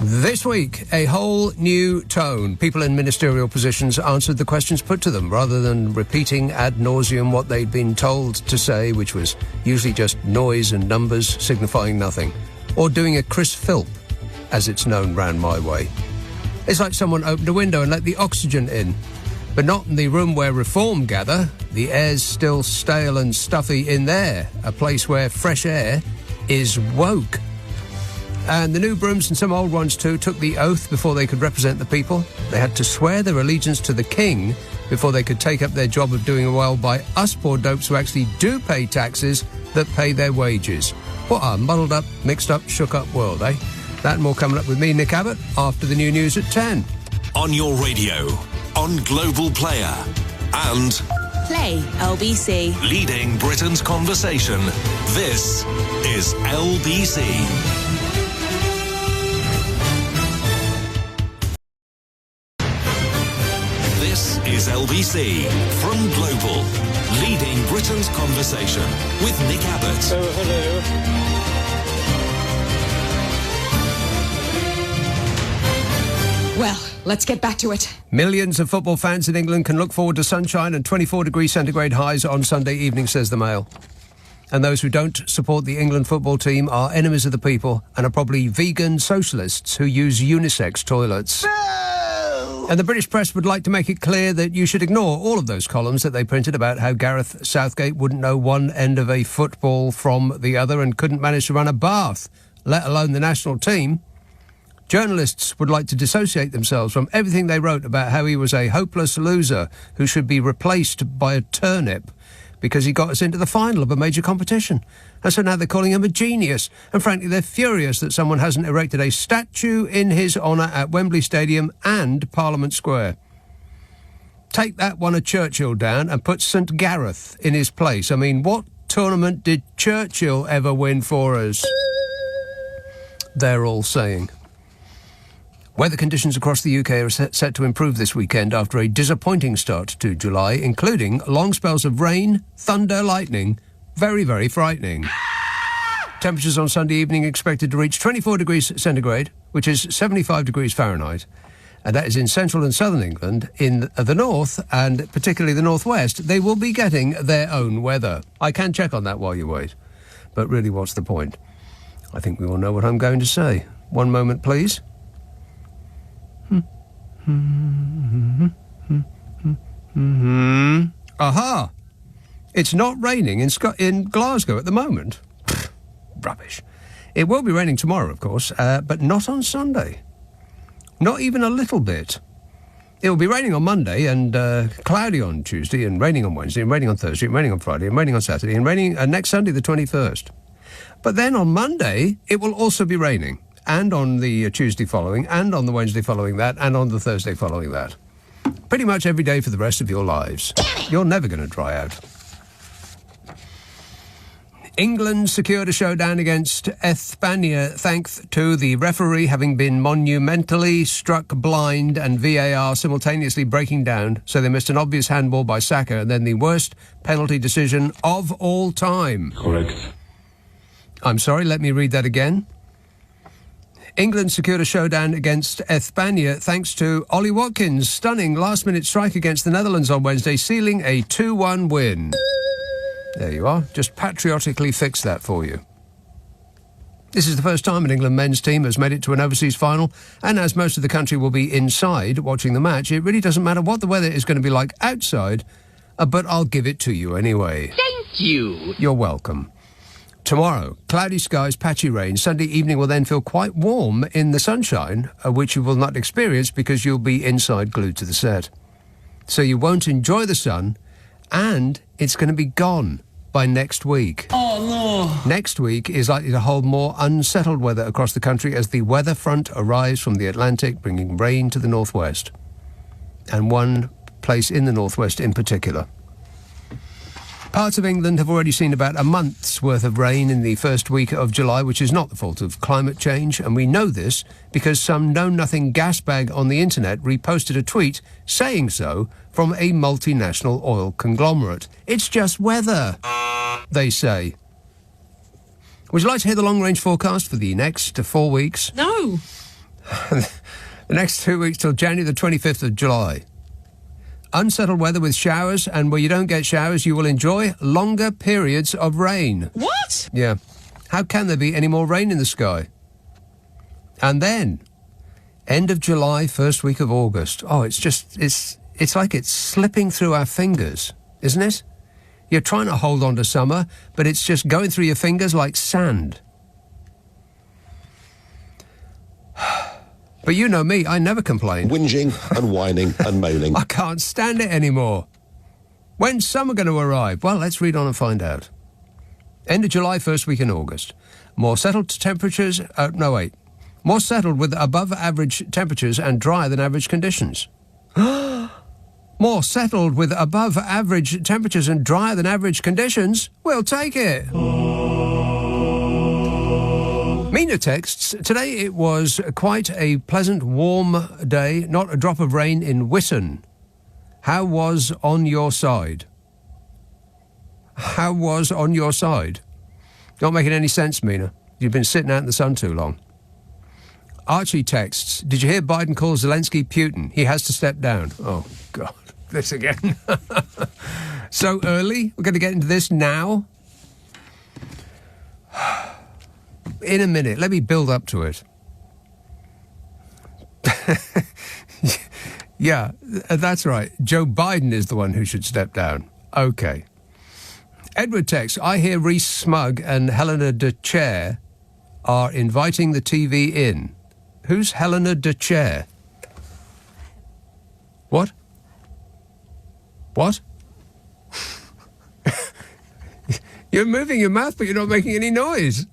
This week, a whole new tone. People in ministerial positions answered the questions put to them rather than repeating ad nauseum what they'd been told to say, which was usually just noise and numbers signifying nothing, or doing a Chris Philp, as it's known round my way. It's like someone opened a window and let the oxygen in, but not in the room where reform gather. The air's still stale and stuffy in there, a place where fresh air is woke. And the new brooms, and some old ones too, took the oath before they could represent the people. They had to swear their allegiance to the king before they could take up their job of doing well by us poor dopes who actually do pay taxes that pay their wages. What a muddled up, mixed up, shook up world, eh? That and more coming up with me, Nick Abbott, after the new news at 10. On your radio, on Global Player, and Play LBC. Leading Britain's conversation. This is LBC. This is LBC from Global, leading Britain's conversation with Nick Abbott. Oh, hello. Well, let's get back to it. Millions of football fans in England can look forward to sunshine and 24 degrees centigrade highs on Sunday evening, says the Mail. And those who don't support the England football team are enemies of the people and are probably vegan socialists who use unisex toilets. And the British press would like to make it clear that you should ignore all of those columns that they printed about how Gareth Southgate wouldn't know one end of a football from the other and couldn't manage to run a bath, let alone the national team. Journalists would like to dissociate themselves from everything they wrote about how he was a hopeless loser who should be replaced by a turnip because he got us into the final of a major competition. And so now they're calling him a genius. And frankly, they're furious that someone hasn't erected a statue in his honour at Wembley Stadium and Parliament Square. Take that one of Churchill down and put St Gareth in his place. I mean, what tournament did Churchill ever win for us? They're all saying. Weather conditions across the UK are set to improve this weekend after a disappointing start to July, including long spells of rain, thunder, lightning. Very, very frightening. Temperatures on Sunday evening expected to reach 24 degrees centigrade, which is 75 degrees Fahrenheit. And that is in central and southern England. In the north, and particularly the northwest, they will be getting their own weather. I can check on that while you wait. But really, what's the point? I think we all know what I'm going to say. One moment, please. Aha! It's not raining in Glasgow at the moment. Rubbish. It will be raining tomorrow, of course, but not on Sunday. Not even a little bit. It will be raining on Monday and cloudy on Tuesday and raining on Wednesday and raining on Thursday and raining on Friday and raining on Saturday and raining next Sunday, the 21st. But then on Monday, it will also be raining. And on the Tuesday following, and on the Wednesday following that, and on the Thursday following that. Pretty much every day for the rest of your lives. You're never going to dry out. England secured a showdown against España thanks to the referee having been monumentally struck blind and VAR simultaneously breaking down, so they missed an obvious handball by Saka and then the worst penalty decision of all time. Correct. I'm sorry, let me read that again. England secured a showdown against España thanks to Ollie Watkins' stunning last-minute strike against the Netherlands on Wednesday, sealing a 2-1 win. There you are. Just patriotically fix that for you. This is the first time an England men's team has made it to an overseas final, and as most of the country will be inside watching the match, it really doesn't matter what the weather is going to be like outside, but I'll give it to you anyway. Thank you. You're welcome. Tomorrow, cloudy skies, patchy rain. Sunday evening will then feel quite warm in the sunshine, which you will not experience because you'll be inside glued to the set. So you won't enjoy the sun, and it's going to be gone by next week. Oh, no. Next week is likely to hold more unsettled weather across the country as the weather front arrives from the Atlantic, bringing rain to the northwest. And one place in the northwest in particular. Parts of England have already seen about a month's worth of rain in the first week of July, which is not the fault of climate change, and we know this because some know-nothing gasbag on the internet reposted a tweet saying so from a multinational oil conglomerate. It's just weather, they say. Would you like to hear the long-range forecast for the next 4 weeks? No. The next 2 weeks till January the 25th of July. Unsettled weather with showers, and where you don't get showers, you will enjoy longer periods of rain. What? Yeah. How can there be any more rain in the sky? And then, end of July, first week of August. Oh, it's like it's slipping through our fingers, isn't it? You're trying to hold on to summer, but it's just going through your fingers like sand. But you know me, I never complain. Whinging and whining and moaning. I can't stand it anymore. When's summer going to arrive? Well, let's read on and find out. End of July, first week in August. More settled temperatures... More settled with above average temperatures and drier than average conditions. More settled with above average temperatures and drier than average conditions? We'll take it. Mina texts, today it was quite a pleasant, warm day, not a drop of rain in Whitton. How was on your side? How was on your side? Not making any sense, Mina. You've been sitting out in the sun too long. Archie texts, did you hear Biden call Zelensky Putin? He has to step down. Oh, God, this again. So early? We're going to get into this now? In a minute. Let me build up to it. Yeah, that's right. Joe Biden is the one who should step down. Okay. Edward texts, I hear Reese Smug and Helena de Chair are inviting the TV in. Who's Helena de Chair? What? What? You're moving your mouth, but you're not making any noise.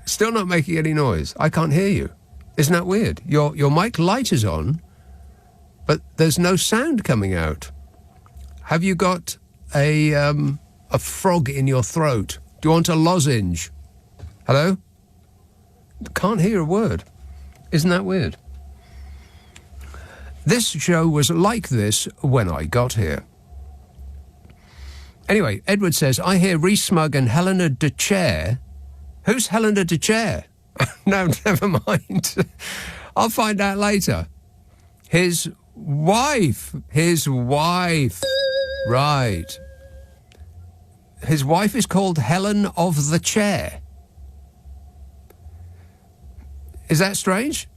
Still not making any noise. I can't hear you. Isn't that weird? Your mic light is on, but there's no sound coming out. Have you got a frog in your throat? Do you want a lozenge? Hello? Can't hear a word. Isn't that weird? This show was like this when I got here. Anyway, Edward says, I hear Reese Smug and Helena de Chair. Who's Helena de Chair? No, never mind. I'll find out later. His wife. Right. His wife is called Helen of the Chair. Is that strange?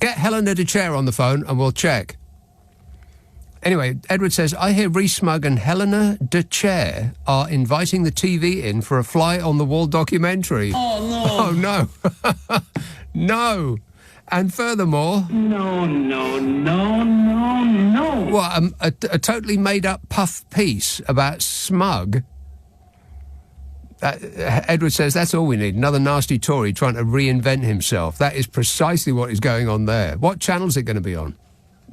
Get Helena de Chair on the phone and we'll check. Anyway, Edward says, I hear Reese Smug and Helena de Chair are inviting the TV in for a fly-on-the-wall documentary. Oh, no. Oh, no. No. And furthermore... No. What, a totally made-up puff piece about Smug? Edward says, that's all we need. Another nasty Tory trying to reinvent himself. That is precisely what is going on there. What channel is it going to be on?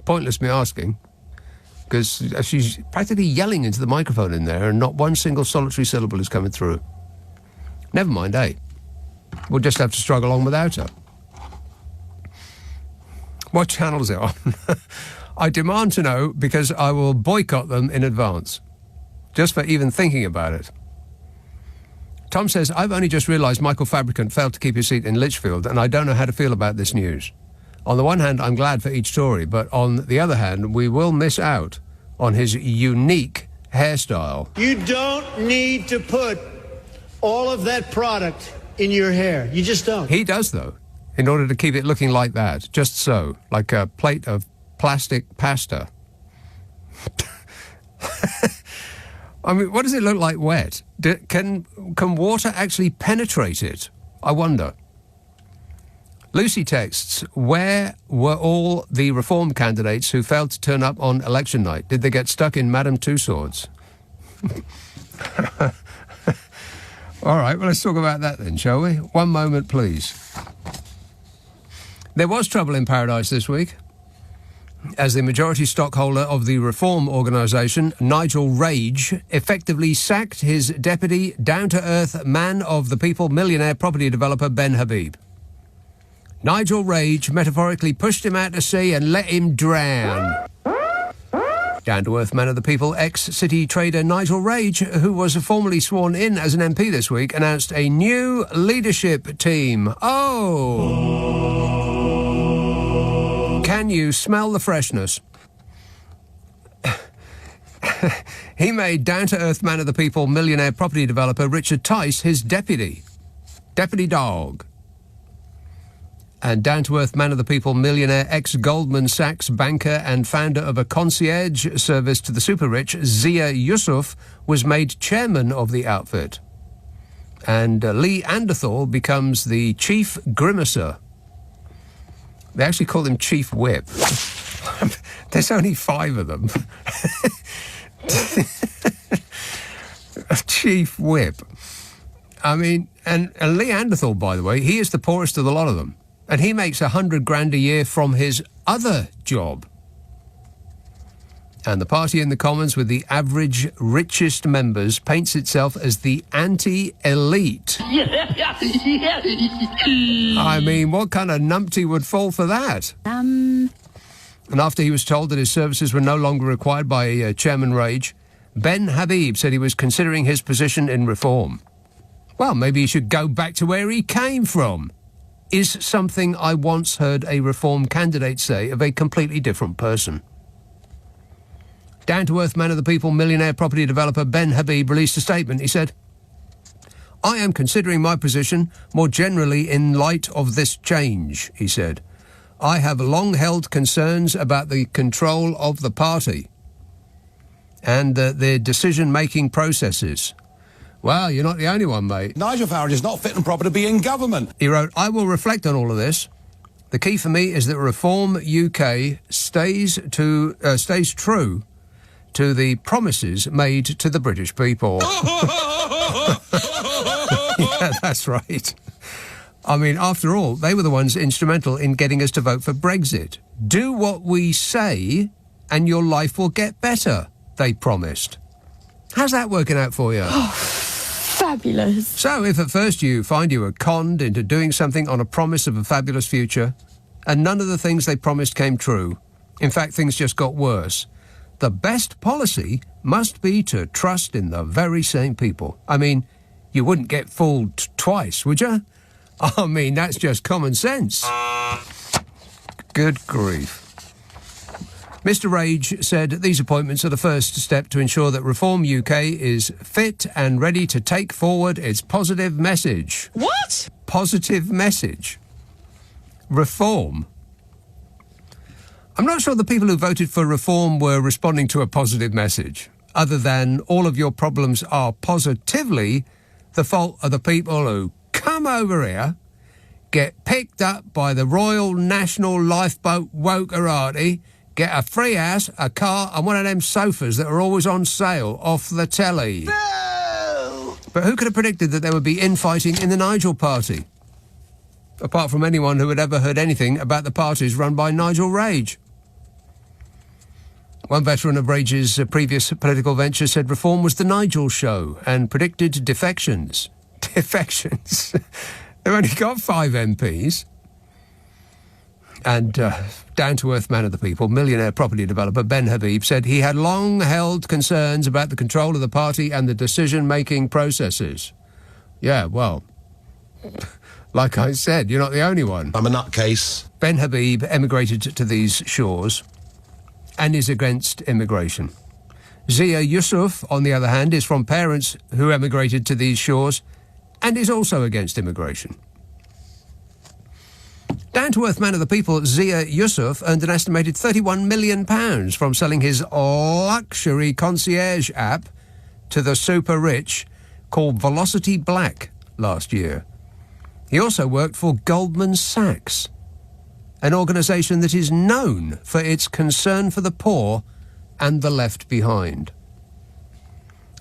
Pointless me asking. Because she's practically yelling into the microphone in there and not one single solitary syllable is coming through. Never mind, eh? We'll just have to struggle on without her. What channel is it on? I demand to know because I will boycott them in advance. Just for even thinking about it. Tom says, I've only just realised Michael Fabricant failed to keep his seat in Lichfield and I don't know how to feel about this news. On the one hand, I'm glad for each Tory, but on the other hand, we will miss out on his unique hairstyle. You don't need to put all of that product in your hair. You just don't. He does, though, in order to keep it looking like that, just so, like a plate of plastic pasta. I mean, what does it look like wet? Can water actually penetrate it? I wonder. Lucy texts, where were all the Reform candidates who failed to turn up on election night? Did they get stuck in Madame Tussauds? All right, well, let's talk about that then, shall we? One moment, please. There was trouble in paradise this week, as the majority stockholder of the Reform organisation, Nigel Rage, effectively sacked his deputy, down-to-earth, man of the people, millionaire property developer Ben Habib. Nigel Rage metaphorically pushed him out to sea and let him drown. Down-to-earth man of the people, ex-City trader Nigel Rage, who was formally sworn in as an MP this week, announced a new leadership team. Oh! Can you smell the freshness? He made down-to-earth man of the people, millionaire property developer Richard Tice his deputy dog. And down-to-earth man of the people, millionaire ex-Goldman Sachs banker and founder of a concierge service to the super-rich, Zia Yusuf, was made chairman of the outfit. And Lee Anderthal becomes the chief grimacer. They actually call him Chief Whip. There's only 5 of them. Chief Whip. I mean, and Lee Anderthal, by the way, he is the poorest of the lot of them. And he makes $100,000 a year from his other job. And the party in the Commons with the average richest members paints itself as the anti-elite. I mean, what kind of numpty would fall for that? And after he was told that his services were no longer required by Chairman Rage, Ben Habib said he was considering his position in reform. Well, maybe he should go back to where he came from. Is something I once heard a reform candidate say of a completely different person. Down-to-earth man of the people, millionaire property developer Ben Habib released a statement. He said, "I am considering my position more generally in light of this change," he said. "I have long held concerns about the control of the party and their decision-making processes." Well, you're not the only one, mate. Nigel Farage is not fit and proper to be in government. He wrote, "I will reflect on all of this. The key for me is that Reform UK stays true to the promises made to the British people." Yeah, that's right. I mean, after all, they were the ones instrumental in getting us to vote for Brexit. Do what we say and your life will get better, they promised. How's that working out for you? Fabulous. So, if at first you find you were conned into doing something on a promise of a fabulous future, and none of the things they promised came true, in fact, things just got worse, the best policy must be to trust in the very same people. I mean, you wouldn't get fooled twice, would you? I mean, that's just common sense. Good grief. Mr. Rage said these appointments are the first step to ensure that Reform UK is fit and ready to take forward its positive message. What? Positive message. Reform. I'm not sure the people who voted for Reform were responding to a positive message, other than all of your problems are positively the fault of the people who come over here, get picked up by the Royal National Lifeboat Wokerati, get a free house, a car, and one of them sofas that are always on sale off the telly. No! But who could have predicted that there would be infighting in the Nigel party? Apart from anyone who had ever heard anything about the parties run by Nigel Rage. One veteran of Rage's previous political venture said Reform was the Nigel show and predicted defections. Defections? They've only got 5 MPs. And down-to-earth man of the people, millionaire property developer Ben Habib said he had long held concerns about the control of the party and the decision-making processes. Yeah, well, like I said, you're not the only one. I'm a nutcase. Ben Habib emigrated to these shores and is against immigration. Zia Yusuf, on the other hand, is from parents who emigrated to these shores and is also against immigration. Down-to-earth man of the people, Zia Yusuf, earned an estimated £31 million from selling his luxury concierge app to the super-rich called Velocity Black last year. He also worked for Goldman Sachs, an organisation that is known for its concern for the poor and the left behind.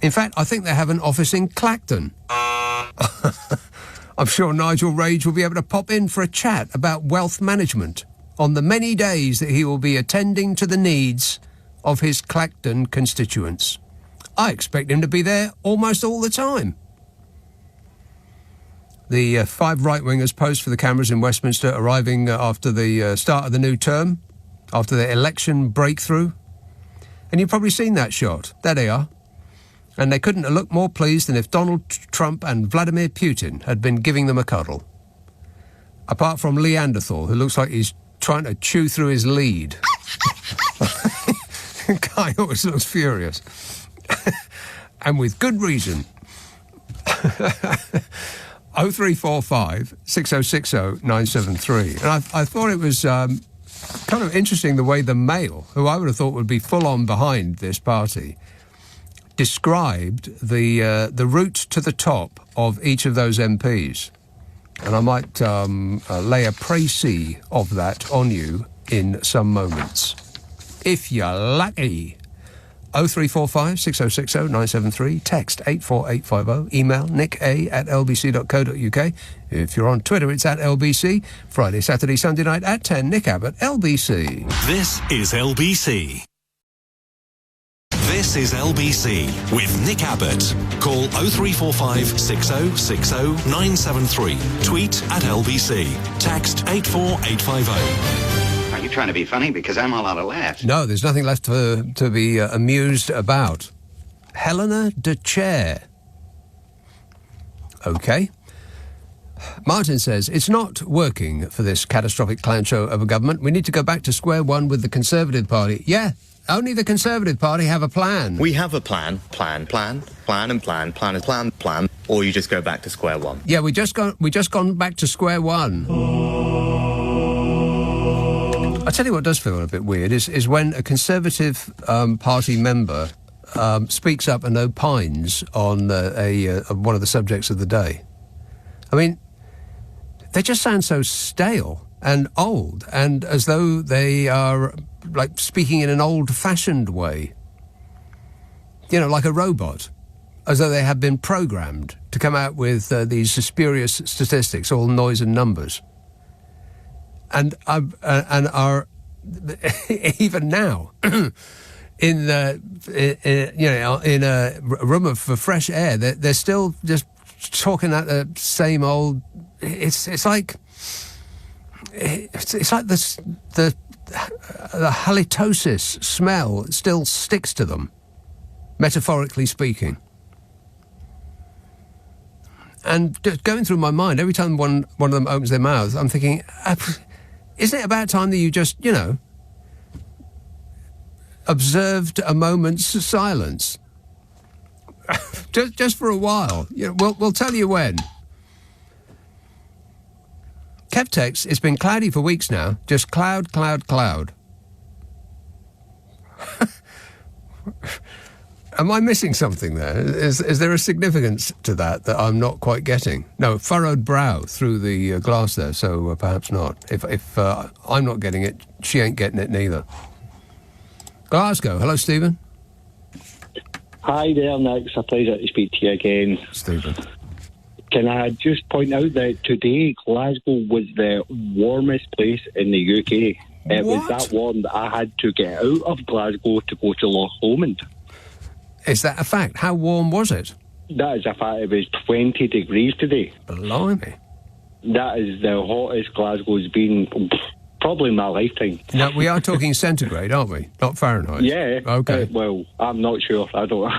In fact, I think they have an office in Clacton. I'm sure Nigel Rage will be able to pop in for a chat about wealth management on the many days that he will be attending to the needs of his Clacton constituents. I expect him to be there almost all the time. The 5 right-wingers posed for the cameras in Westminster, arriving after the start of the new term, after their election breakthrough. And you've probably seen that shot. There they are. And they couldn't have looked more pleased than if Donald Trump and Vladimir Putin had been giving them a cuddle. Apart from Neanderthal, who looks like he's trying to chew through his lead. Guy always looks furious. And with good reason. 0345 6060 973. And I thought it was kind of interesting the way the Mail, who I would have thought would be full on behind this party, described the route to the top of each of those MPs. And I might lay a précis of that on you in some moments. If you're lucky. 0345 6060 973. Text 84850. Email nick@lbc.co.uk. If you're on Twitter, it's @LBC. Friday, Saturday, Sunday night at 10. Nick Abbott, LBC. This is LBC. This is LBC with Nick Abbott. Call 0345 6060 973. Tweet @LBC. Text 84850. Are you trying to be funny? Because I'm all out of laughs. No, there's nothing left to be amused about. Helena de Chair. OK. Martin says, it's not working for this catastrophic clown show of a government. We need to go back to square one with the Conservative Party. Yeah, only the Conservative Party have a plan. We have a plan, or you just go back to square one. Yeah, we just gone back to square one. I tell you what does feel a bit weird is when a Conservative Party member speaks up and opines on one of the subjects of the day. I mean, they just sound so stale and old, and as though they are like speaking in an old-fashioned way. You know, like a robot, as though they have been programmed to come out with these spurious statistics, all noise and numbers. And are even now in a room of fresh air, they're still just talking that the same old. It's like the halitosis smell still sticks to them, metaphorically speaking. And just going through my mind, every time one of them opens their mouths, I'm thinking, isn't it about time that you just, observed a moment's silence? just for a while. We'll tell you when. Kevtex, it's been cloudy for weeks now. Just cloud, cloud, cloud. Am I missing something there? Is there a significance to that I'm not quite getting? No, furrowed brow through the glass there, so perhaps not. If I'm not getting it, she ain't getting it neither. Glasgow, hello, Stephen. Hi there, Nick. It's a pleasure to speak to you again. Stephen. Can I just point out that today Glasgow was the warmest place in the UK. It was that warm that I had to get out of Glasgow to go to Loch Lomond. Is that a fact? How warm was it? That is a fact. It was 20 degrees today. Blimey. That is the hottest Glasgow's been probably in my lifetime. Now, we are talking centigrade, aren't we? Not Fahrenheit. Yeah. Okay. Well, I'm not sure. I don't.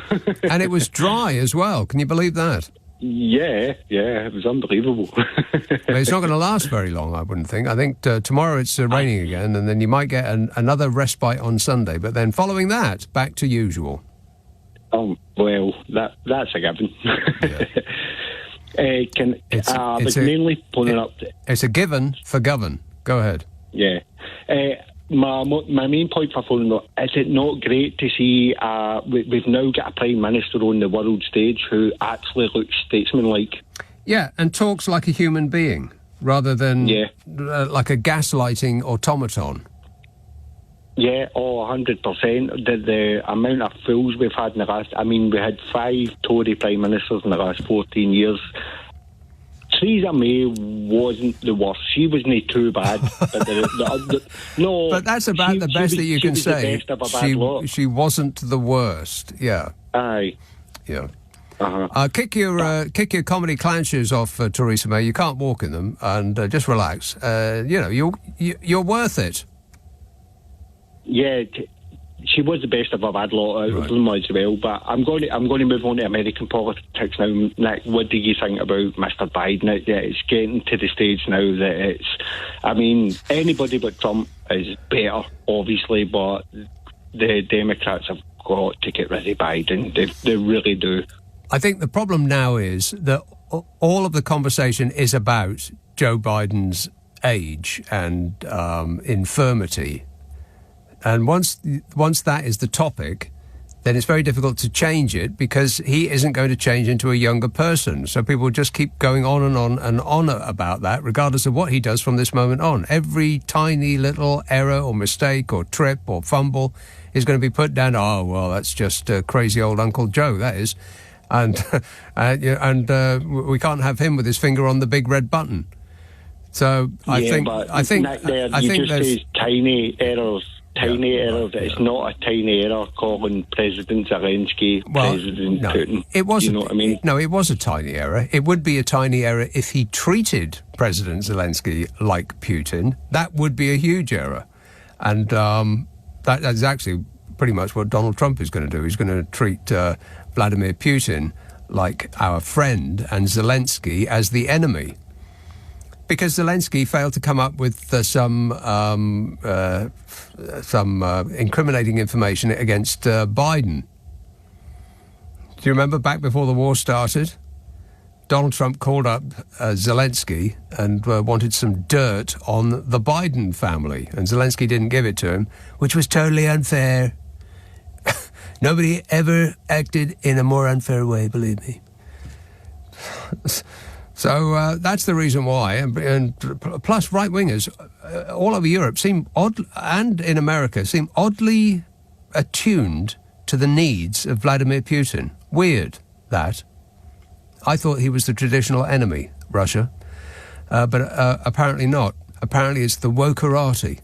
And it was dry as well. Can you believe that? Yeah, it was unbelievable. Well, it's not going to last very long, I wouldn't think. I think tomorrow it's raining again, and then you might get another respite on Sunday. But then following that, back to usual. Well, that's a given. Yeah. It's mainly pulling up. It's a given for govern. Go ahead. Yeah. My main point for phoning up, is it not great to see we've now got a Prime Minister on the world stage who actually looks statesmanlike? Yeah, and talks like a human being rather than like a gaslighting automaton. Yeah, 100%. The amount of fools we've had in the last... I mean, we had 5 Tory Prime Ministers in the last 14 years. Theresa May wasn't the worst. She wasn't too bad. No, but that's about the best that you can say. She wasn't the worst. Yeah. Aye. Yeah. Kick your comedy clown shoes off, Theresa May. You can't walk in them, and just relax. You're worth it. Yeah. she was the best of a bad lot out of them as well. But I'm going to move on to American politics now. Nick, what do you think about Mr. Biden? It's getting to the stage now that anybody but Trump is better, obviously, but the Democrats have got to get rid of Biden. They really do. I think the problem now is that all of the conversation is about Joe Biden's age and infirmity. And once that is the topic, then it's very difficult to change it because he isn't going to change into a younger person. So people just keep going on and on and on about that, regardless of what he does from this moment on. Every tiny little error or mistake or trip or fumble is going to be put down. Oh, well, that's just crazy old Uncle Joe, that is. And we can't have him with his finger on the big red button. So I think there's tiny errors. It's not a tiny error calling President Zelensky President Putin. It wasn't. You know what I mean? No, it was a tiny error. It would be a tiny error if he treated President Zelensky like Putin. That would be a huge error. And that is actually pretty much what Donald Trump is going to do. He's going to treat Vladimir Putin like our friend and Zelensky as the enemy. Because Zelensky failed to come up with some incriminating information against Biden. Do you remember back before the war started? Donald Trump called up Zelensky and wanted some dirt on the Biden family, and Zelensky didn't give it to him, which was totally unfair. Nobody ever acted in a more unfair way, believe me. So that's the reason why. And plus, right-wingers all over Europe and in America seem oddly attuned to the needs of Vladimir Putin. Weird, that. I thought he was the traditional enemy, Russia. But apparently not. Apparently it's the wokerati.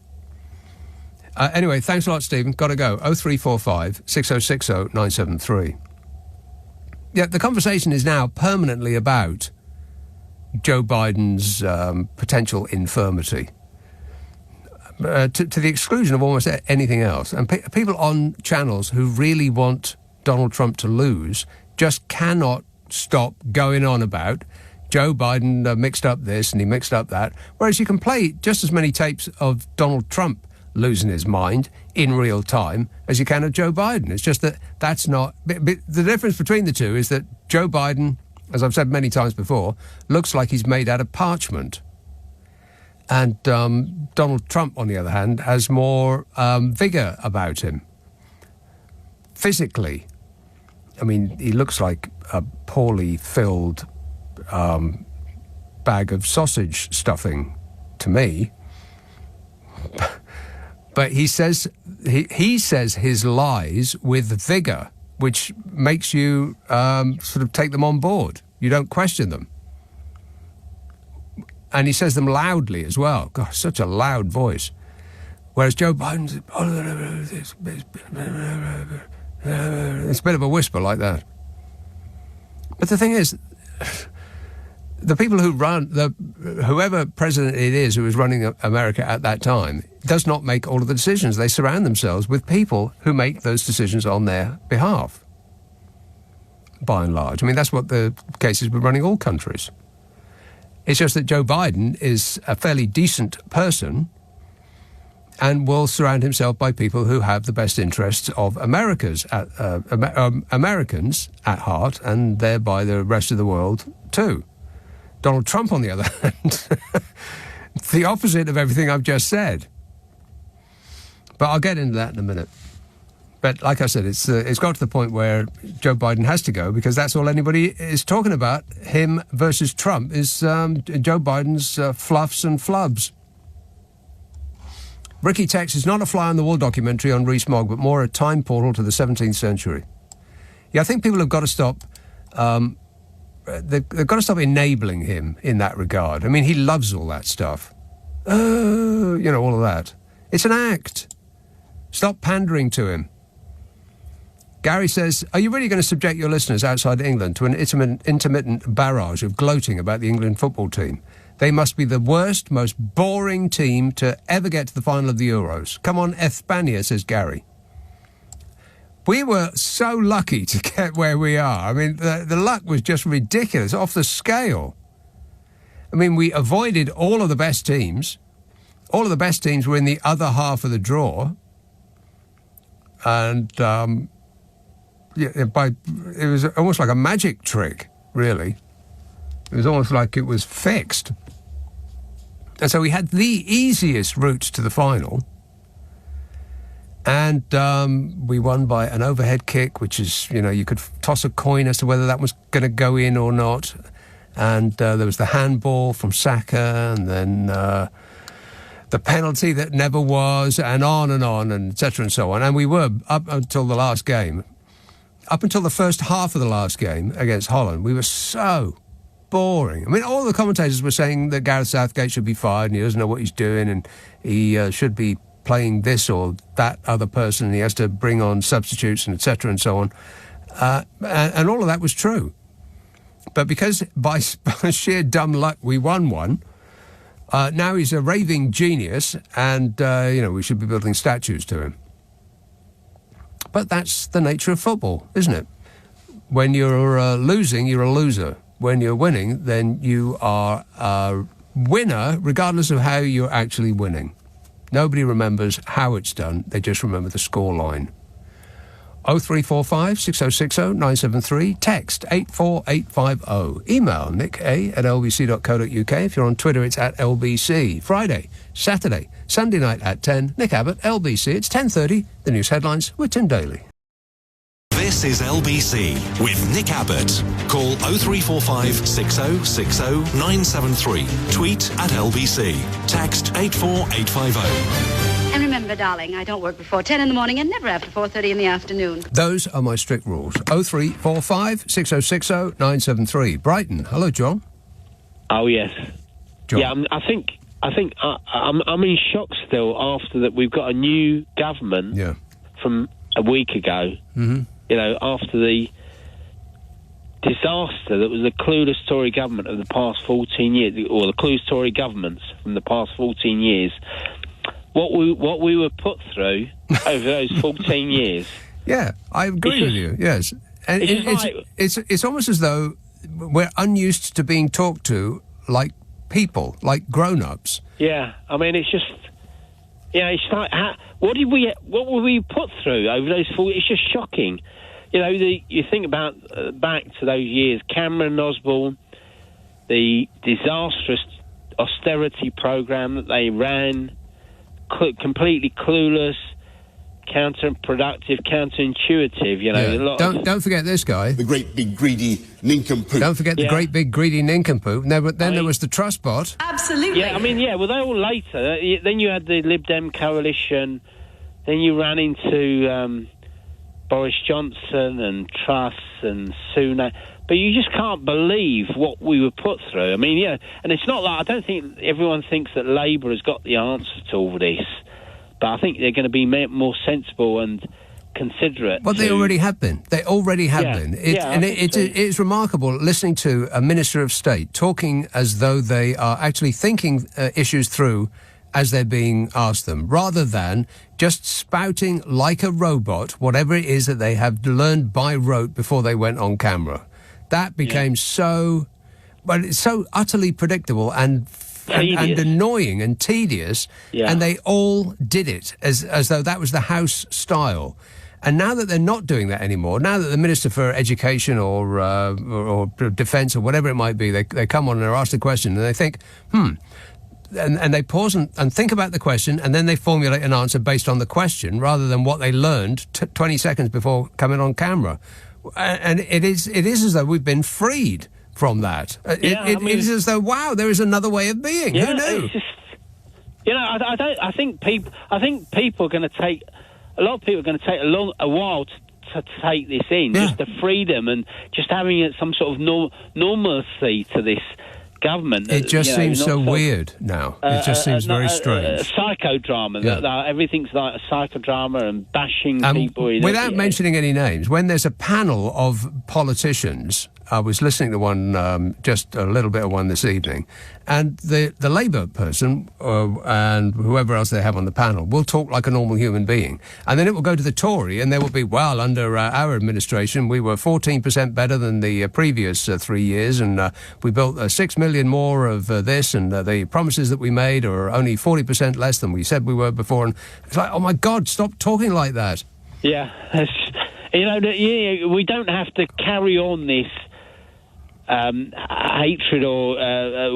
Anyway, thanks a lot, Stephen. Got to go. 0345 6060 973. Yeah, the conversation is now permanently about Joe Biden's potential infirmity, to the exclusion of almost anything else. And people on channels who really want Donald Trump to lose just cannot stop going on about Joe Biden mixed up this and he mixed up that, whereas you can play just as many tapes of Donald Trump losing his mind in real time as you can of Joe Biden. It's just that's not... The difference between the two is that Joe Biden, as I've said many times before, looks like he's made out of parchment. And Donald Trump, on the other hand, has more vigour about him. Physically, I mean, he looks like a poorly filled bag of sausage stuffing to me. But he says his lies with vigour, which makes you sort of take them on board. You don't question them. And he says them loudly as well. Gosh, such a loud voice. Whereas Joe Biden's... It's a bit of a whisper like that. But the thing is, the people who run... whoever president it is who is running America at that time does not make all of the decisions. They surround themselves with people who make those decisions on their behalf, by and large. I mean, that's what the case is with running all countries. It's just that Joe Biden is a fairly decent person and will surround himself by people who have the best interests of Americans at heart, and thereby the rest of the world too. Donald Trump, on the other hand, the opposite of everything I've just said. But I'll get into that in a minute. But like I said, it's got to the point where Joe Biden has to go because that's all anybody is talking about. Him versus Trump is Joe Biden's fluffs and flubs. Ricky Tex is not a fly-on-the-wall documentary on Rees-Mogg, but more a time portal to the 17th century. Yeah, I think people have got to stop... they've got to stop enabling him in that regard. I mean, he loves all that stuff. All of that. It's an act. Stop pandering to him. Gary says, are you really going to subject your listeners outside England to an intermittent barrage of gloating about the England football team? They must be the worst, most boring team to ever get to the final of the Euros. Come on, Espana, says Gary. We were so lucky to get where we are. I mean, the luck was just ridiculous, off the scale. I mean, we avoided all of the best teams. All of the best teams were in the other half of the draw. And it was almost like a magic trick, really. It was almost like it was fixed. And so we had the easiest route to the final. And we won by an overhead kick, which is, you could toss a coin as to whether that was going to go in or not. And there was the handball from Saka, and then the penalty that never was, and on, and et cetera and so on. And we were, up until the last game, up until the first half of the last game against Holland, we were so boring. I mean, all the commentators were saying that Gareth Southgate should be fired, and he doesn't know what he's doing, and he should be playing this or that other person, and he has to bring on substitutes, and et cetera and so on. And all of that was true. But because by sheer dumb luck we won one, now he's a raving genius, and, we should be building statues to him. But that's the nature of football, isn't it? When you're losing, you're a loser. When you're winning, then you are a winner, regardless of how you're actually winning. Nobody remembers how it's done. They just remember the scoreline. 0345 6060 973. Text 84850. Email nick@lbc.co.uk. If you're on Twitter, it's @LBC. Friday, Saturday, Sunday night at 10. Nick Abbott, LBC. It's 10:30. The news headlines with Tim Daly. This is LBC with Nick Abbott. Call 0345 6060 973. Tweet @LBC. Text 84850. And remember, darling, I don't work before 10 in the morning and never after 4:30 in the afternoon. Those are my strict rules. 0345 6060 973. Brighton. Hello, John. Oh, yes. John. Yeah, I think I'm in shock still after that we've got a new government from a week ago. Mm-hmm. After the disaster that was the clueless Tory government of the past 14 years, or the clueless Tory governments from the past 14 years, what we were put through over those 14 years. Yeah, I agree with you, yes. And it's almost as though we're unused to being talked to like people, like grown-ups. Yeah, I mean, it's just... it's like, what were we put through over those 4 years? It's just shocking. You think about back to those years, Cameron, Osborne, the disastrous austerity programme that they ran, completely clueless, counterproductive, counterintuitive. Don't forget this guy, The great big greedy nincompoop. Don't forget the great big greedy nincompoop. There was the trust bot. Absolutely. Yeah, well, they all later. Then you had the Lib Dem coalition. Then you ran into Boris Johnson and Truss and Sunak. But you just can't believe what we were put through. I mean, and it's not like, I don't think everyone thinks that Labour has got the answer to all this. But I think they're going to be more sensible and considerate. Well, they already have been. They already have been. It's remarkable listening to a Minister of State talking as though they are actually thinking issues through as they're being asked them, rather than just spouting like a robot whatever it is that they have learned by rote before they went on camera. That became it's so utterly predictable and annoying and tedious, and they all did it as though that was the House style. And now that they're not doing that anymore, now that the Minister for Education or Defence or whatever it might be, they come on and are asked a question and they think, and they pause and think about the question, and then they formulate an answer based on the question rather than what they learned 20 seconds before coming on camera. And it is as though we've been freed from that. It is as though, wow, there is another way of being. Who knew? It's just, I think people are going to take, a lot of people are going to take a while to take this in. Just the freedom and just having some sort of normalcy to this government. It just seems so weird now. It just seems very strange. Psychodrama. Yeah. Everything's like a psychodrama and bashing people. Without mentioning any names, when there's a panel of politicians, I was listening to one, just a little bit of one this evening, and the Labour person and whoever else they have on the panel will talk like a normal human being. And then it will go to the Tory and there will be, well, under our administration, we were 14% better than the previous 3 years, and we built 6 million more of this, and the promises that we made are only 40% less than we said we were before. And it's like, oh my God, stop talking like that. Yeah, we don't have to carry on this hatred or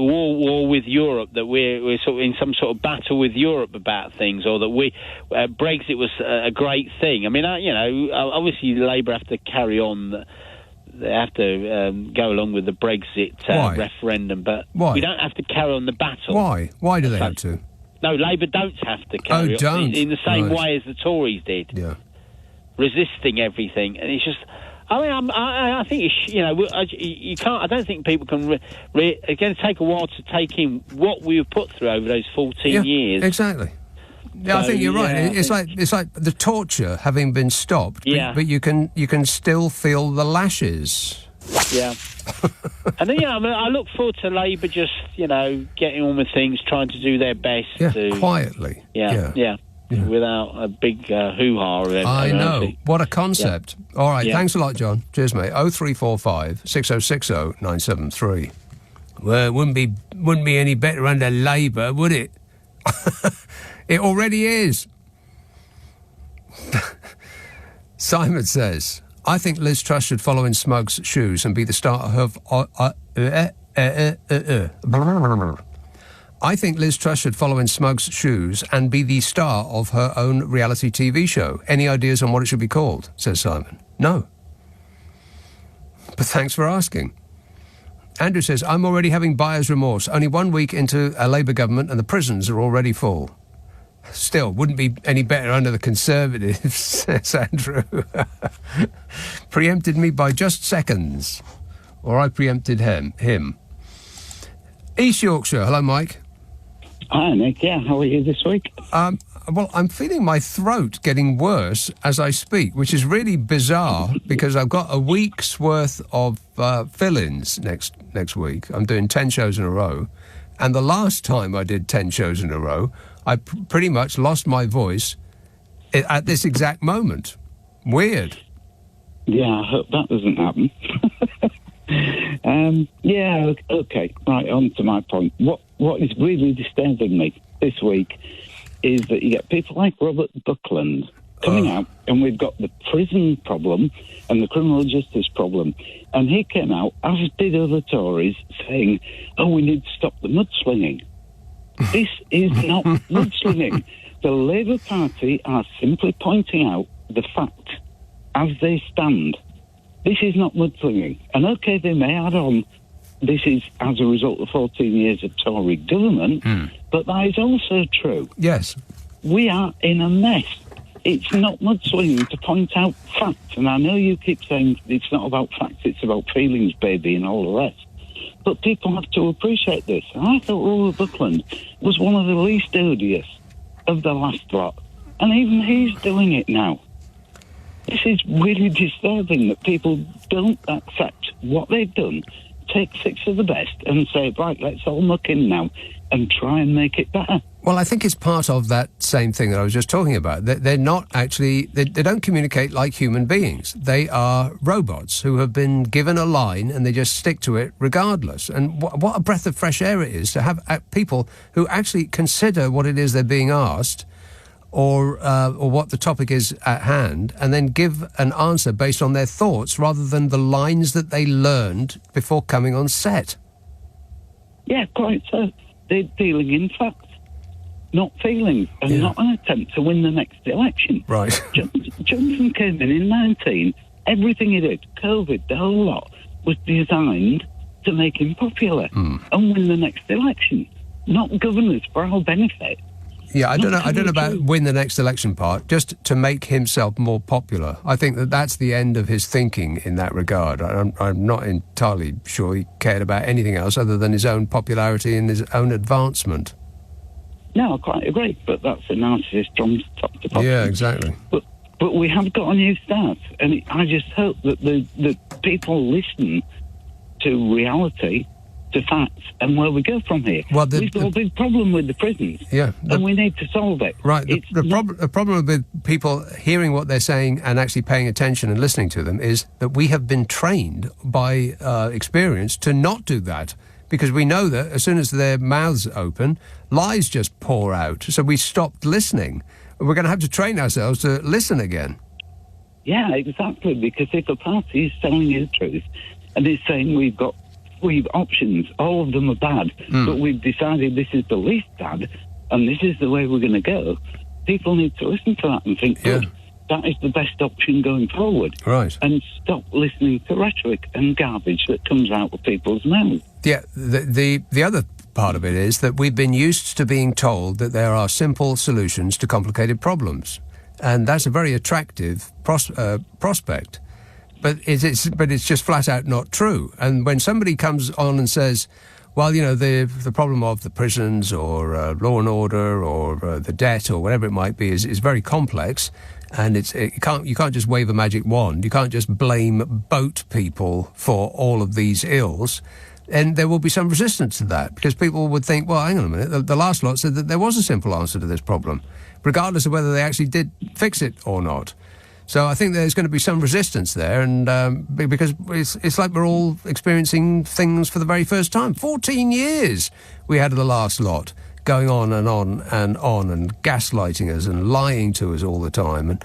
war with Europe, that we're sort of in some sort of battle with Europe about things, or that Brexit was a great thing. I mean, obviously Labour have to carry on. They have to go along with the Brexit referendum, but we don't have to carry on the battle. Why? Why do they have to? No, Labour don't have to carry on in the same way as the Tories did. Yeah, resisting everything, and it's just. I mean, I think you can't. I don't think people can. It's going to take a while to take in what we've put through over those 14 years. Exactly. Yeah, I think you're right. It's like the torture having been stopped. Yeah. But you can still feel the lashes. Yeah. And then I look forward to Labour just getting on with things, trying to do their best. Yeah, to, quietly. Yeah. Without a big hoo-ha. I know. What a concept. Yeah. All right, thanks a lot, John. Cheers, mate. 0345 6060 973. Well, it wouldn't be any better under Labour, would it? It already is. Simon says, I think Liz Truss should follow in Smug's shoes and be the star of... I think Liz Truss should follow in Smug's shoes and be the star of her own reality TV show. Any ideas on what it should be called? Says Simon. No. But thanks for asking. Andrew says, I'm already having buyer's remorse. Only 1 week into a Labour government and the prisons are already full. Still, wouldn't be any better under the Conservatives, says Andrew. Preempted me by just seconds. Or I preempted him. East Yorkshire. Hello, Mike. Hi, Nick. Yeah, how are you this week? Well, I'm feeling my throat getting worse as I speak, which is really bizarre because I've got a week's worth of fill-ins next week. I'm doing 10 shows in a row. And the last time I did 10 shows in a row, I pretty much lost my voice at this exact moment. Weird. Yeah, I hope that doesn't happen. Yeah, okay. Right, on to my point. What is really disturbing me this week is that you get people like Robert Buckland coming out, and we've got the prison problem and the criminal justice problem. And he came out, as did other Tories, saying, we need to stop the mudslinging. This is not mudslinging. The Labour Party are simply pointing out the fact as they stand. This is not mudslinging. And okay, they may add on, this is as a result of 14 years of Tory government, but that is also true. Yes. We are in a mess. It's not mudslinging to point out facts. And I know you keep saying it's not about facts, it's about feelings, baby, and all the rest. But people have to appreciate this. And I thought Robert Buckland was one of the least odious of the last lot. And even he's doing it now. This is really disturbing that people don't accept what they've done, take 6 of the best and say, right, let's all muck in now and try and make it better. Well, I think it's part of that same thing that I was just talking about. They're not actually... They don't communicate like human beings. They are robots who have been given a line and they just stick to it regardless. And what a breath of fresh air it is to have people who actually consider what it is they're being asked or what the topic is at hand, and then give an answer based on their thoughts rather than the lines that they learned before coming on set. Yeah, quite so. They're dealing in facts, not feelings, and not an attempt to win the next election. Right. Johnson came in 19. Everything he did, COVID, the whole lot, was designed to make him popular and win the next election, not governors for our benefit. Yeah, I don't know about win the next election part, just to make himself more popular. I think that's the end of his thinking in that regard. I'm not entirely sure he cared about anything else other than his own popularity and his own advancement. No, I quite agree, but that's a narcissist from top to bottom. Yeah, exactly. But we have got a new start, and I just hope that the people listen to reality, to facts, and where we go from here. Well, we've got a big problem with the prisons, and we need to solve it. Right. The problem with people hearing what they're saying and actually paying attention and listening to them is that we have been trained by experience to not do that, because we know that as soon as their mouths open, lies just pour out. So we stopped listening. We're going to have to train ourselves to listen again. Yeah, exactly, because if a party is telling you the truth and is saying we've options, all of them are bad, but we've decided this is the least bad and this is the way we're going to go, people need to listen to that and think, good, that is the best option going forward. Right. And stop listening to rhetoric and garbage that comes out of people's mouths. Yeah, the other part of it is that we've been used to being told that there are simple solutions to complicated problems. And that's a very attractive prospect. But it's just flat out not true. And when somebody comes on and says, well, you know, the problem of the prisons or law and order or the debt or whatever it might be is very complex, and you can't just wave a magic wand. You can't just blame boat people for all of these ills. And there will be some resistance to that, because people would think, well, hang on a minute, the last lot said that there was a simple answer to this problem, regardless of whether they actually did fix it or not. So I think there's going to be some resistance there, and because it's like we're all experiencing things for the very first time. 14 years we had the last lot going on and on and on, and gaslighting us and lying to us all the time,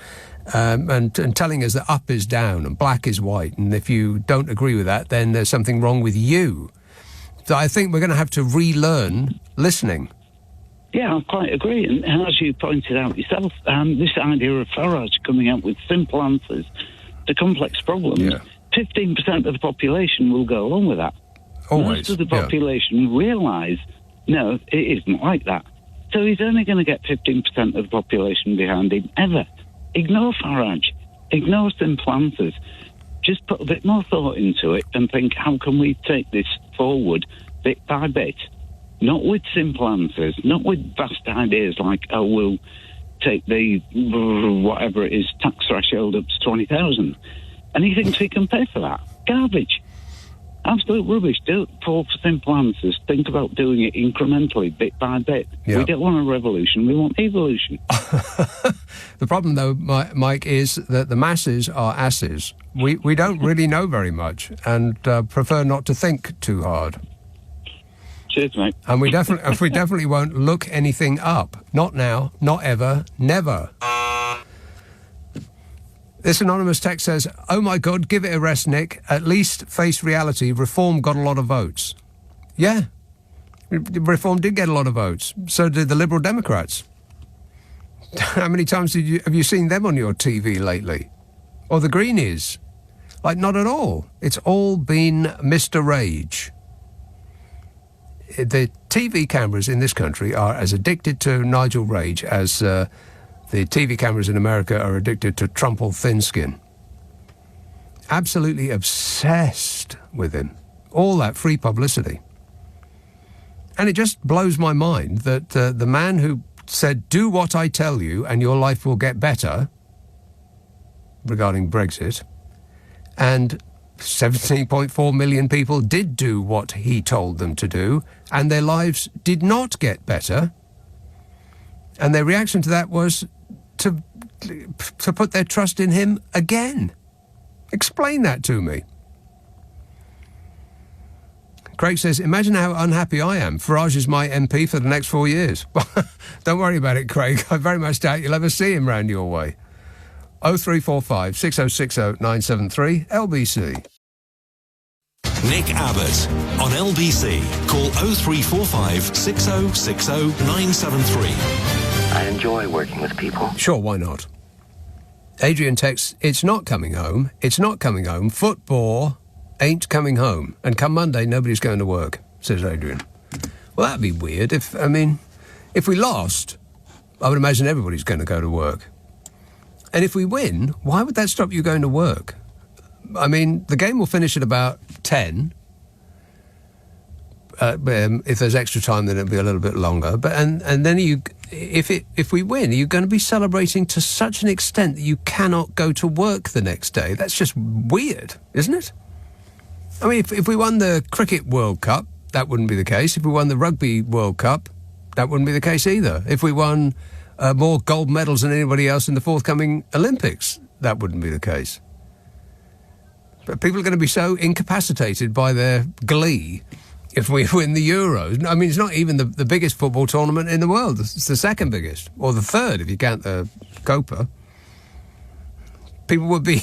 and telling us that up is down and black is white, and if you don't agree with that, then there's something wrong with you. So I think we're going to have to relearn listening. Yeah, I quite agree. And as you pointed out yourself, this idea of Farage coming up with simple answers to complex problems, 15% of the population will go along with that. Always. Most of the population realise, no, it isn't like that. So he's only going to get 15% of the population behind him ever. Ignore Farage. Ignore simple answers. Just put a bit more thought into it and think, how can we take this forward bit by bit? Not with simple answers, not with vast ideas like, oh, we'll take the, whatever it is, tax threshold up to 20,000. And he thinks he can pay for that. Garbage. Absolute rubbish. Don't fall for simple answers. Think about doing it incrementally, bit by bit. Yep. We don't want a revolution, we want evolution. The problem, though, Mike, is that the masses are asses. We don't really know very much and prefer not to think too hard. Cheers, mate. And we definitely won't look anything up. Not now, not ever, never. This anonymous text says, oh my God, give it a rest, Nick. At least face reality. Reform got a lot of votes. Yeah. Reform did get a lot of votes. So did the Liberal Democrats. How many times have you seen them on your TV lately? Or the Greenies? Like, not at all. It's all been Mr. Rage. The TV cameras in this country are as addicted to Nigel Rage as the TV cameras in America are addicted to Trumple Thinskin. Absolutely obsessed with him. All that free publicity. And it just blows my mind that the man who said, do what I tell you and your life will get better, regarding Brexit, and 17.4 million people did do what he told them to do, and their lives did not get better. And their reaction to that was to put their trust in him again. Explain that to me. Craig says, imagine how unhappy I am. Farage is my MP for the next 4 years. Don't worry about it, Craig. I very much doubt you'll ever see him round your way. 0345 6060 973 LBC. Nick Abbot on LBC. Call 0345 6060 973. I enjoy working with people. Sure, why not? Adrian texts, it's not coming home. It's not coming home. Football ain't coming home. And come Monday, nobody's going to work, says Adrian. Well, that'd be weird if we lost. I would imagine everybody's going to go to work. And if we win, why would that stop you going to work? I mean, the game will finish at about 10. If there's extra time, then it'll be a little bit longer. But and then if we win, are you going to be celebrating to such an extent that you cannot go to work the next day? That's just weird, isn't it? I mean, if we won the Cricket World Cup, that wouldn't be the case. If we won the Rugby World Cup, that wouldn't be the case either. If we won more gold medals than anybody else in the forthcoming Olympics, that wouldn't be the case. But people are going to be so incapacitated by their glee if we win the Euros. I mean, it's not even the biggest football tournament in the world. It's the second biggest, or the third if you count the Copa. People would be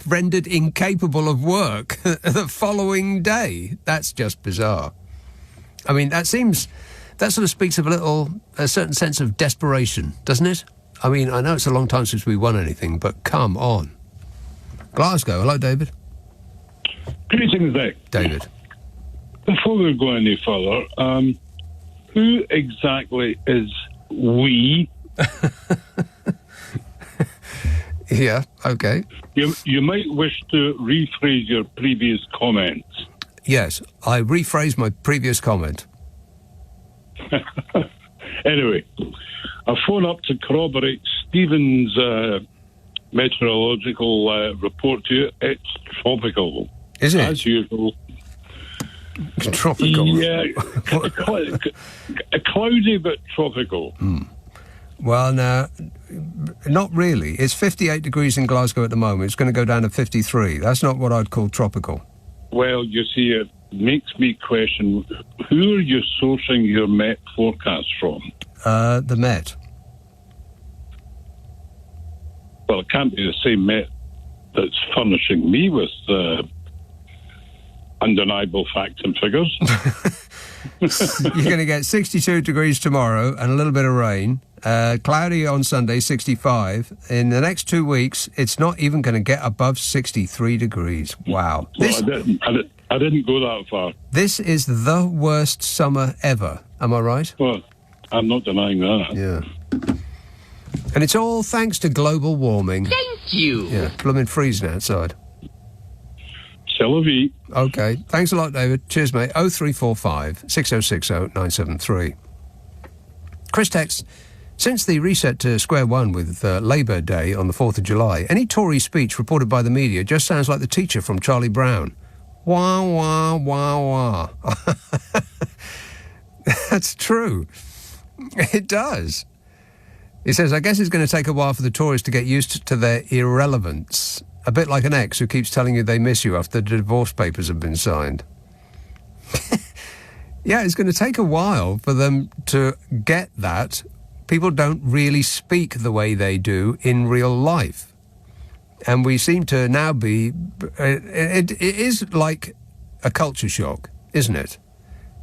rendered incapable of work the following day. That's just bizarre. I mean, that sort of speaks of a certain sense of desperation, doesn't it? I mean, I know it's a long time since we won anything, but come on. Glasgow, hello, David. Greetings, Nick. David. Before we go any further, who exactly is we? Yeah, okay. You might wish to rephrase your previous comments. Yes, I rephrased my previous comment. Anyway, I phone up to corroborate Stephen's meteorological report to you. It's tropical. Is it? As usual. Tropical? Yeah, cloudy but tropical. Well, now, not really. It's 58 degrees in Glasgow at the moment. It's going to go down to 53. That's not what I'd call tropical. Well, you see, it makes me question, who are you sourcing your Met forecast from? The Met. Well, it can't be the same Met that's furnishing me with undeniable facts and figures. You're going to get 62 degrees tomorrow and a little bit of rain. Cloudy on Sunday, 65. In the next 2 weeks, it's not even going to get above 63 degrees. Wow. Well, I didn't go that far. This is the worst summer ever. Am I right? Well, I'm not denying that. Yeah. And it's all thanks to global warming. Thank you. Yeah, blooming freezing outside. C'est la vie. OK. Thanks a lot, David. Cheers, mate. 0345 6060 973. Chris texts, since the reset to square one with Labour Day on the 4th of July, any Tory speech reported by the media just sounds like the teacher from Charlie Brown. Wah, wah, wah, wah. That's true. It does. He says, I guess it's going to take a while for the Tories to get used to their irrelevance. A bit like an ex who keeps telling you they miss you after the divorce papers have been signed. Yeah, it's going to take a while for them to get that. People don't really speak the way they do in real life. And we seem to now be... It is like a culture shock, isn't it?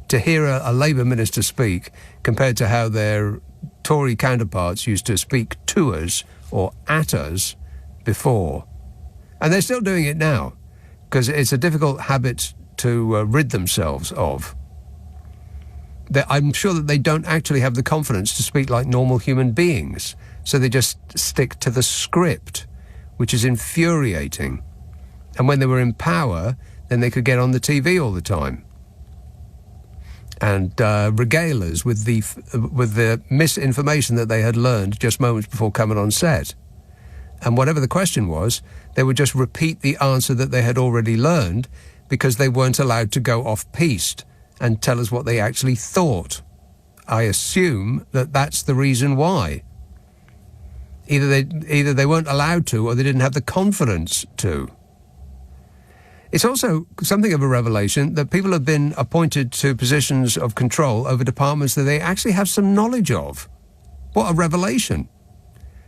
To hear a Labour minister speak compared to how their Tory counterparts used to speak to us or at us before. And they're still doing it now, because it's a difficult habit to rid themselves of. I'm sure that they don't actually have the confidence to speak like normal human beings, so they just stick to the script, which is infuriating. And when they were in power, then they could get on the TV all the time and regale us with the misinformation that they had learned just moments before coming on set. And whatever the question was, they would just repeat the answer that they had already learned because they weren't allowed to go off-piste and tell us what they actually thought. I assume that that's the reason why. Either they weren't allowed to or they didn't have the confidence to. It's also something of a revelation that people have been appointed to positions of control over departments that they actually have some knowledge of. What a revelation.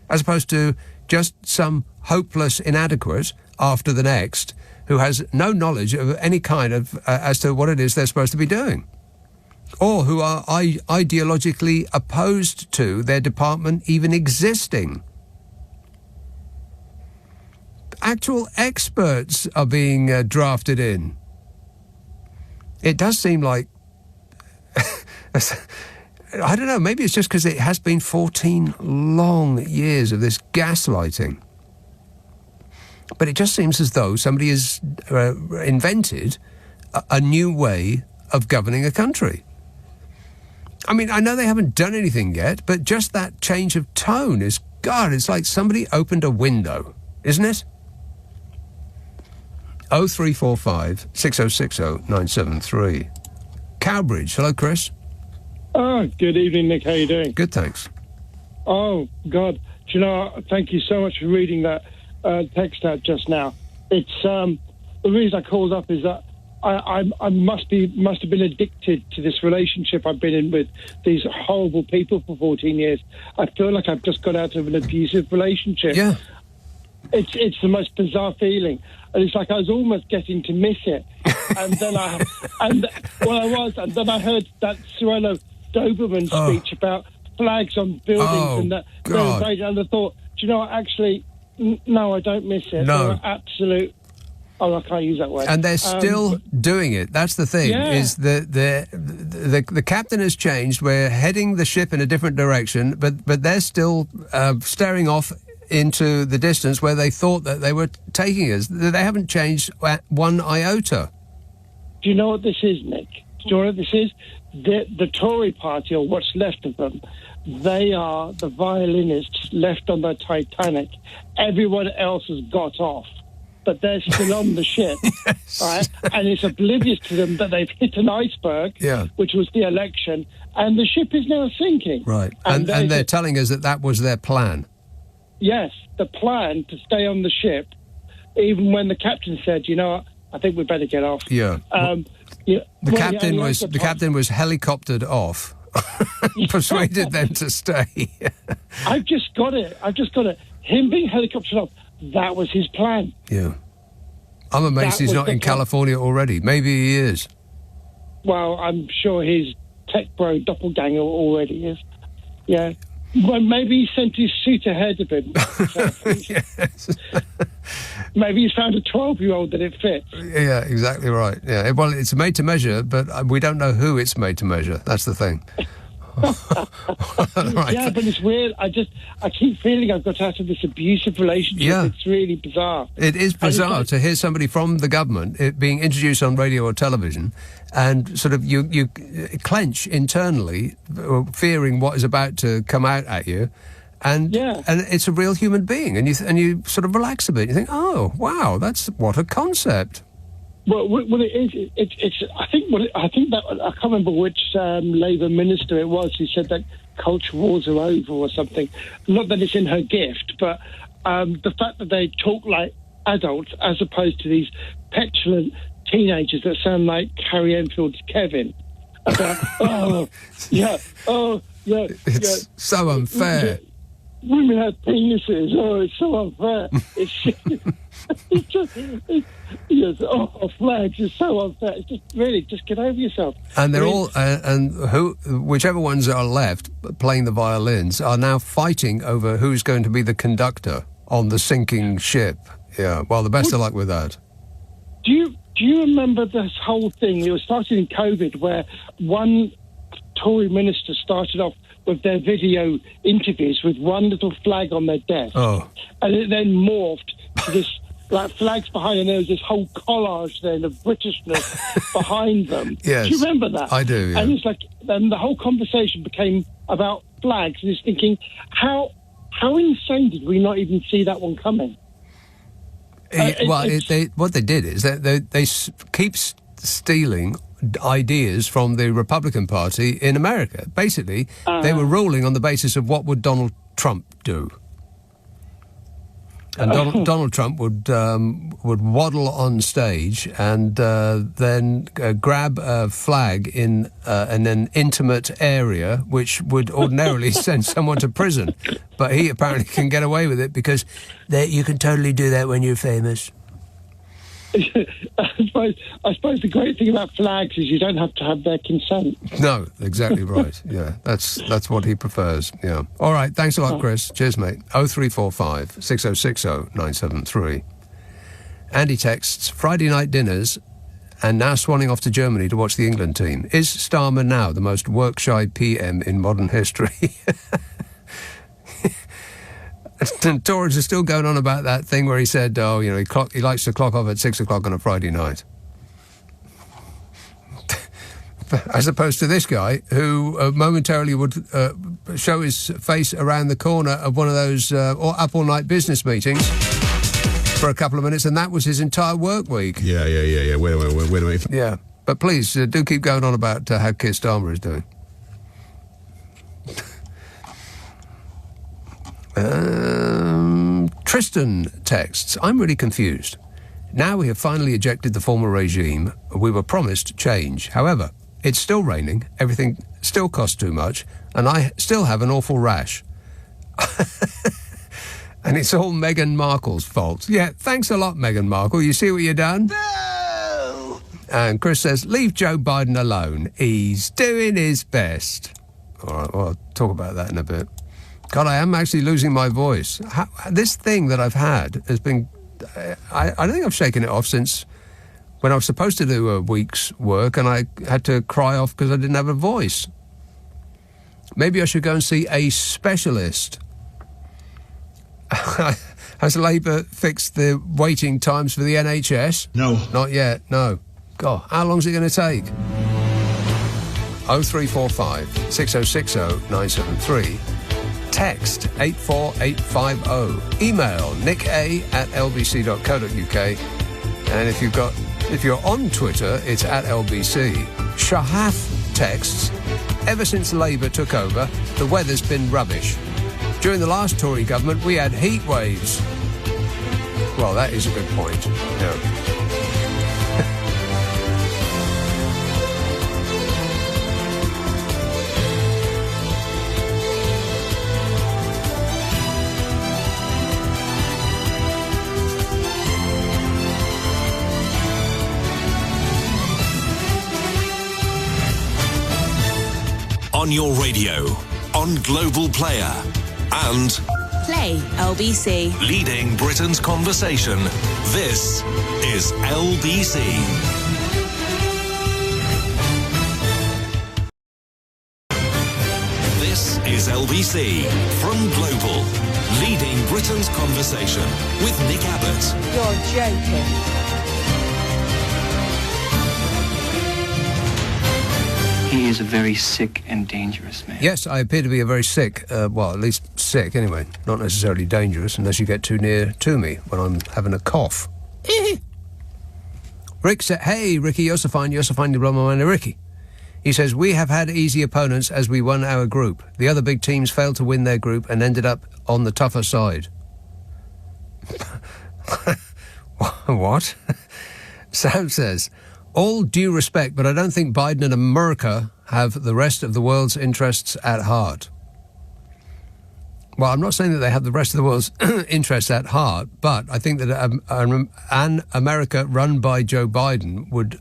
As opposed to just some hopeless inadequate after the next who has no knowledge of any kind of as to what it is they're supposed to be doing, or who are ideologically opposed to their department even existing. Actual experts are being drafted in. It does seem like I don't know, maybe it's just because it has been 14 long years of this gaslighting. But it just seems as though somebody has invented a new way of governing a country. I mean, I know they haven't done anything yet, but just that change of tone is, God, it's like somebody opened a window, isn't it? 0345 6060 973. Cowbridge. Hello, Chris. Oh, good evening, Nick. How you doing? Good, thanks. Oh, God. Do you know, thank you so much for reading that text out just now. It's the reason I called up is that I must have been addicted to this relationship I've been in with these horrible people for 14 years. I feel like I've just got out of an abusive relationship. Yeah. It's the most bizarre feeling. And it's like I was almost getting to miss it. And then I heard that Suella Doberman speech about flags on buildings and that. God. And I thought, do you know what, actually, no, I don't miss it. No. They're absolute... Oh, I can't use that word. And they're still doing it. That's the thing, is the captain has changed. We're heading the ship in a different direction, but they're still staring off into the distance where they thought that they were taking us. They haven't changed one iota. Do you know what this is, Nick? Do you know what this is? The Tory party, or what's left of them, they are the violinists left on the Titanic. Everyone else has got off, but they're still on the ship, right? And it's oblivious to them that they've hit an iceberg, which was the election, and the ship is now sinking. Right, and they're telling us that was their plan. Yes, the plan to stay on the ship, even when the captain said, you know what, I think we better get off. Yeah. The captain was helicoptered off, persuaded them to stay. I've just got it. Him being helicoptered off, that was his plan. Yeah. I'm amazed he's not in California already. Maybe he is. Well, I'm sure his tech bro doppelganger already is. Yeah. Well, maybe he sent his suit ahead of him. Yes. Maybe he's found a 12-year-old that it fits. Yeah, exactly right. Yeah. Well, it's made to measure, but we don't know who it's made to measure. That's the thing. Right. Yeah, but it's weird. I keep feeling I've got out of this abusive relationship. Yeah. It's really bizarre. It is bizarre to hear somebody from the government being introduced on radio or television, and sort of you clench internally, fearing what is about to come out at you, and it's a real human being, and you sort of relax a bit. You think, oh wow, what a concept. Well, it is. It's. I think that I can't remember which Labour minister it was who said that culture wars are over or something. Not that it's in her gift, but the fact that they talk like adults as opposed to these petulant teenagers that sound like Carrie Enfield's Kevin. About It's so unfair. Women have penises. Oh, it's so unfair. Flags is so unfair. It's just get over yourself. And they're all, whichever ones are left playing the violins are now fighting over who's going to be the conductor on the sinking ship. Yeah, well, the best of luck with that. Do you remember this whole thing? It was started in COVID, where one Tory minister started off with their video interviews with one little flag on their desk. Oh. And it then morphed to this, like, flags behind, and there was this whole collage then of Britishness behind them. Yes. Do you remember that? I do, yeah. And it's like, then the whole conversation became about flags, and it's thinking, how insane did we not even see that one coming? What they did is they keep stealing ideas from the Republican Party in America. Basically, they were ruling on the basis of what would Donald Trump do. And Donald Trump would waddle on stage and then grab a flag in an intimate area, which would ordinarily send someone to prison. But he apparently can get away with it because you can totally do that when you're famous. I suppose the great thing about flags is you don't have to have their consent. No, exactly right. Yeah, that's what he prefers. Yeah. All right. Thanks a lot, Chris. Cheers, mate. 0345 6060 973. Andy texts, Friday night dinners and now swanning off to Germany to watch the England team. Is Starmer now the most work-shy PM in modern history? And Tories are still going on about that thing where he said, he likes to clock off at 6 o'clock on a Friday night. As opposed to this guy who momentarily would show his face around the corner of one of those up-all-night business meetings for a couple of minutes, and that was his entire work week. Yeah. Wait a minute. Yeah, but please do keep going on about how Keir Starmer is doing. Tristan texts, I'm really confused. Now we have finally ejected the former regime. We were promised change. However, it's still raining, everything still costs too much, and I still have an awful rash. And it's all Meghan Markle's fault. Yeah, thanks a lot, Meghan Markle. You see what you've done? No! And Chris says, leave Joe Biden alone. He's doing his best. All right, well, I'll talk about that in a bit. God, I am actually losing my voice. This thing that I've had has been... I don't think I've shaken it off since when I was supposed to do a week's work and I had to cry off because I didn't have a voice. Maybe I should go and see a specialist. Has Labour fixed the waiting times for the NHS? No. Not yet, no. God, how long's it going to take? 0345 6060 973. Text 84850. Email nica@lbc.co.uk. And if you're on Twitter, it's @LBC. Shahath texts, ever since Labour took over, the weather's been rubbish. During the last Tory government, we had heat waves. Well, that is a good point. Yeah. On your radio, on Global Player, and Play LBC. Leading Britain's conversation. This is LBC. This is LBC from Global. Leading Britain's conversation with Nick Abbot. You're joking. He is a very sick and dangerous man. Yes, I appear to be a very sick, well, at least sick anyway. Not necessarily dangerous unless you get too near to me when I'm having a cough. Rick said, hey, Ricky, you're so fine, you blow my mind, Ricky. He says, we have had easy opponents as we won our group. The other big teams failed to win their group and ended up on the tougher side. What? Sam says, all due respect, but I don't think Biden and America have the rest of the world's interests at heart. Well, I'm not saying that they have the rest of the world's interests at heart, but I think that an America run by Joe Biden would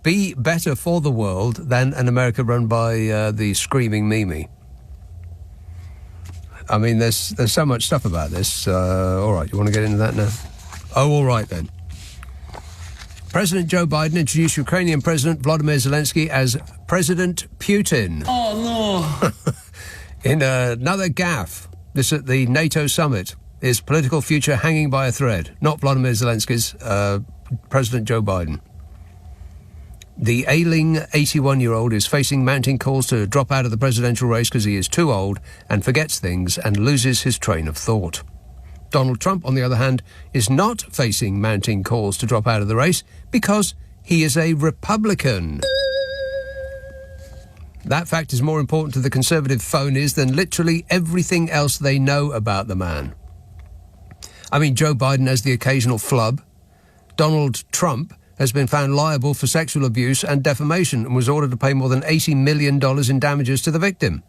be better for the world than an America run by the screaming Mimi. I mean, there's so much stuff about this. All right, you want to get into that now? Oh, all right then. President Joe Biden introduced Ukrainian President Volodymyr Zelensky as President Putin. Oh, no. In another gaffe, this at the NATO summit, is political future hanging by a thread. Not Volodymyr Zelensky's, President Joe Biden. The ailing 81-year-old is facing mounting calls to drop out of the presidential race because he is too old and forgets things and loses his train of thought. Donald Trump, on the other hand, is not facing mounting calls to drop out of the race because he is a Republican. That fact is more important to the Conservative phonies than literally everything else they know about the man. I mean, Joe Biden has the occasional flub. Donald Trump has been found liable for sexual abuse and defamation and was ordered to pay more than $80 million in damages to the victim.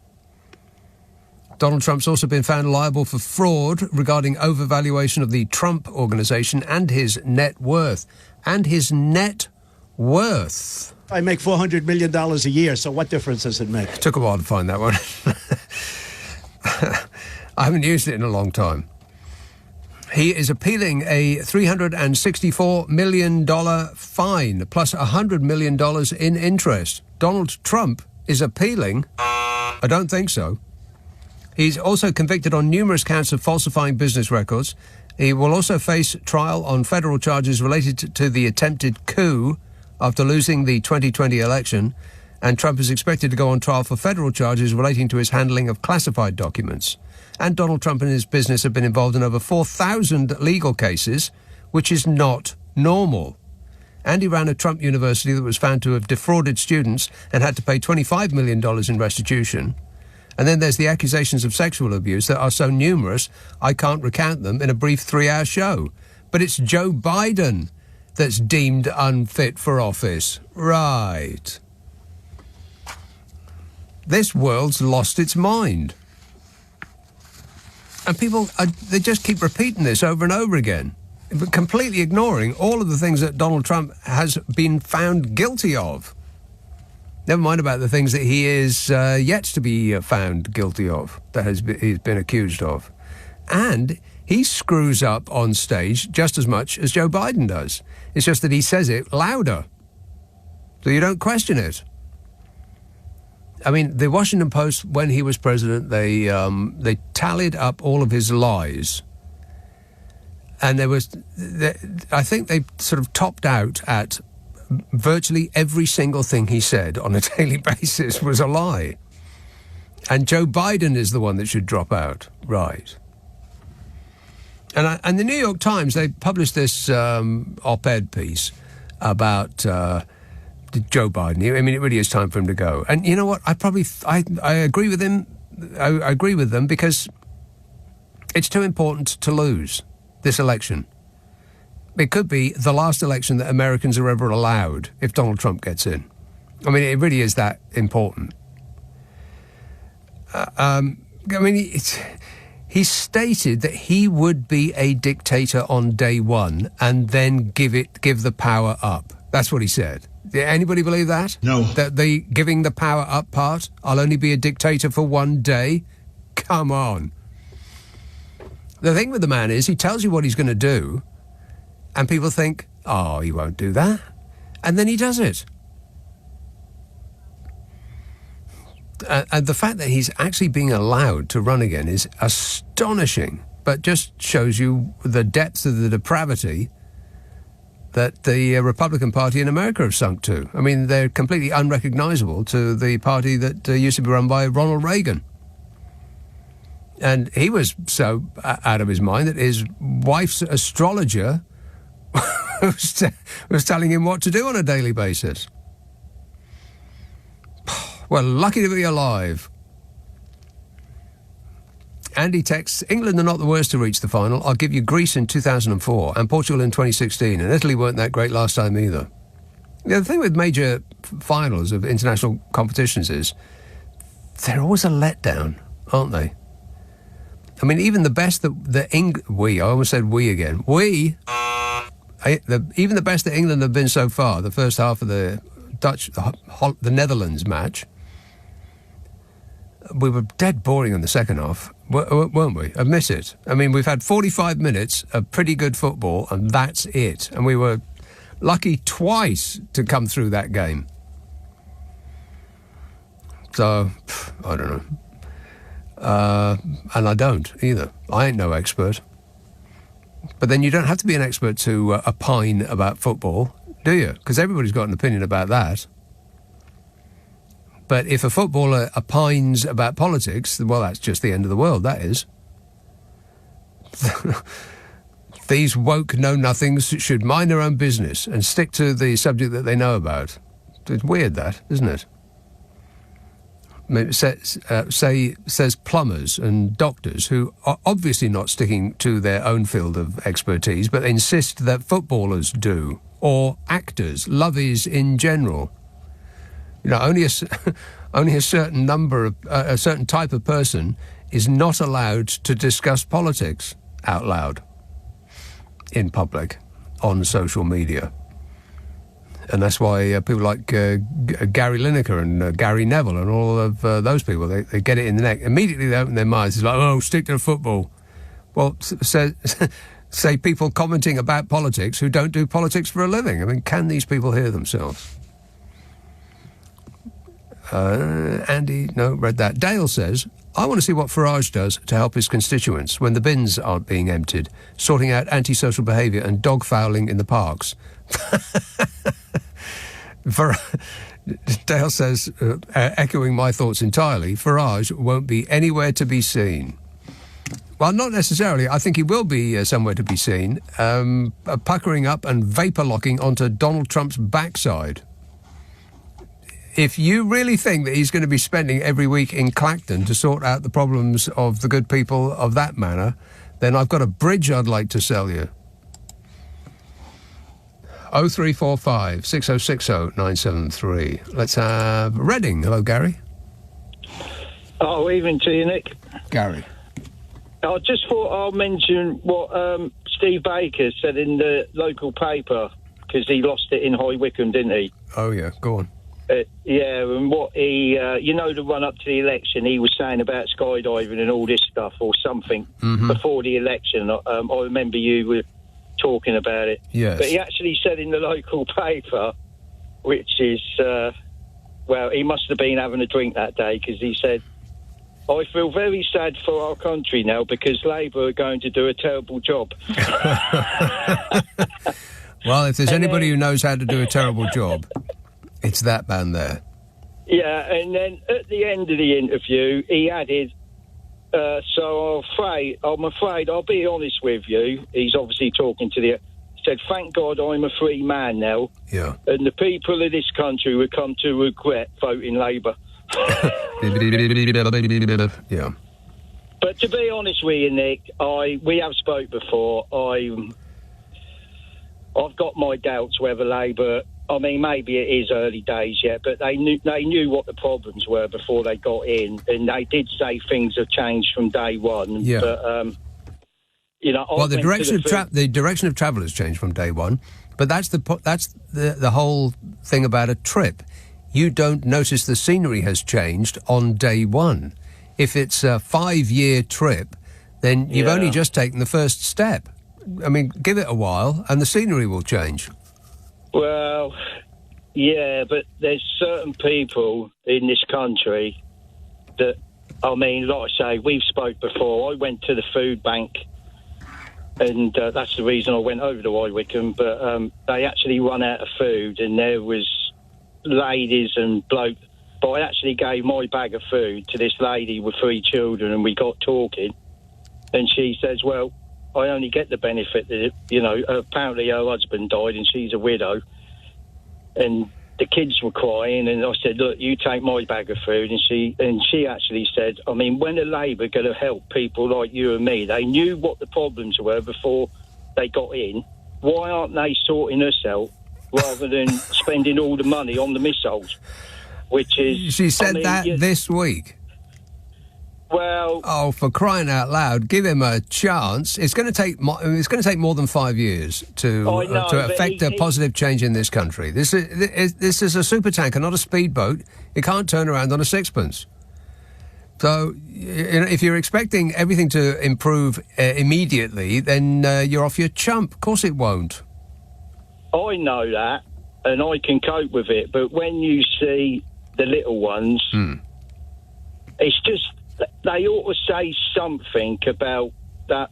Donald Trump's also been found liable for fraud regarding overvaluation of the Trump Organization and his net worth. And his net worth. I make $400 million a year, so what difference does it make? Took a while to find that one. I haven't used it in a long time. He is appealing a $364 million fine plus $100 million in interest. Donald Trump is appealing? I don't think so. He's also convicted on numerous counts of falsifying business records. He will also face trial on federal charges related to the attempted coup after losing the 2020 election. And Trump is expected to go on trial for federal charges relating to his handling of classified documents. And Donald Trump and his business have been involved in over 4,000 legal cases, which is not normal. And he ran a Trump university that was found to have defrauded students and had to pay $25 million in restitution. And then there's the accusations of sexual abuse that are so numerous, I can't recount them in a brief 3-hour show. But it's Joe Biden that's deemed unfit for office. Right. This world's lost its mind. And people, they just keep repeating this over and over again, but completely ignoring all of the things that Donald Trump has been found guilty of. Never mind about the things that he is yet to be found guilty of, that he's been accused of. And he screws up on stage just as much as Joe Biden does. It's just that he says it louder, so you don't question it. I mean, the Washington Post, when he was president, they tallied up all of his lies. And I think they sort of topped out at virtually every single thing he said on a daily basis was a lie. And Joe Biden is the one that should drop out. Right. And the New York Times, they published this op-ed piece about Joe Biden. I mean, it really is time for him to go. And you know what? I agree with him. I agree with them because it's too important to lose this election. It could be the last election that Americans are ever allowed if Donald Trump gets in. I mean, it really is that important. He stated that he would be a dictator on day one and then give the power up. That's what he said. Anybody believe that? No. That the giving the power up part, I'll only be a dictator for one day? Come on. The thing with the man is he tells you what he's going to do, and people think, oh, he won't do that. And then he does it. And the fact that he's actually being allowed to run again is astonishing, but just shows you the depth of the depravity that the Republican Party in America have sunk to. I mean, they're completely unrecognizable to the party that used to be run by Ronald Reagan. And he was so out of his mind that his wife's astrologer was telling him what to do on a daily basis. Well, lucky to be alive. Andy texts, England are not the worst to reach the final. I'll give you Greece in 2004 and Portugal in 2016. And Italy weren't that great last time either. The thing with major finals of international competitions is they're always a letdown, aren't they? I mean, even the best I almost said we again. Even the best that England have been so far, the first half of the Netherlands match, we were dead boring in the second half, weren't we? Admit it. I mean, we've had 45 minutes of pretty good football, and that's it. And we were lucky twice to come through that game. So, I don't know. And I don't either. I ain't no expert. But then you don't have to be an expert to opine about football, do you? Because everybody's got an opinion about that. But if a footballer opines about politics, well, that's just the end of the world, that is. These woke know-nothings should mind their own business and stick to the subject that they know about. It's weird, that, isn't it? Says plumbers and doctors who are obviously not sticking to their own field of expertise, but insist that footballers do, or actors, lovies in general. You know, only a certain number of a certain type of person is not allowed to discuss politics out loud in public on social media. And that's why people like Gary Lineker and Gary Neville and all of those people, they get it in the neck. Immediately they open their minds. It's like, oh, stick to football. Well, say people commenting about politics who don't do politics for a living. I mean, can these people hear themselves? Andy, no, read that. Dale says, I want to see what Farage does to help his constituents when the bins aren't being emptied, sorting out antisocial behaviour and dog fouling in the parks. Dale says, echoing my thoughts entirely, Farage won't be anywhere to be seen. Well, not necessarily. I think he will be somewhere to be seen, puckering up and vapour locking onto Donald Trump's backside. If you really think that he's going to be spending every week in Clacton to sort out the problems of the good people of that manor, then I've got a bridge I'd like to sell you. 0345 6060 973. Let's have Reading. Hello, Gary. Oh, evening to you, Nick. Gary. I just thought I'll mention what Steve Baker said in the local paper, because he lost it in High Wycombe, didn't he? Oh, yeah. Go on. Yeah, and what he, the run up to the election, he was saying about skydiving and all this stuff or something before the election. I remember you were talking about it. Yes. But he actually said in the local paper, which is, he must have been having a drink that day, because he said, I feel very sad for our country now because Labour are going to do a terrible job. Well, if there's anybody who knows how to do a terrible job, it's that man there. Yeah, and then at the end of the interview, he added, so I'm afraid, I'll be honest with you, he's obviously talking to the... He said, thank God I'm a free man now. Yeah. And the people of this country will come to regret voting Labour. Yeah. But to be honest with you, Nick, we have spoke before. I've got my doubts whether Labour... I mean, maybe it is early days yet, but they knew what the problems were before they got in, and they did say things have changed from day one. Yeah. But the direction of travel has changed from day one, but that's the whole thing about a trip. You don't notice the scenery has changed on day one. If it's a 5-year trip, then you've only just taken the first step. I mean, give it a while, and the scenery will change. Well, yeah, but there's certain people in this country that, I mean, like I say, we've spoke before. I went to the food bank, and that's the reason I went over to High Wycombe, but they actually run out of food, and there was ladies and blokes. But I actually gave my bag of food to this lady with 3 children, and we got talking, and she says, well, I only get the benefit that, apparently her husband died and she's a widow, and the kids were crying, and I said, look, you take my bag of food, and she actually said, I mean, when are Labour going to help people like you and me? They knew what the problems were before they got in. Why aren't they sorting us out rather than spending all the money on the missiles? Which is... She said this week. Well... Oh, for crying out loud, give him a chance. It's going to take more than 5 years to affect a positive change in this country. This is a supertanker, not a speedboat. It can't turn around on a sixpence. So, if you're expecting everything to improve immediately, then you're off your chump. Of course it won't. I know that, and I can cope with it. But when you see the little ones, it's just... They ought to say something about that,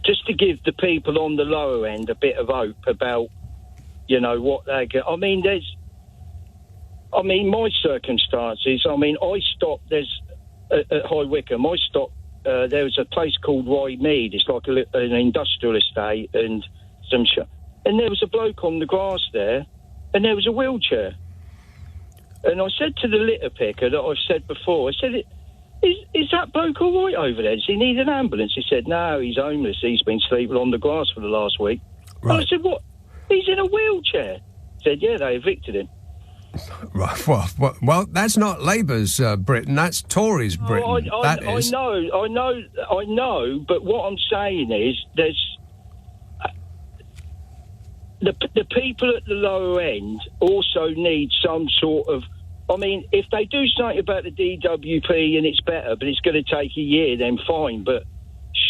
just to give the people on the lower end a bit of hope about, what they get. I mean, my circumstances, I stopped, at High Wycombe, there was a place called Rye Mead. It's like an industrial estate and and there was a bloke on the grass there, and there was a wheelchair. And I said to the litter picker that I've said before, I said, Is that bloke all right over there? Does he need an ambulance? He said, no, he's homeless. He's been sleeping on the grass for the last week. Right. And I said, what? He's in a wheelchair. He said, yeah, they evicted him. Right. Well, that's not Labour's Britain. That's Tories' Britain. I know. But what I'm saying is there's... The people at the lower end also need some sort of... I mean, if they do something about the DWP and it's better, but it's going to take a year, then fine. But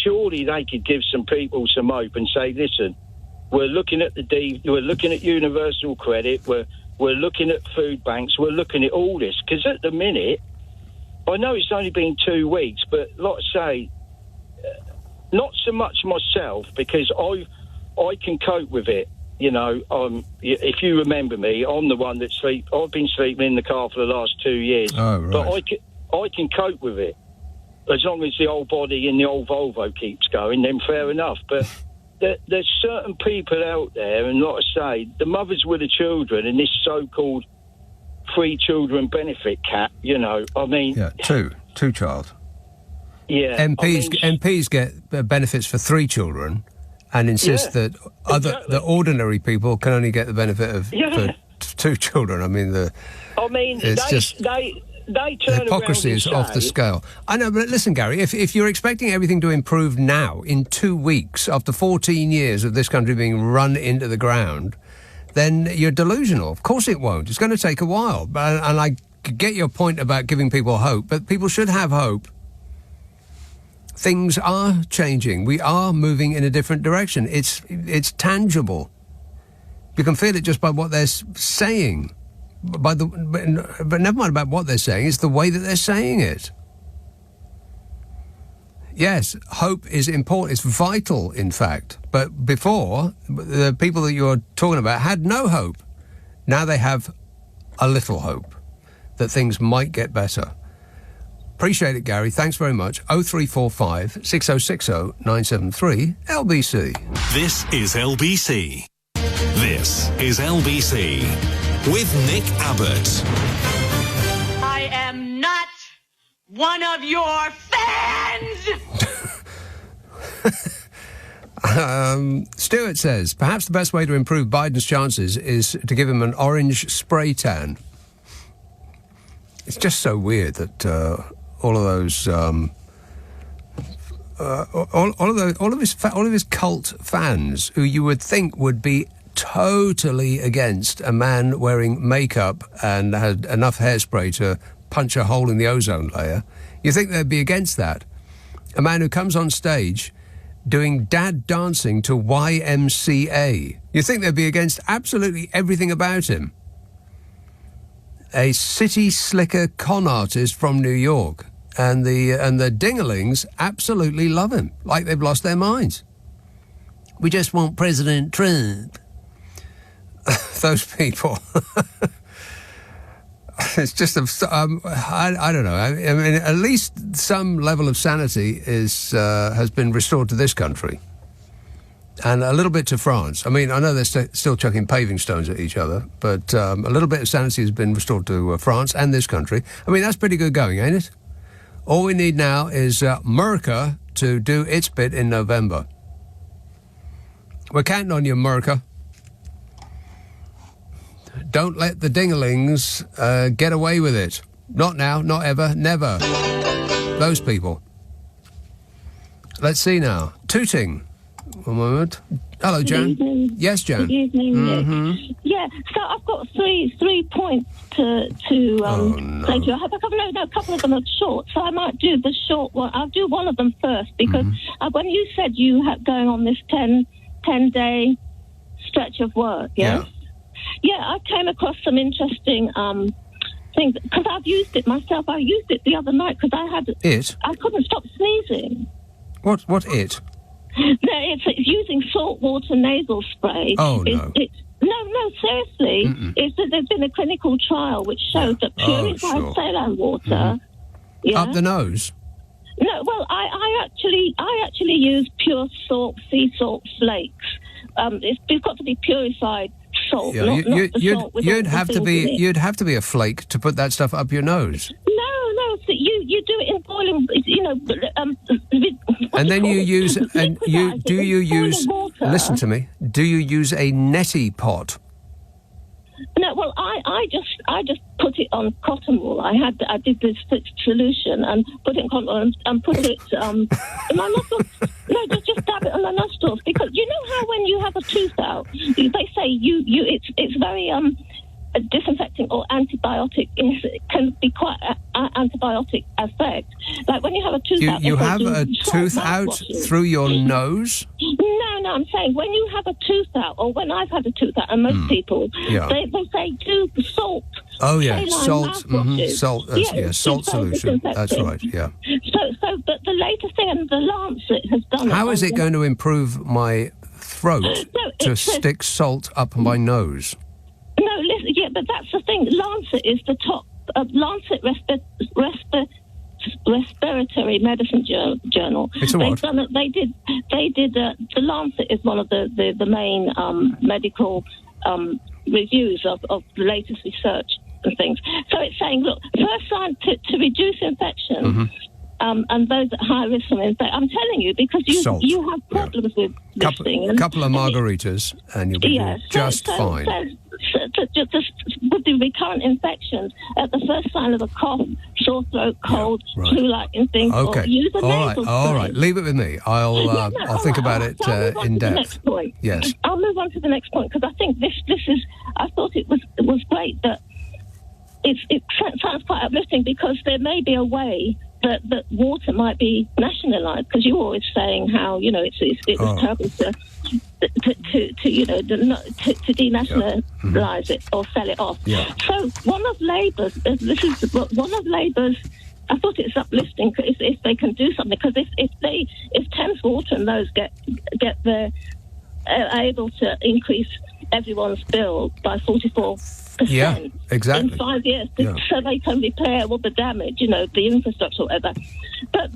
surely they could give some people some hope and say, listen, we're looking at we're looking at universal credit, we're looking at food banks, we're looking at all this. Because at the minute, I know it's only been 2 weeks, but like I say, not so much myself, because I can cope with it. You know, if you remember me, I'm the one I've been sleeping in the car for the last 2 years. Oh, right. But I can cope with it. As long as the old body in the old Volvo keeps going, then fair enough. But there's certain people out there, and like I say, the mothers with the children in this so-called free children benefit cap, you know, I mean... Yeah, two child. Yeah. MPs get benefits for 3 children and insist that the ordinary people can only get the benefit of for 2 children. I mean, they turn hypocrisy around is and off say, the scale. I know, but listen, Gary, if you're expecting everything to improve now, in 2 weeks, after 14 years of this country being run into the ground, then you're delusional. Of course it won't. It's going to take a while. And I get your point about giving people hope, but people should have hope. Things are changing. We are moving in a different direction. It's tangible. You can feel it just by what they're saying. But never mind about what they're saying, it's the way that they're saying it. Yes, hope is important. It's vital, in fact. But before, the people that you're talking about had no hope. Now they have a little hope that things might get better. Appreciate it, Gary. Thanks very much. 0345 6060 973 LBC. This is LBC. This is LBC with Nick Abbott. I am not one of your fans! Stuart says, perhaps the best way to improve Biden's chances is to give him an orange spray tan. It's just so weird that all of those, all of his cult fans, who you would think would be totally against a man wearing makeup and had enough hairspray to punch a hole in the ozone layer, you think they'd be against that. A man who comes on stage doing dad dancing to YMCA. You think they'd be against absolutely everything about him. A city slicker con artist from New York. And the dinglings absolutely love him, like they've lost their minds. We just want President Trump. Those people. It's just, I don't know. I mean, at least some level of sanity has been restored to this country. And a little bit to France. I mean, I know they're still chucking paving stones at each other, but a little bit of sanity has been restored to France and this country. I mean, that's pretty good going, ain't it? All we need now is America to do its bit in November. We're counting on you, America. Don't let the dinglings get away with it. Not now, not ever, never. Those people. Let's see now. Tooting. One moment. Hello, Jan. Good evening. Yes, Jan. Good evening, Nick. Yeah, so I've got three points to say to you. I have a couple of them are short, so I might do the short one. I'll do one of them first, because when you said you had going on this 10-day stretch of work, yeah, I came across some interesting things, because I've used it myself. I used it the other night because I couldn't stop sneezing. What it? No, it's using saltwater nasal spray. Oh, no. No, seriously. There's been a clinical trial which shows that purified saline water... Yeah, up the nose? No, well, I actually use pure salt, sea salt flakes. It's got to be purified salt, not the salt with you'd have to be a flake to put that stuff up your nose. No, so you do it in boiling, and then you use listen to me, do you use a neti pot? No, well, I just put it on cotton wool. I did this solution and put it in cotton wool and put it in my nostrils. No, just dab it on my nostrils, because you know how when you have a tooth out, they say it's very disinfecting or antibiotic can be quite antibiotic effect. Like when you have a tooth out... You have a tooth out through your nose? No, I'm saying when you have a tooth out, or when I've had a tooth out, and most people, they say do salt. Oh, yeah, salt. Salt, salt solution. That's right, yeah. But the latest thing, and the Lancet has done How is it going to improve my throat to stick salt up my nose? No, listen, but that's the thing. Lancet is the top. Lancet Respiratory Medicine Journal. It's a what? They did. The Lancet is one of the main medical reviews of the latest research and things. So it's saying, look, first sign to reduce infection. And those at high risk from infection. I'm telling you, because you have problems with this thing. A couple of margaritas and you'll be just fine. With the recurrent infections, at the first sign of a cough, sore throat, cold, flu-like things, okay. or use a nasal all right. Leave it with me. I'll think about it in depth. Yes. I'll move on to the next point, because I think this is. I thought it was great that it sounds quite uplifting, because there may be a way that water might be nationalised, because you're always saying how it's terrible to denationalise it or sell it off. Yeah. So one of Labour's I thought it's uplifting if they can do something, because if Thames Water and those get able to increase everyone's bill by 44%. Yeah, exactly. In 5 years, so they can repair all the damage, the infrastructure, or whatever. But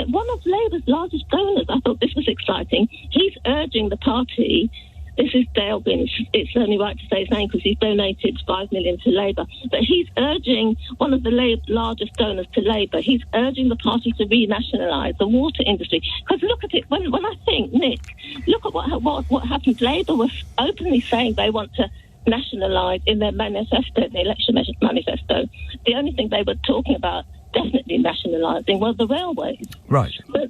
one of Labour's largest donors, I thought this was exciting. He's urging the party. This is Dale Binns. It's only right to say his name because he's donated $5 million to Labour. But he's urging, one of the largest donors to Labour, he's urging the party to renationalise the water industry. Because look at it, when I think, Nick, look at what happened. Labour was openly saying they want to nationalise in their manifesto, the election manifesto. The only thing they were talking about definitely nationalising was the railways. Right. But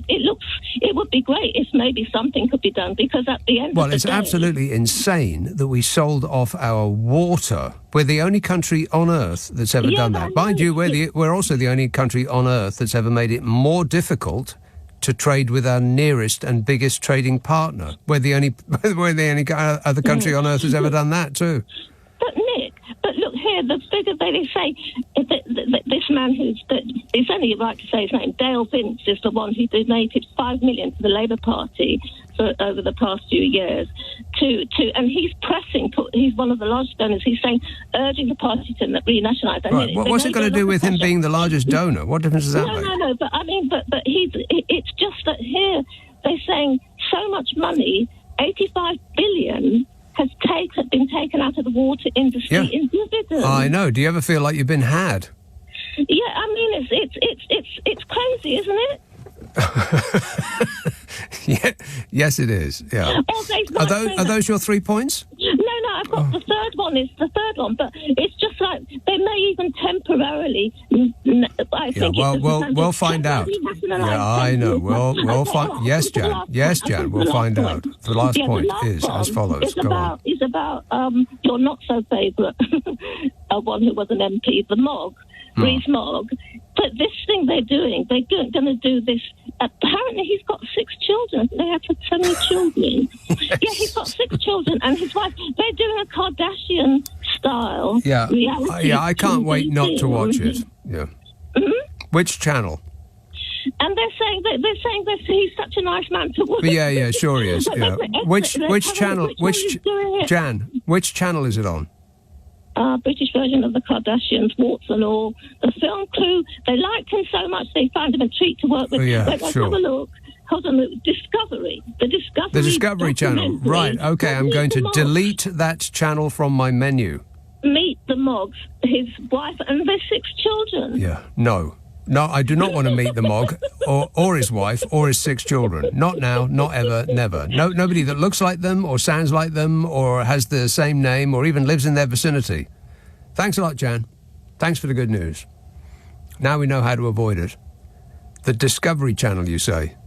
it would be great if maybe something could be done, because at the end of the day... Well, it's absolutely insane that we sold off our water. We're the only country on Earth that's ever done that. Mind you, we're also the only country on Earth that's ever made it more difficult to trade with our nearest and biggest trading partner. We're the only other country on Earth that's ever done that too. But Nick, look here, the figure they say, this man it's only right to say his name, Dale Binns, is the one who donated $5 million to the Labour Party over the past few years, and he's pressing. He's one of the largest donors. He's saying, urging the party to renationalise. Right. What's it got to do with him being the largest donor? What difference does that make? No. But I mean, but it's just that here they're saying so much money, $85 billion. Has been taken out of the water industry in dividends. I know. Do you ever feel like you've been had? Yeah, I mean it's crazy, isn't it? Yes, it is. Yeah. Are those your 3 points? No, I've got the third one. Is the third one, but it's just like they may even temporarily. I think. We'll find out. Yeah, I know. We'll find. Yes, Jan. We'll find out. The last point is as follows. Go on. It's about your not so favourite one who was an MP, the Mog. Rees Mogg. But this thing they're doing, they're going to do this. Apparently, he's got 6 children. They have so many children. Yeah, he's got 6 children, and his wife. They're doing a Kardashian-style reality. I can't wait not to watch it. Yeah. Mm-hmm. Which channel? And they're saying that he's such a nice man to watch. Yeah, sure he is. Yeah. Which channel? Which channel is it on? British version of the Kardashians, warts and all. The film crew, they liked him so much they found him a treat to work with. Let's have a look. Hold on, Discovery. The Discovery Channel. Right, okay, I'm going to delete that channel from my menu. Meet the Moggs, his wife, and their 6 children. Yeah, no, I do not want to meet the Mogg, or his wife, or his 6 children. Not now, not ever, never. No, nobody that looks like them, or sounds like them, or has the same name, or even lives in their vicinity. Thanks a lot, Jan. Thanks for the good news. Now we know how to avoid it. The Discovery Channel, you say?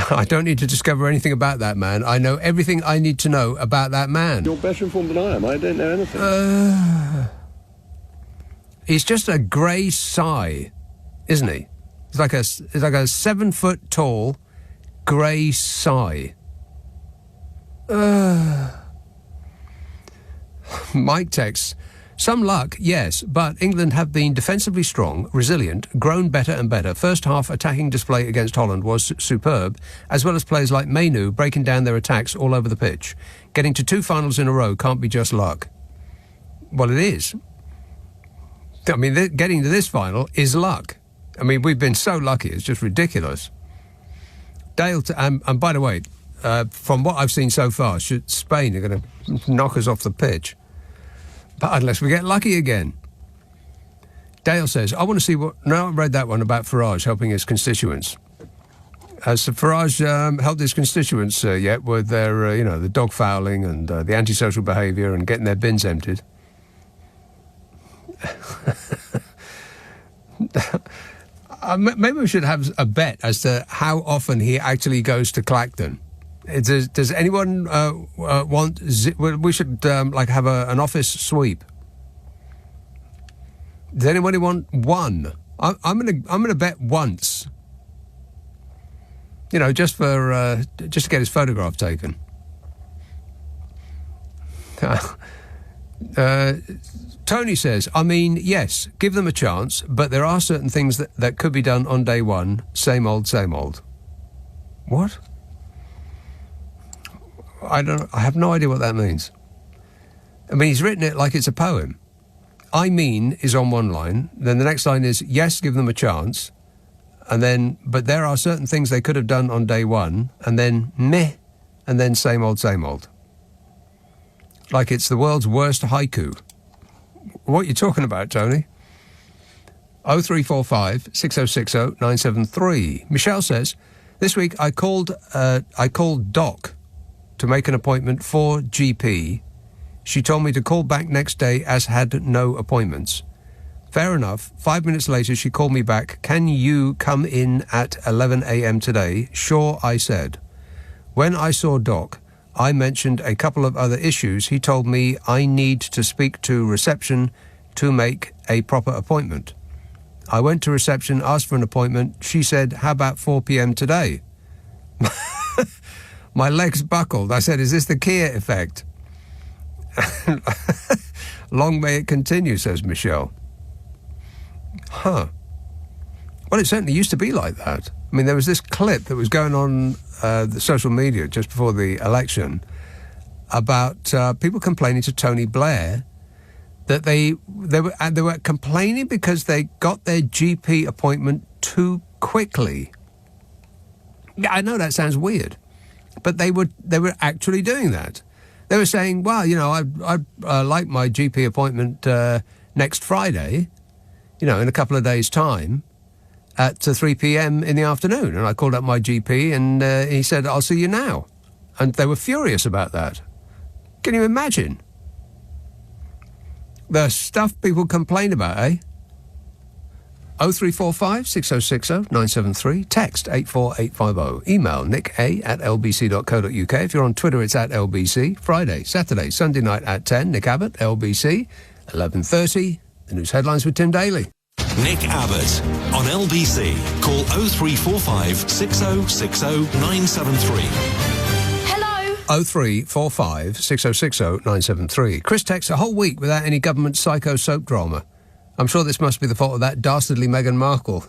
I don't need to discover anything about that man. I know everything I need to know about that man. You're better informed than I am. I don't know anything. He's just a grey sigh, isn't he? He's like a 7 foot tall grey sigh. Mike texts, some luck, yes, but England have been defensively strong, resilient, grown better and better. First half attacking display against Holland was superb, as well as players like Mainu breaking down their attacks all over the pitch. Getting to 2 finals in a row can't be just luck. Well, it is. I mean, getting to this final is luck. I mean, we've been so lucky, it's just ridiculous. Dale, and by the way, from what I've seen so far, Spain are going to knock us off the pitch. But unless we get lucky again. Dale says, I want to see what... No, I read that one about Farage helping his constituents. Has Farage helped his constituents yet with their, the dog fouling and the antisocial behaviour and getting their bins emptied? Maybe we should have a bet as to how often he actually goes to Clacton. Does anyone want... We should have an office sweep. Does anybody want one? I'm gonna bet once. Just to get his photograph taken. Tony says, I mean, yes, give them a chance, but there are certain things that could be done on day one. Same old, same old. What? I have no idea what that means. I mean, he's written it like it's a poem. I mean is on one line, then the next line is, yes, give them a chance, and then, but there are certain things they could have done on day one, and then meh, and then same old, same old. Like it's the world's worst haiku. What are you talking about, Tony? 0345 6060 973. Michelle says, this week I called Doc to make an appointment for GP. She told me to call back next day as had no appointments. Fair enough. 5 minutes later, she called me back. Can you come in at 11 a.m. today? Sure, I said. When I saw Doc, I mentioned a couple of other issues. He told me I need to speak to reception to make a proper appointment. I went to reception, asked for an appointment. She said, how about 4 p.m. today? My legs buckled. I said, is this the Kia effect? Long may it continue, says Michelle. Huh. Well, it certainly used to be like that. I mean, there was this clip that was going on the social media just before the election about people complaining to Tony Blair that they were complaining because they got their GP appointment too quickly. Yeah, I know that sounds weird, but they were actually doing that. They were saying, well, I'd like my GP appointment next Friday, in a couple of days' time at 3 p.m. in the afternoon. And I called up my GP and he said, I'll see you now. And they were furious about that. Can you imagine? The stuff people complain about, eh? 0345 6060 973. Text 84850. Email nicka@lbc.co.uk. If you're on Twitter, it's @LBC. Friday, Saturday, Sunday night at 10. Nick Abbott, LBC. 11:30. The news headlines with Tim Daly. Nick Abbott on LBC. Call 0345 6060 973. 0345 6060 973. Chris texts a whole week without any government psycho soap drama. I'm sure this must be the fault of that dastardly Meghan Markle.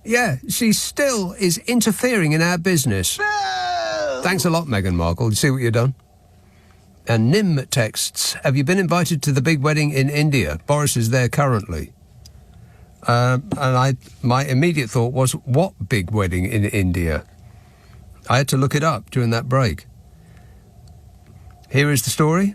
Yeah, she still is interfering in our business. No! Thanks a lot, Meghan Markle. You see what you've done? And Nim texts, have you been invited to the big wedding in India? Boris is there currently. And my immediate thought was, what big wedding in India? I had to look it up during that break. Here is the story.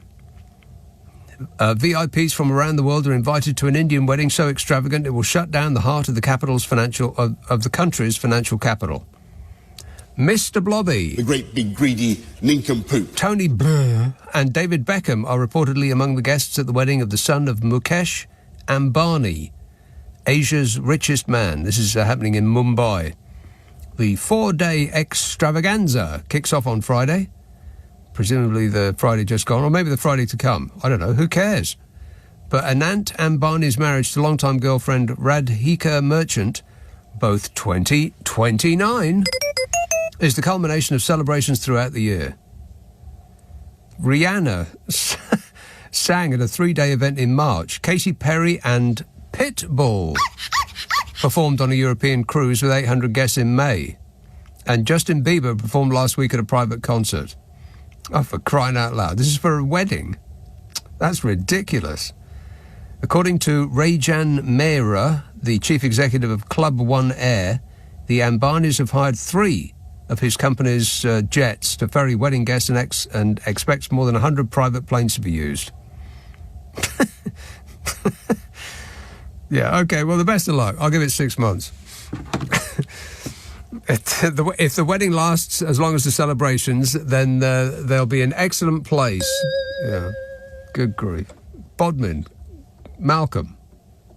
VIPs from around the world are invited to an Indian wedding so extravagant it will shut down the heart of the of the country's financial capital. Mr. Blobby, the great big greedy nincompoop, Tony Blair, and David Beckham are reportedly among the guests at the wedding of the son of Mukesh Ambani, Asia's richest man. This is happening in Mumbai. The 4-day extravaganza kicks off on Friday. Presumably the Friday just gone, or maybe the Friday to come. I don't know. Who cares? But Anant Ambani's marriage to longtime girlfriend Radhika Merchant, both 29, is the culmination of celebrations throughout the year. Rihanna sang at a 3-day event in March. Katy Perry and Pitbull performed on a European cruise with 800 guests in May. And Justin Bieber performed last week at a private concert. Oh, for crying out loud. This is for a wedding. That's ridiculous. According to Rajan Mehra, the chief executive of Club One Air, the Ambanis have hired 3 of his company's jets to ferry wedding guests and expects more than 100 private planes to be used. Yeah, okay, well, the best of luck. I'll give it 6 months. If the wedding lasts as long as the celebrations, then there'll be an excellent place. Yeah, good grief. Bodmin, Malcolm.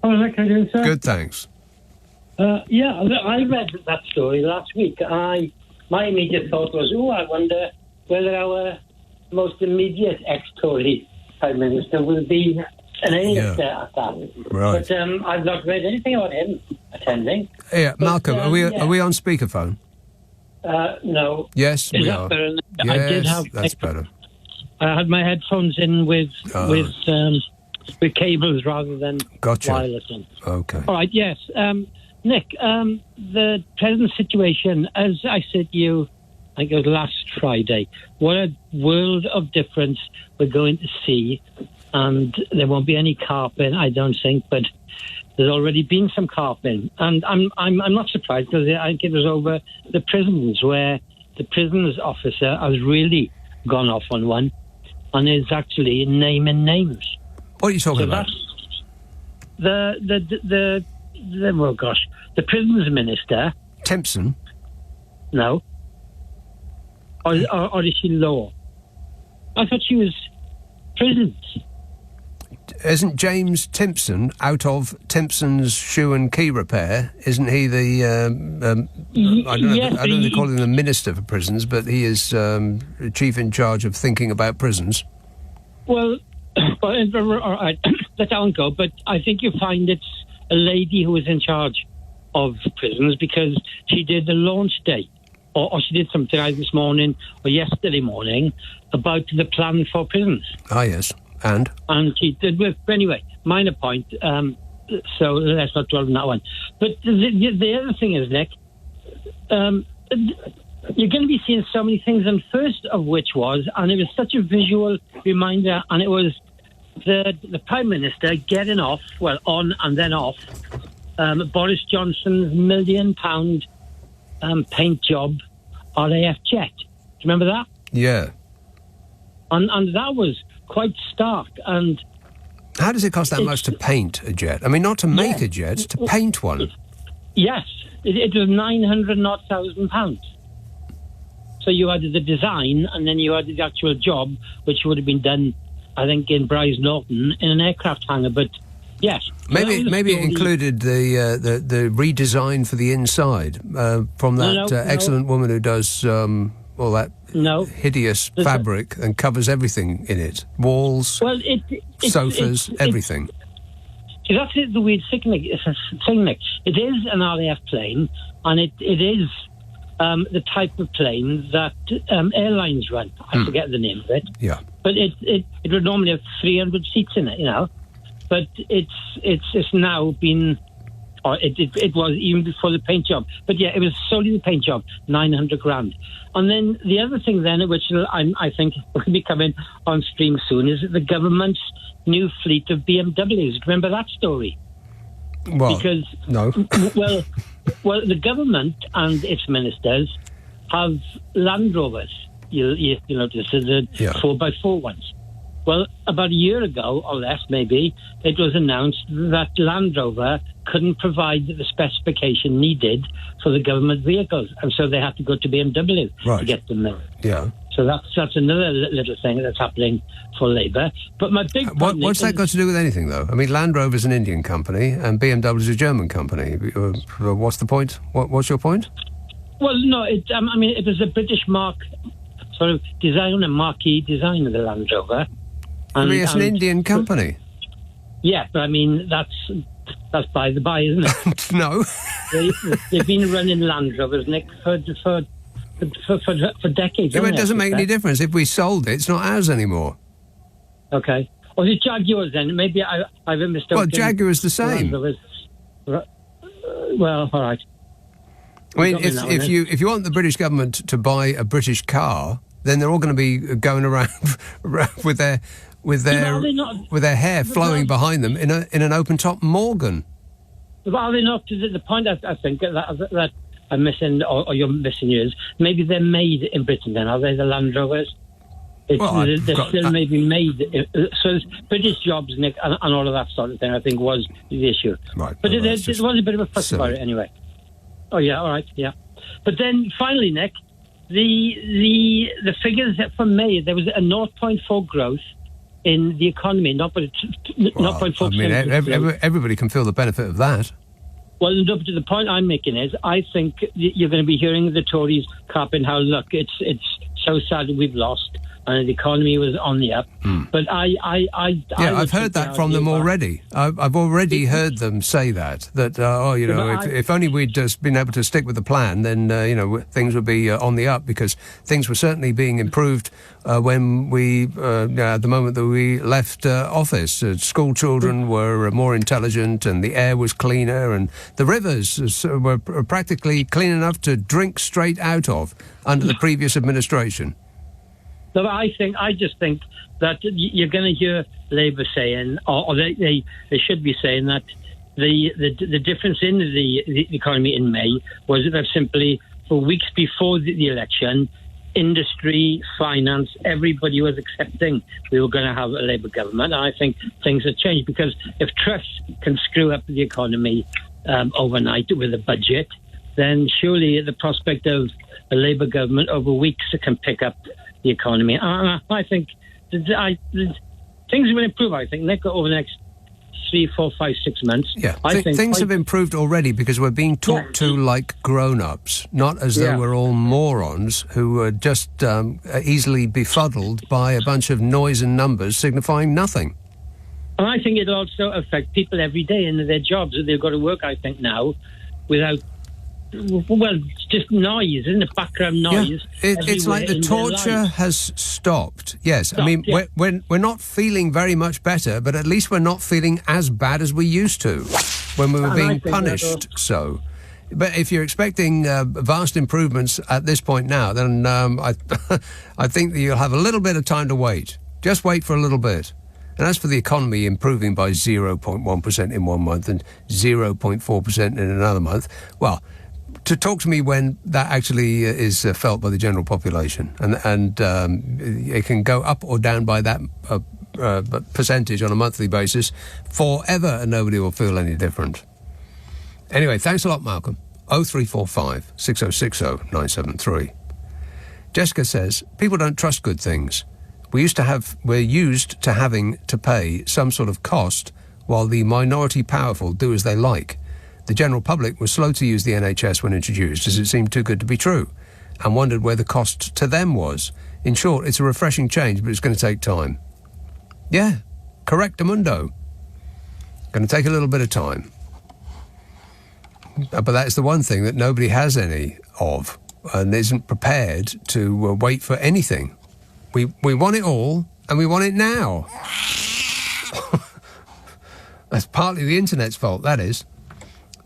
Oh, how are you doing, sir? Good, thanks. Yeah, I read that story last week. My immediate thought was, I wonder whether our most immediate ex-Tory Prime Minister will be an A-lister at that. Right. But I've not read anything about him attending. Yeah, But, Malcolm, are we on speakerphone? No. Yes, Is we that are. better? Yes, I did have that's better. I had my headphones in with cables rather than Gotcha. wireless ones. Okay. All right, yes. Nick, the present situation, as I said to you, I think it was last Friday, what a world of difference we're going to see. And there won't be any carping, I don't think, but there's already been some carping. And I'm not surprised, because I think it was over the prisons where the prisons officer has really gone off on one and is actually naming names. What are you talking about? The prisons minister. Timpson? No. Or is she law? I thought she was prisons. Isn't James Timpson out of Timpson's shoe and key repair? Isn't he the... I don't know if they call him the Minister for Prisons, but he is chief in charge of thinking about prisons. Well, all right, let that one go. But I think you find it's a lady who is in charge of prisons, because she did the launch day, or she did something either this morning or yesterday morning about the plan for prisons. Ah, yes. And she did anyway, minor point, so let's not dwell on that one. But the other thing is, Nick, you're going to be seeing so many things, and first of which was, and it was such a visual reminder, and it was the Prime Minister getting off, well, on and then off, Boris Johnson's £1 million paint job RAF jet. Do you remember that? Yeah. And that was quite stark. And how does it cost that much to paint a jet? I mean, not to make a jet, to paint one. Yes, it was £900,000. So you added the design, and then you added the actual job, which would have been done, I think, in Bryce Norton in an aircraft hangar. But yes, maybe it included the redesign for the inside from that excellent woman who does all that hideous fabric and covers everything in it, walls, sofas, everything. See, that's the weird thing, Nick. It is an RAF plane, and it is the type of plane that airlines run. I forget the name of it. Yeah. But it would normally have 300 seats in it, you know. But it's now been, or it was even before the paint job. But yeah, it was solely the paint job, $900,000. And then the other thing then, which I think will be coming on stream soon, is the government's new fleet of BMWs. Remember that story? Well, because no. well, the government and its ministers have Land Rovers. You notice the 4x4 ones. Well, about a year ago, or less maybe, it was announced that Land Rover couldn't provide the specification needed for the government vehicles, and so they had to go to BMW to get them there. Yeah. So that's another little thing that's happening for Labour. But my big point, what's that got to do with anything, though? I mean, Land Rover's an Indian company, and BMW's a German company. What's the point? What's your point? Well, no, it was a British sort of design, a marquee design of the Land Rover. It's an Indian company. Yeah, but I mean, that's by the by, isn't it? No. They've been running Land Rovers, Nick, for decades. Yeah, but it doesn't make any difference. If we sold it, it's not ours anymore. Okay. Or is it Jaguars then? Maybe I've mistaken. Well, Jaguar's the same. Well, all right. I mean, if you want the British government to buy a British car, then they're all going to be going around with their hair flowing behind them in an open top Morgan. Are they not? The point I think that I'm missing, or you're missing, is maybe they're made in Britain. Then are they the Land Rovers? They're still maybe made. So British jobs, Nick, and all of that sort of thing, I think was the issue. Right. But there was a bit of a fuss about it anyway. Oh yeah, all right, yeah. But then finally, Nick, the figures for May, there was a 0.4 growth in the economy, 0.4%. I mean, everybody can feel the benefit of that. Well, the point I'm making is, I think you're going to be hearing the Tories carping how, look, it's so sad that we've lost, and the economy was on the up. But I've heard that from them already. I've already heard them say that if only we'd just been able to stick with the plan, then things would be on the up, because things were certainly being improved when we at the moment that we left office. School children were more intelligent, and the air was cleaner, and the rivers were practically clean enough to drink straight out of under the previous administration. No, I just think that you're going to hear Labour saying, or they should be saying, that the difference in the economy in May was that simply for weeks before the election, industry, finance, everybody was accepting we were going to have a Labour government. And I think things have changed, because if Truss can screw up the economy overnight with a budget, then surely the prospect of a Labour government over weeks can pick up the economy. I think things will improve, I think, Nick, over the next 3, 4, 5, 6 months. Yeah, I think things have improved already, because we're being talked to like grown-ups, not as though we're all morons who are just easily befuddled by a bunch of noise and numbers signifying nothing. And I think it'll also affect people every day in their jobs. They've got to work, I think, now without... Well, it's just noise, isn't it? Background noise. Yeah. It's like the torture has stopped. Yes, I mean, we're not feeling very much better, but at least we're not feeling as bad as we used to when we were being punished. So, but if you're expecting vast improvements at this point now, then I think that you'll have a little bit of time to wait. Just wait for a little bit. And as for the economy improving by 0.1% in one month and 0.4% in another month, well, to talk to me when that actually is felt by the general population, and it can go up or down by that percentage on a monthly basis forever, and nobody will feel any different. Anyway, thanks a lot, Malcolm. 0345 6060 973. Jessica says, people don't trust good things. We're used to having to pay some sort of cost while the minority powerful do as they like. The general public was slow to use the NHS when introduced, as it seemed too good to be true, and wondered where the cost to them was. In short, it's a refreshing change, but it's going to take time. Yeah, correctamundo. Going to take a little bit of time. But that's the one thing that nobody has any of, and isn't prepared to wait for anything. We want it all, and we want it now. That's partly the internet's fault, that is.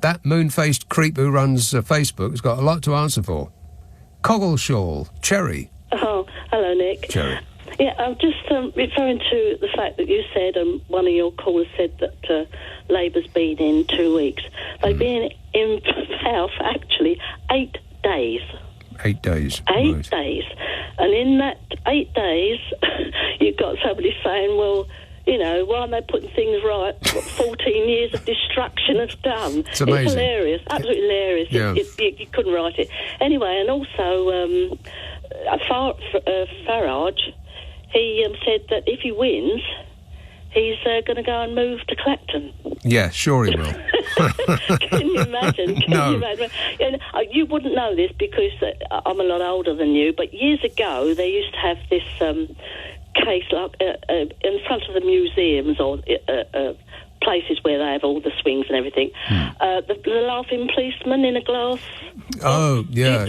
That moon-faced creep who runs Facebook has got a lot to answer for. Coggleshaw, Cherry. Oh, hello, Nick. Cherry. Yeah, I'm just referring to the fact that you said, one of your callers said that Labour's been in 2 weeks. They've been in power for actually 8 days. 8 days. 8 days. And in that 8 days, you've got somebody saying, well, you know, why aren't they putting things right? What 14 years of destruction has done. It's amazing. It's hilarious, absolutely hilarious. Yeah. You couldn't write it. Anyway, and also Farage, he said that if he wins, he's going to go and move to Clacton. Yeah, sure he will. Can you imagine? No. And, you wouldn't know this because I'm a lot older than you, but years ago they used to have this case like in front of the museums or places where they have all the swings and everything. The laughing policeman in a glass. Oh, yeah.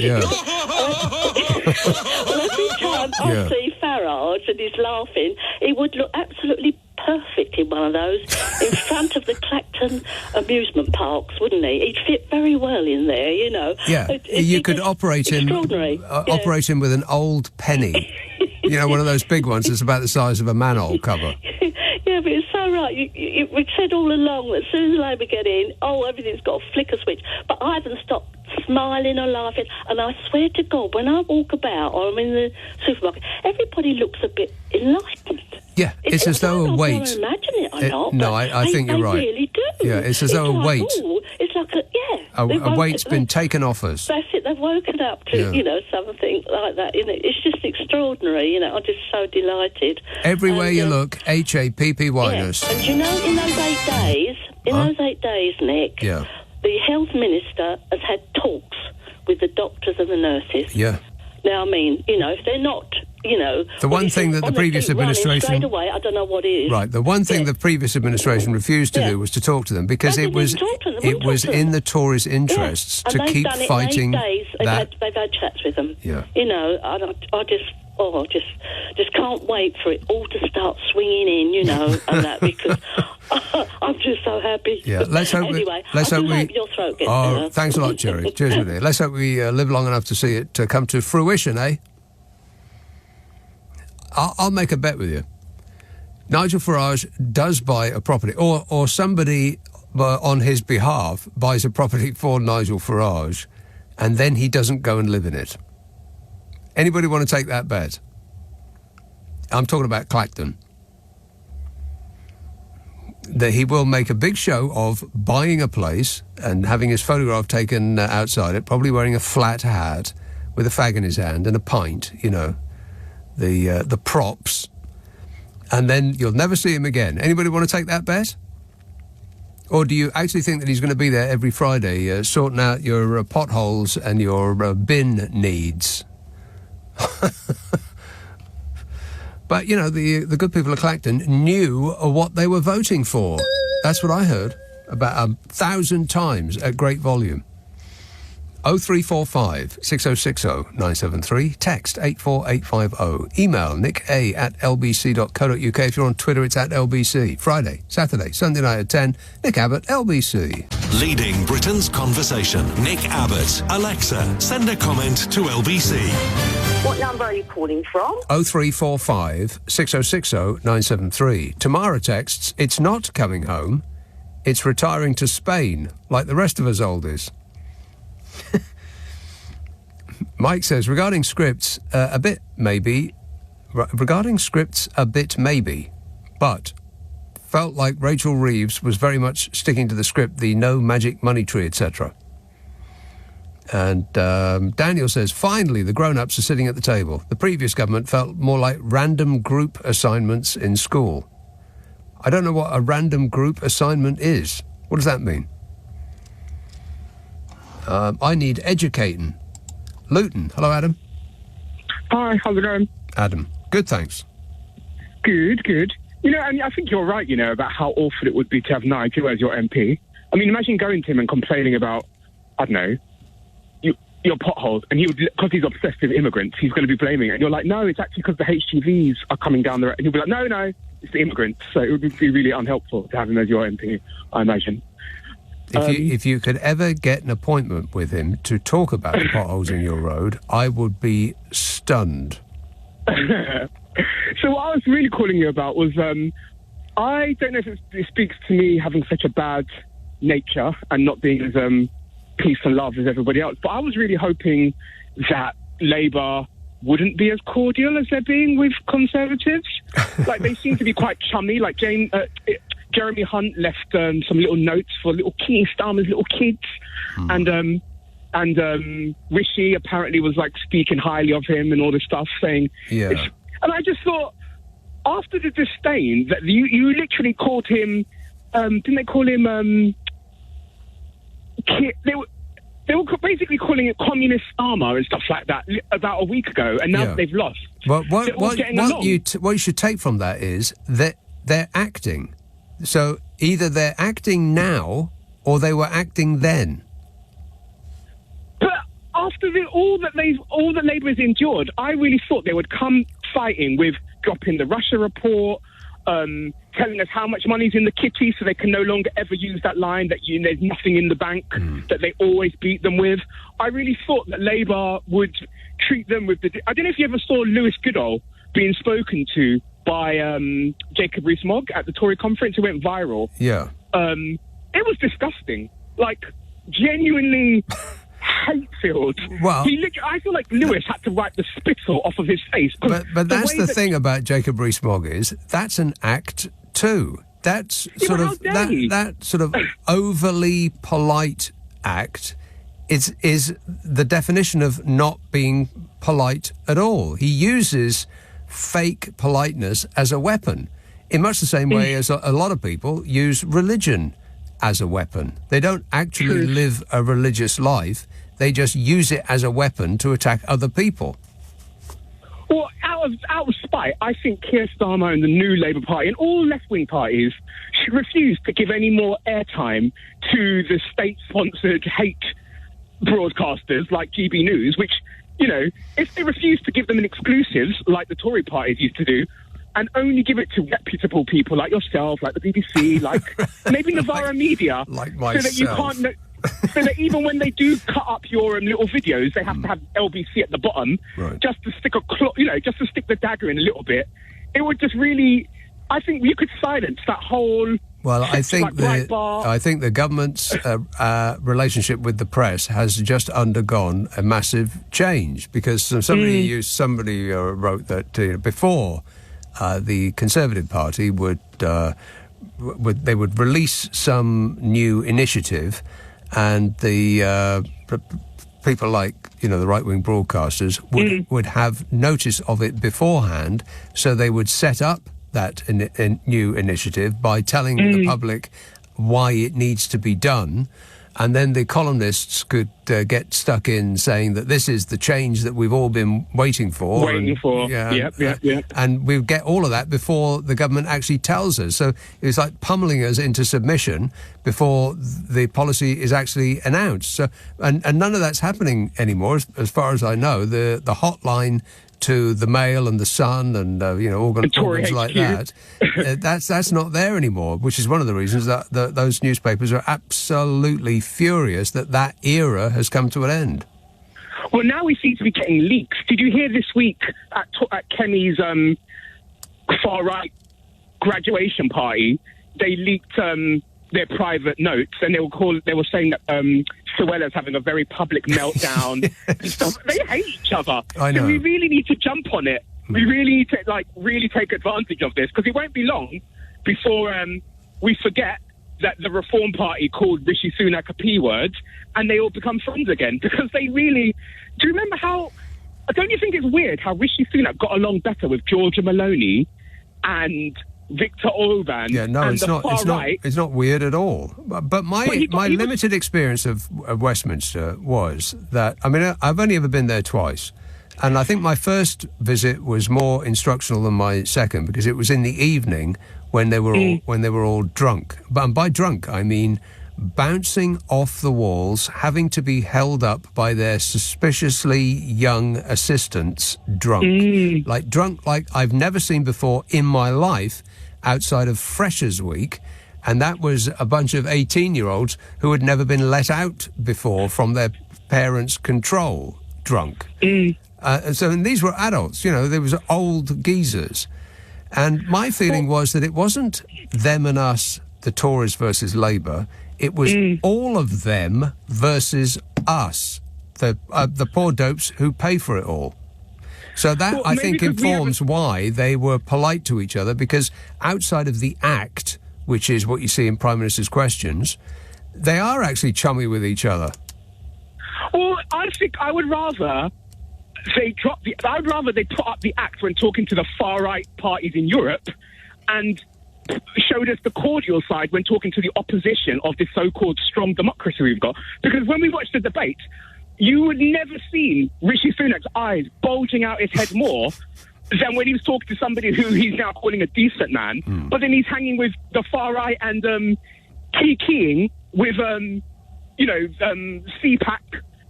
Well, every time I see Farage and he's laughing, he would look absolutely perfect in one of those in front of the Clacton amusement parks, wouldn't he? He'd fit very well in there, you know. Yeah, you could operate him with an old penny. You know, one of those big ones that's about the size of a manhole cover. Yeah, but it's so right. We've said all along that as soon as Labour get in, everything's got a flicker switch. But I haven't stopped smiling or laughing. And I swear to God, when I walk about or I'm in the supermarket, everybody looks a bit enlightened. Yeah, it's as though a weight... I don't imagine it or not. No, I think you're right. They really do. Yeah, it's as though a weight... It's like a weight's been taken off us. That's it. They've woken up to, something like that. You know, it's just extraordinary. You know, I'm just so delighted. Everywhere you look, HAPPY-ness. Yeah. And you know, in those 8 days, Nick, the health minister has had talks with the doctors and the nurses. Yeah. Now, I mean, you know, if they're not, you know... The one thing that the previous administration... straight away, I don't know what it is. Right, the one thing the previous administration refused to do was to talk to them because it was in the Tories' interests to keep fighting that. They've had chats with them. Yeah. You know, I just can't wait for it all to start swinging in, you know, and that, because I'm just so happy. Yeah, let's hope your throat gets better. Thanks a lot, Jerry. Cheers, my dear. Let's hope we live long enough to see it come to fruition, eh? I'll make a bet with you. Nigel Farage does buy a property, or somebody on his behalf buys a property for Nigel Farage, and then he doesn't go and live in it. Anybody want to take that bet? I'm talking about Clacton. That he will make a big show of buying a place and having his photograph taken outside it, probably wearing a flat hat with a fag in his hand and a pint, you know, the props, and then you'll never see him again. Anybody want to take that bet? Or do you actually think that he's going to be there every Friday sorting out your potholes and your bin needs? But, you know, the good people of Clacton knew what they were voting for. That's what I heard about 1,000 times at great volume. 0345 6060 973. Text 84850. Email nicka@lbc.co.uk. If you're on Twitter, it's @LBC. Friday, Saturday, Sunday night at 10. Nick Abbott, LBC. Leading Britain's conversation. Nick Abbott. Alexa, send a comment to LBC. What number are you calling from? 0345 6060 973. Tamara texts, it's not coming home. It's retiring to Spain, like the rest of us oldies. Mike says, regarding scripts, a bit maybe, but felt like Rachel Reeves was very much sticking to the script, the no magic money tree, etc. And Daniel says, finally, the grown-ups are sitting at the table. The previous government felt more like random group assignments in school. I don't know what a random group assignment is. What does that mean? I need educating. Luton. Hello, Adam. Hi, how's it going? Adam. Good, thanks. Good. You know, I think you're right, you know, about how awful it would be to have Nigel as your MP. I mean, imagine going to him and complaining about, I don't know, your potholes, and he would, because he's obsessed with immigrants, he's going to be blaming it. And you're like, no, it's actually because the HGVs are coming down the road. And he'll be like, no, it's the immigrants. So it would be really unhelpful to have him as your MP, I imagine. If you could ever get an appointment with him to talk about the potholes in your road, I would be stunned. So what I was really calling you about was, I don't know if it speaks to me having such a bad nature and not being as peace and love as everybody else, but I was really hoping that Labour wouldn't be as cordial as they're being with Conservatives. Like, they seem to be quite chummy. Like, Jeremy Hunt left some little notes for little Keir Starmer's little kids. And Rishi apparently was, like, speaking highly of him and all this stuff, saying... Yeah. And I just thought, after the disdain that you literally called him, didn't they call him? They were basically calling it communist Starmer and stuff like that about a week ago, and now they've lost. Well, what you should take from that is that they're acting. So either they're acting now or they were acting then. But after all that Labour has endured, I really thought they would come fighting with dropping the Russia report, telling us how much money's in the kitty so they can no longer ever use that line that there's nothing in the bank that they always beat them with. I really thought that Labour would treat them with I don't know if you ever saw Lewis Goodall being spoken to by Jacob Rees-Mogg at the Tory conference. It went viral. Yeah. It was disgusting. Like, genuinely hate-filled. Well, I feel like Lewis had to wipe the spittle off of his face. But that's the thing about Jacob Rees-Mogg is that's an act too. That's sort of that sort of overly polite act is the definition of not being polite at all. He uses fake politeness as a weapon in much the same way as a lot of people use religion as a weapon. They don't actually live a religious life. They just use it as a weapon to attack other people. Well, out of spite, I think Keir Starmer and the new Labour Party and all left-wing parties should refuse to give any more airtime to the state-sponsored hate broadcasters like GB News, which, if they refuse to give them an exclusives like the Tory parties used to do, and only give it to reputable people like yourself, like the BBC, like maybe Novara Media, like myself. So that you can't. So that even when they do cut up your little videos, they have to have LBC at the bottom, just to stick just to stick the dagger in a little bit. It would just really, I think you could silence that whole. Well, I think the government's relationship with the press has just undergone a massive change because somebody wrote that before the Conservative Party would release some new initiative. And the people like, the right-wing broadcasters would have notice of it beforehand, so they would set up that new initiative by telling the public why it needs to be done. And then the columnists could get stuck in saying that this is the change that we've all been waiting for. And we get all of that before the government actually tells us. So it was like pummeling us into submission before the policy is actually announced. So, and none of that's happening anymore, as far as I know. The hotline to the Mail and the Sun and organs like that. That's not there anymore, which is one of the reasons that those newspapers are absolutely furious that era has come to an end. Well, now we seem to be getting leaks. Did you hear this week at Kemi's far right graduation party? They leaked their private notes, and they were saying that Suella's having a very public meltdown and stuff. They hate each other. I know. So we really need to jump on it. We really need to really take advantage of this, because it won't be long before we forget that the Reform Party called Rishi Sunak a P-word and they all become friends again, because they really... Do you remember how... Don't you think it's weird how Rishi Sunak got along better with Georgia Maloney and Viktor Orban? Yeah, no, and it's not. It's not weird at all. But my limited experience of Westminster was that I've only ever been there twice, and I think my first visit was more instructional than my second, because it was in the evening when they were all drunk. But by drunk I mean bouncing off the walls, having to be held up by their suspiciously young assistants, drunk like I've never seen before in my life, outside of Freshers' Week, and that was a bunch of 18-year-olds who had never been let out before from their parents' control, drunk. And these were adults, there was old geezers. And my feeling was that it wasn't them and us, the Tories versus Labour. It was all of them versus us, the poor dopes who pay for it all. So that, I think, informs why they were polite to each other, because outside of the act, which is what you see in Prime Minister's questions, they are actually chummy with each other. Well, I think I would rather I'd rather they put up the act when talking to the far-right parties in Europe and showed us the cordial side when talking to the opposition of this so-called strong democracy we've got. Because when we watched the debate, you would never seen Rishi Sunak's eyes bulging out his head more than when he was talking to somebody who he's now calling a decent man. But then he's hanging with the far-right and keying with, CPAC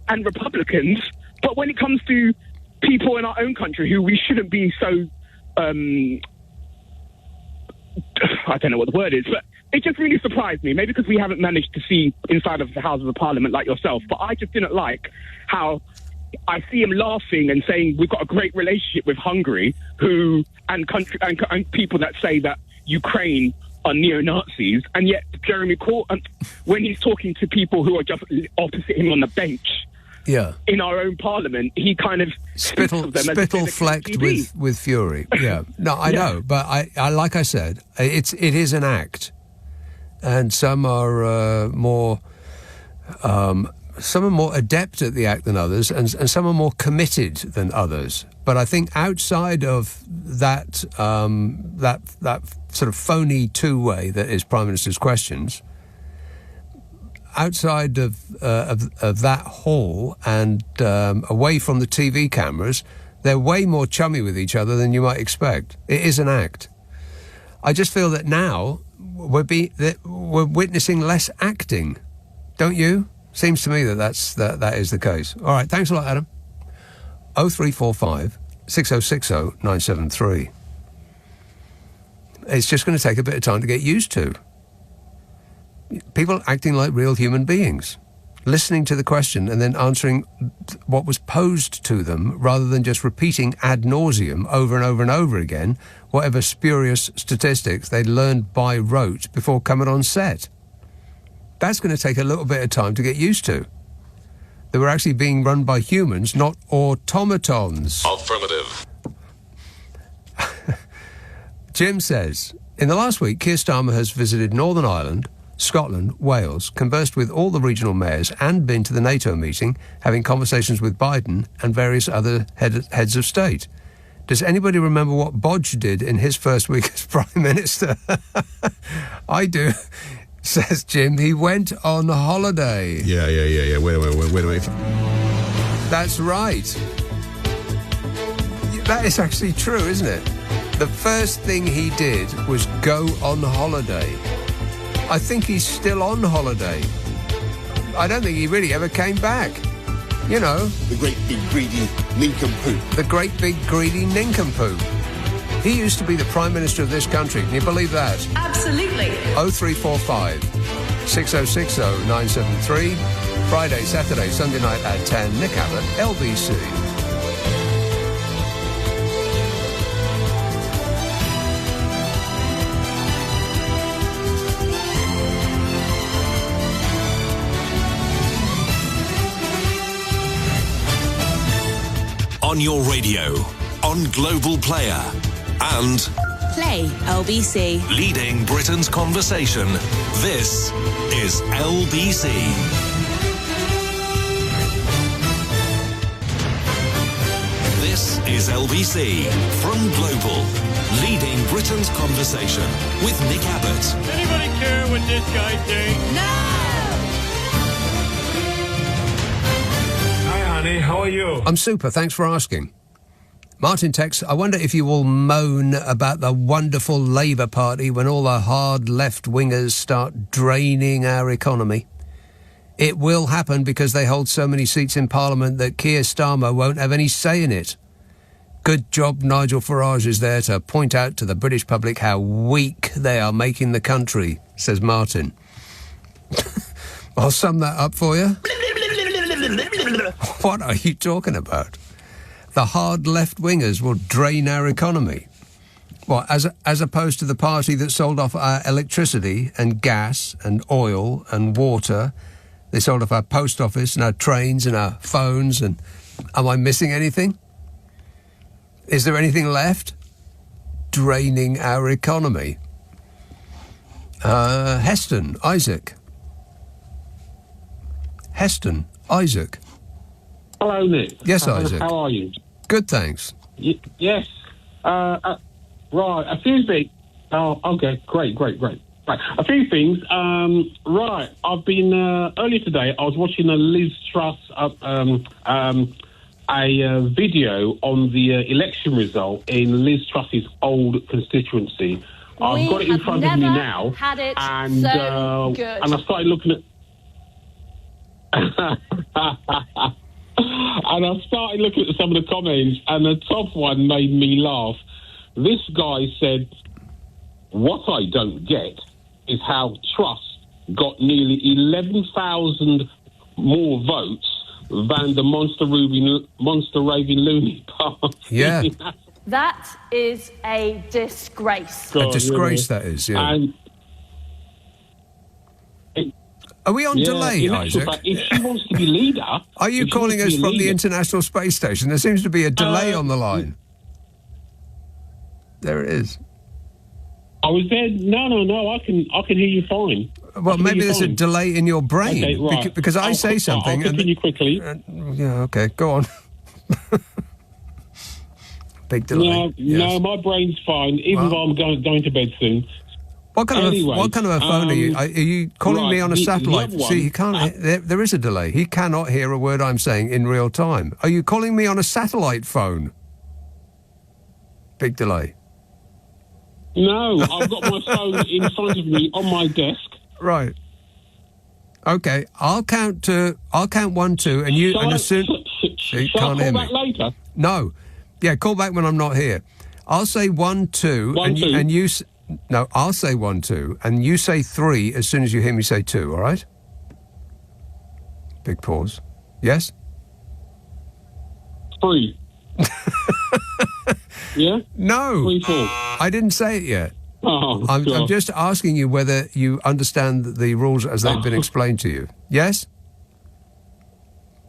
and Republicans. But when it comes to people in our own country who we shouldn't be so... I don't know what the word is, but it just really surprised me. Maybe because we haven't managed to see inside of the Houses of Parliament like yourself, but I just didn't like how I see him laughing and saying we've got a great relationship with Hungary, and people that say that Ukraine are neo-Nazis, and yet Jeremy Corbyn, when he's talking to people who are just opposite him on the bench, in our own parliament, he kind of spittle flecked with fury. Yeah, no, I know, but I like I said, it is an act, and some are more adept at the act than others, and some are more committed than others. But I think outside of that that sort of phony two-way that is Prime Minister's questions, outside of that hall and away from the TV cameras, they're way more chummy with each other than you might expect. It is an act. I just feel that now we're witnessing less acting, don't you? Seems to me that is the case. All right, thanks a lot, Adam. 0345 6060 973. It's just going to take a bit of time to get used to. People acting like real human beings, listening to the question and then answering what was posed to them rather than just repeating ad nauseum over and over and over again whatever spurious statistics they'd learned by rote before coming on set. That's going to take a little bit of time to get used to. They were actually being run by humans, not automatons. Affirmative. Jim says, in the last week, Keir Starmer has visited Northern Ireland, Scotland, Wales, conversed with all the regional mayors and been to the NATO meeting, having conversations with Biden and various other heads of state. Does anybody remember what Bodge did in his first week as Prime Minister? I do, says Jim. He went on holiday. Yeah. Wait a minute. That's right. That is actually true, isn't it? The first thing he did was go on holiday. I think he's still on holiday. I don't think he really ever came back. You know. The great big greedy nincompoop. The great big greedy nincompoop. He used to be the Prime Minister of this country. Can you believe that? Absolutely. 0345 6060 973. Friday, Saturday, Sunday night at 10. Nick Abbot, LBC. On your radio, on Global Player, and Play LBC. Leading Britain's conversation. This is LBC. This is LBC from Global. Leading Britain's conversation with Nick Abbot. Anybody care what this guy thinks? No! How are you? I'm super, thanks for asking. Martin texts, I wonder if you will moan about the wonderful Labour Party when all the hard left-wingers start draining our economy. It will happen because they hold so many seats in Parliament that Keir Starmer won't have any say in it. Good job Nigel Farage is there to point out to the British public how weak they are making the country, says Martin. I'll sum that up for you. What are you talking about? The hard left-wingers will drain our economy. What, as opposed to the party that sold off our electricity and gas and oil and water? They sold off our post office and our trains and our phones and... Am I missing anything? Is there anything left? Draining our economy. Heston, Isaac. Heston, Isaac. Hello, Nick. Yes, Isaac. How are you? Good, thanks. Yes. Right, a few things. Oh, okay, great. Right, a few things. Right, I've been, earlier today, I was watching a Liz Truss, a video on the election result in Liz Truss's old constituency. I've got it in front of me now. Had it and, so good. And I started looking at... And I started looking at some of the comments, and the top one made me laugh. This guy said, "What I don't get is how Truss got nearly 11,000 more votes than the monster raving loony party." Yeah. That is a disgrace. A disgrace, that is, yeah. And are we on delay, Isaac? If she wants to be leader... Are you calling us from the International Space Station? There seems to be a delay on the line. There it is. I was there... No, I can hear you fine. Well, maybe there's a delay in your brain. Okay, right. Because I say something... I'll continue quickly. Yeah, okay, go on. Big delay. No, my brain's fine, even though I'm going to bed soon. What kind of a phone are you? Are you calling me on a satellite? See, he can't. There is a delay. He cannot hear a word I'm saying in real time. Are you calling me on a satellite phone? Big delay. No, I've got my phone in front of me on my desk. Right. Okay, I'll count 1, 2, and you. And as soon. You can't hear me. Call back later? No. Yeah, call back when I'm not here. I'll say 1, 2, and you. No, I'll say 1, 2, and you say 3 as soon as you hear me say 2, all right? Big pause. Yes? 3. Yeah? No. 3, 4. I didn't say it yet. Oh, I'm just asking you whether you understand the rules as they've been explained to you. Yes?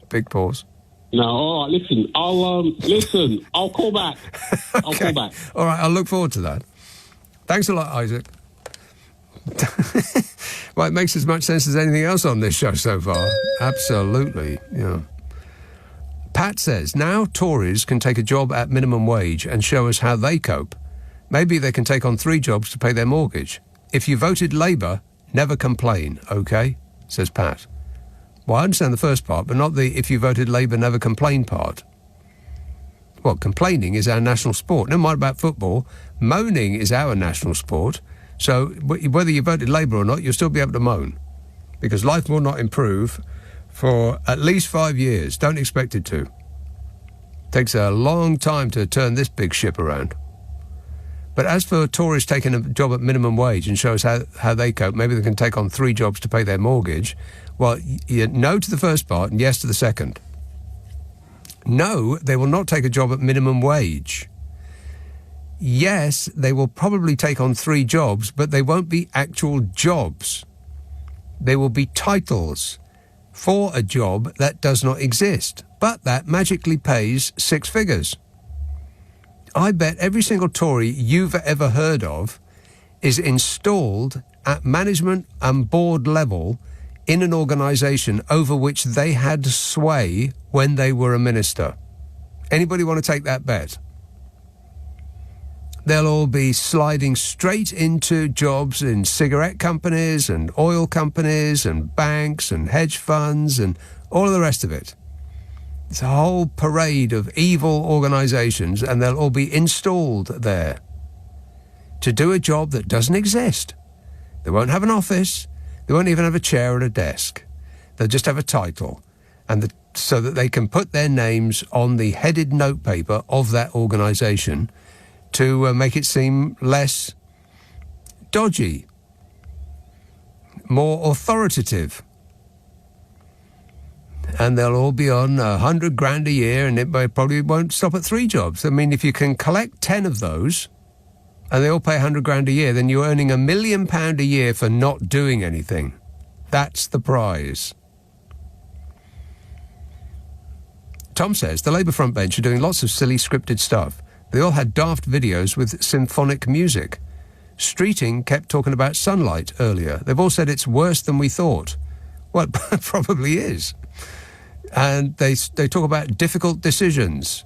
Big pause. No, all right, listen. I'll call back. I'll call back. All right, I'll look forward to that. Thanks a lot, Isaac. Well, it makes as much sense as anything else on this show so far. Absolutely, yeah. Pat says, now Tories can take a job at minimum wage and show us how they cope. Maybe they can take on 3 jobs to pay their mortgage. If you voted Labour, never complain, OK? Says Pat. Well, I understand the first part, but not the if you voted Labour, never complain part. Well, complaining is our national sport. Never mind about football. Moaning is our national sport. So whether you voted Labour or not, you'll still be able to moan. Because life will not improve for at least 5 years. Don't expect it to. Takes a long time to turn this big ship around. But as for Tories taking a job at minimum wage and show us how they cope, maybe they can take on 3 jobs to pay their mortgage. Well, no to the first part and yes to the second. No, they will not take a job at minimum wage. Yes, they will probably take on 3 jobs, but they won't be actual jobs. They will be titles for a job that does not exist, but that magically pays 6 figures. I bet every single Tory you've ever heard of is installed at management and board level in an organisation over which they had sway when they were a minister. Anybody want to take that bet? They'll all be sliding straight into jobs in cigarette companies and oil companies and banks and hedge funds and all of the rest of it. It's a whole parade of evil organisations, and they'll all be installed there to do a job that doesn't exist. They won't have an office. They won't even have a chair and a desk. They'll just have a title, and so that they can put their names on the headed notepaper of that organisation to make it seem less dodgy, more authoritative. And they'll all be on 100 grand a year, and it probably won't stop at 3 jobs. I mean, if you can collect 10 of those, and they all pay 100 grand a year, then you're earning £1 million a year for not doing anything. That's the prize. Tom says, the Labour front bench are doing lots of silly scripted stuff. They all had daft videos with symphonic music. Streeting kept talking about sunlight earlier. They've all said it's worse than we thought. Well, it probably is. And they talk about difficult decisions.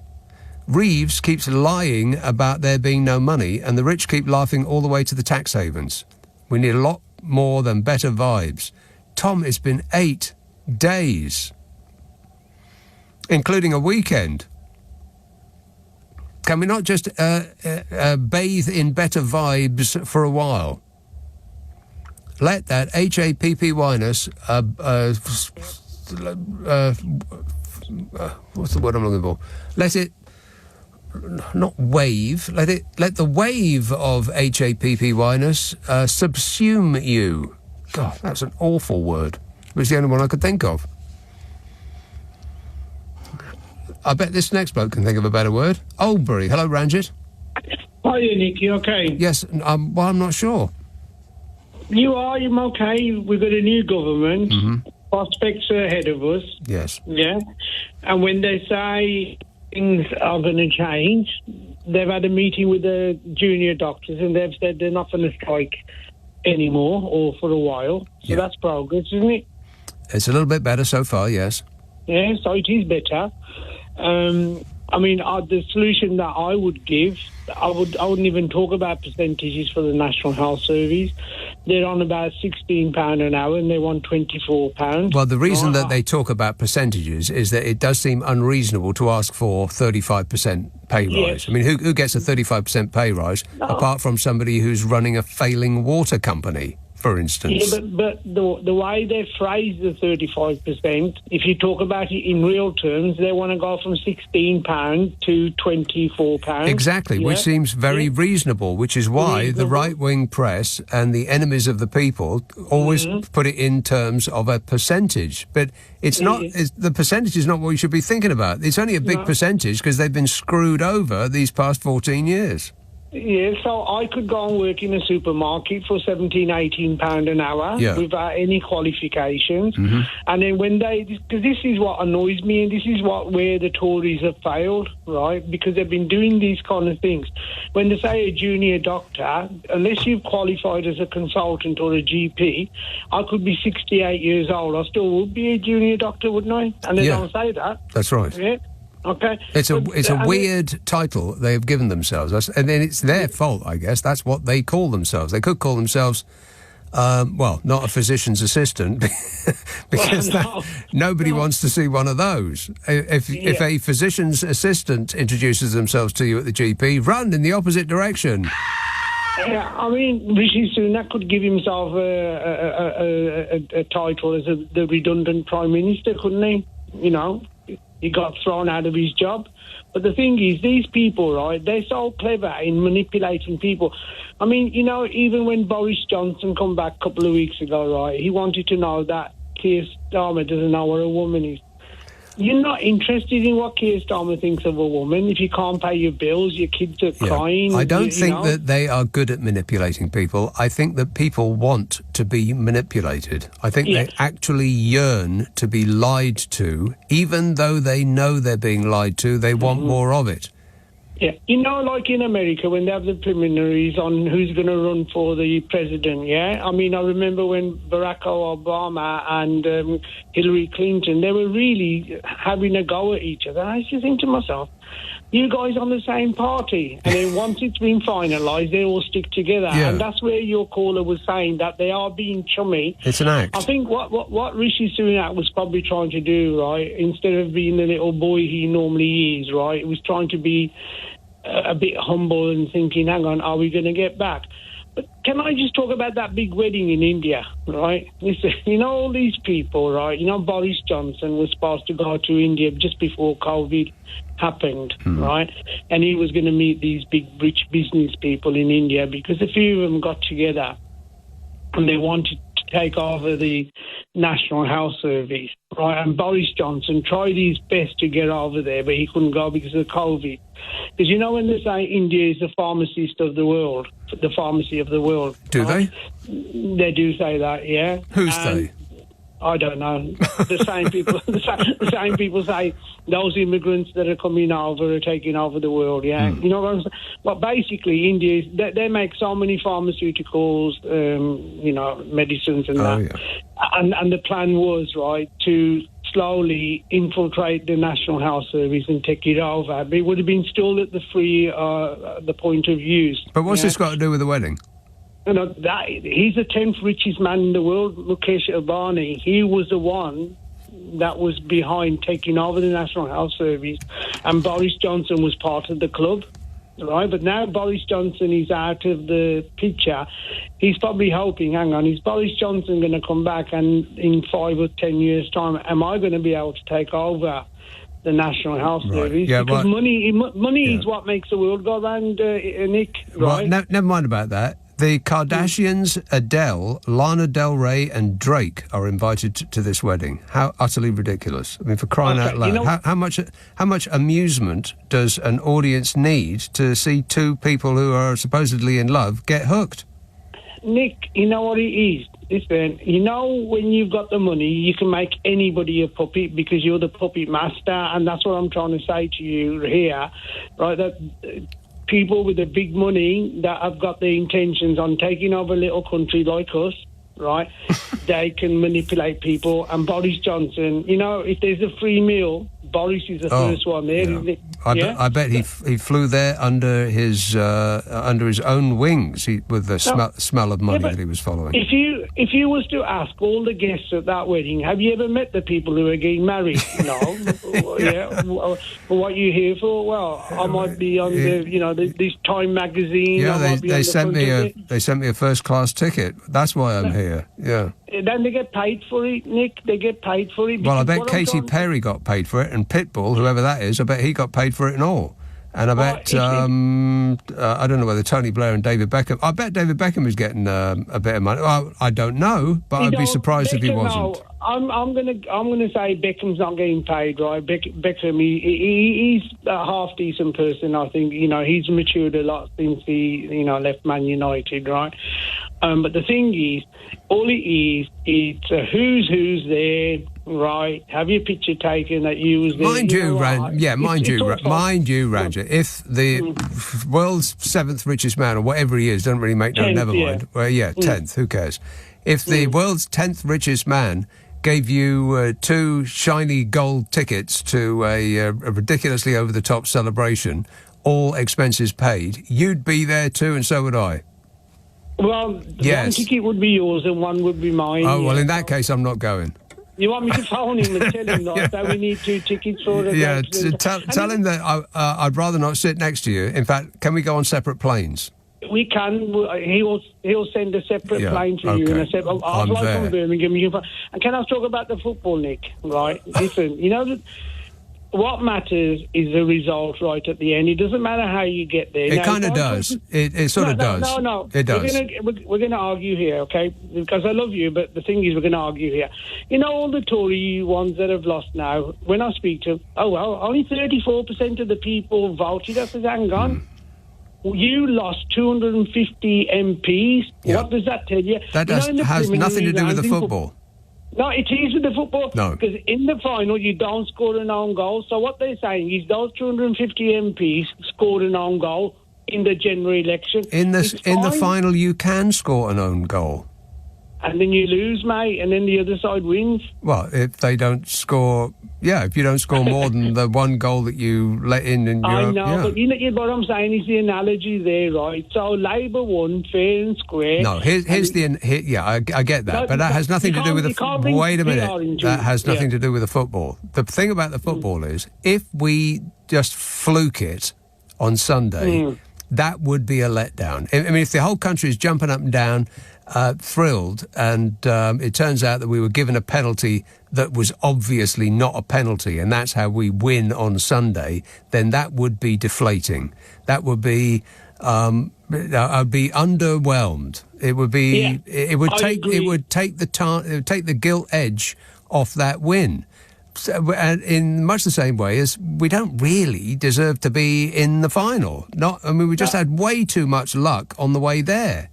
Reeves keeps lying about there being no money, and the rich keep laughing all the way to the tax havens. We need a lot more than better vibes. Tom, it's been 8 days, including a weekend. Can we not just bathe in better vibes for a while? Let that HAPPY-ness, what's the word I'm looking for? Let it, not wave, let the wave of HAPPY-ness subsume you. God, that's an awful word. It was the only one I could think of. I bet this next bloke can think of a better word. Oldbury. Hello, Ranjit. Hi, Nick. You okay? Yes, well, I'm not sure. You are? I'm okay. We've got a new government. Mm-hmm. Prospects are ahead of us. Yes. Yeah. And when they say things are going to change, they've had a meeting with the junior doctors and they've said they're not going to strike anymore or for a while. So that's progress, isn't it? It's a little bit better so far, yes. Yeah, so it is better. I mean, the solution that I would give, I wouldn't even talk about percentages for the National Health Service. They're on about £16 an hour and they want £24. Well, the reason that they talk about percentages is that it does seem unreasonable to ask for 35% pay rise. Yes. I mean, who gets a 35% pay rise apart from somebody who's running a failing water company, for instance? Yeah, but the way they phrase the 35%, if you talk about it in real terms, they want to go from £16 to £24. Exactly, which seems very reasonable, which is why the right-wing press and the enemies of the people always put it in terms of a percentage. But it's not. The percentage is not what you should be thinking about. It's only a big percentage because they've been screwed over these past 14 years. Yeah, so I could go and work in a supermarket for £17, £18 an hour without any qualifications. And then when because this is what annoys me, and this is where the Tories have failed, right? Because they've been doing these kind of things. When they say a junior doctor, unless you've qualified as a consultant or a GP, I could be 68 years old. I still would be a junior doctor, wouldn't I? And they don't say that. That's right. Yeah. Okay. It's a weird title they have given themselves, and then it's their fault, I guess. That's what they call themselves. They could call themselves, not a physician's assistant, because nobody wants to see one of those. If a physician's assistant introduces themselves to you at the GP, run in the opposite direction. Yeah, I mean, Rishi Sunak could give himself a title as the redundant Prime Minister, couldn't he? You know? He got thrown out of his job. But the thing is, these people, right, they're so clever in manipulating people. I mean, you know, even when Boris Johnson come back a couple of weeks ago, right, he wanted to know that Keir Starmer doesn't know what a woman is. You're not interested in what Keir Starmer thinks of a woman. If you can't pay your bills, your kids are crying. I don't think that they are good at manipulating people. I think that people want to be manipulated. I think they actually yearn to be lied to. Even though they know they're being lied to, they want more of it. Yeah, you know, like in America, when they have the preliminaries on who's going to run for the president, I mean, I remember when Barack Obama and Hillary Clinton, they were really having a go at each other. I used to think to myself, you guys on the same party. And then once it's been finalised, they all stick together. Yeah. And that's where your caller was saying that they are being chummy. It's an act. I think what Rishi Sunak was probably trying to do, right, instead of being the little boy he normally is, right, it was trying to be a bit humble and thinking, hang on, are we going to get back? But can I just talk about that big wedding in India, right? Listen, you know, all these people, right? You know, Boris Johnson was supposed to go to India just before COVID happened, right? And he was going to meet these big, rich business people in India because a few of them got together and they wanted to take over the National Health Service, right? And Boris Johnson tried his best to get over there, but he couldn't go because of COVID. Because you know when they say India is the pharmacist of the world, the pharmacy of the world. Do they? They do say that, yeah. Who's they? I don't know. The same people. The same people say those immigrants that are coming over are taking over the world. Yeah, you know what I'm saying. But basically, India they make so many pharmaceuticals, you know, medicines and that. Yeah. And the plan was right to slowly infiltrate the National Health Service and take it over. But it would have been still at the point of use. But what's this got to do with the wedding? You know, he's the 10th richest man in the world, Mukesh Ambani. He was the one that was behind taking over the National Health Service, and Boris Johnson was part of the club, right? But now Boris Johnson is out of the picture. He's probably hoping, hang on, is Boris Johnson going to come back, and in 5 or 10 years' time, am I going to be able to take over the National Health Service? Yeah, because money is what makes the world go round, Nick, right? Well, never mind about that. The Kardashians, Adele, Lana Del Rey and Drake are invited to this wedding. How utterly ridiculous. I mean, for crying out loud. You know, how much amusement does an audience need to see two people who are supposedly in love get hooked? Nick, you know what it is? Listen, you know when you've got the money, you can make anybody a puppet because you're the puppet master, and that's what I'm trying to say to you here, right? That people with the big money that have got the intentions on taking over a little country like us, right, they can manipulate people. And Boris Johnson, you know, if there's a free meal, Boris is the first one there, isn't it? I bet he flew there under his own wings with the smell of money that he was following. If you was to ask all the guests at that wedding, have you ever met the people who are getting married? No. Yeah. What you here for? Well, I might be on this Time magazine. Yeah, they sent me a first class ticket. That's why I'm here. Yeah. Then they get paid for it, Nick. They get paid for it. Well, I bet Katy Perry got paid for it, and Pitbull, whoever that is, I bet he got paid for it and all. And I bet, I don't know whether Tony Blair and David Beckham, I bet David Beckham is getting a bit of money. Well, I don't know, but I'd be surprised if he wasn't. No, I'm gonna say Beckham's not getting paid, right? Beckham, he's a half decent person, I think. You know, he's matured a lot since he, left Man United, right? But the thing is, all it is, it's a who's there, right? Have your picture taken that you was there. Mind you, Ranger, if the world's 7th richest man, or whatever he is, doesn't really make no, 10th, never mind. Well, 10th, who cares? If the world's 10th richest man gave you 2 shiny gold tickets to a ridiculously over-the-top celebration, all expenses paid, you'd be there too, and so would I. Well, one ticket would be yours and one would be mine. Oh, well, in that case, I'm not going. You want me to phone him and tell him that we need 2 tickets for the... Yeah, tell him that I'd rather not sit next to you. In fact, can we go on separate planes? We can. He'll send a separate plane to you. And I'll fly from Birmingham. And can I talk about the football, Nick? Right? Listen, what matters is the result right at the end. It doesn't matter how you get there. It kind of does. It sort of does. No. It does. We're going to argue here, okay? Because I love you, but the thing is we're going to argue here. You know, all the Tory ones that have lost now, when I speak to them, only 34% of the people voted. I said, hang on. You lost 250 MPs. Yeah. What does that tell you? That has nothing to do with the football. No, it is with the football. No. Because in the final, you don't score an own goal. So what they're saying is those 250 MPs scored an own goal in the general election. In the final, you can score an own goal. And then you lose, mate, and then the other side wins. Well, if they don't score... Yeah, if you don't score more than the one goal that you let in... I know, but what I'm saying is the analogy there, right? So Labour won fair and square. No, here's I get that, but that has nothing to do with the... Wait a minute. That has nothing to do with the football. The thing about the football is, if we just fluke it on Sunday, that would be a letdown. I mean, if the whole country is jumping up and down... thrilled, and it turns out that we were given a penalty that was obviously not a penalty, and that's how we win on Sunday, then that would be deflating. That would be I'd be underwhelmed. It would be it would take the gilt edge off that win. So, and in much the same way as we don't really deserve to be in the final. We just had way too much luck on the way there.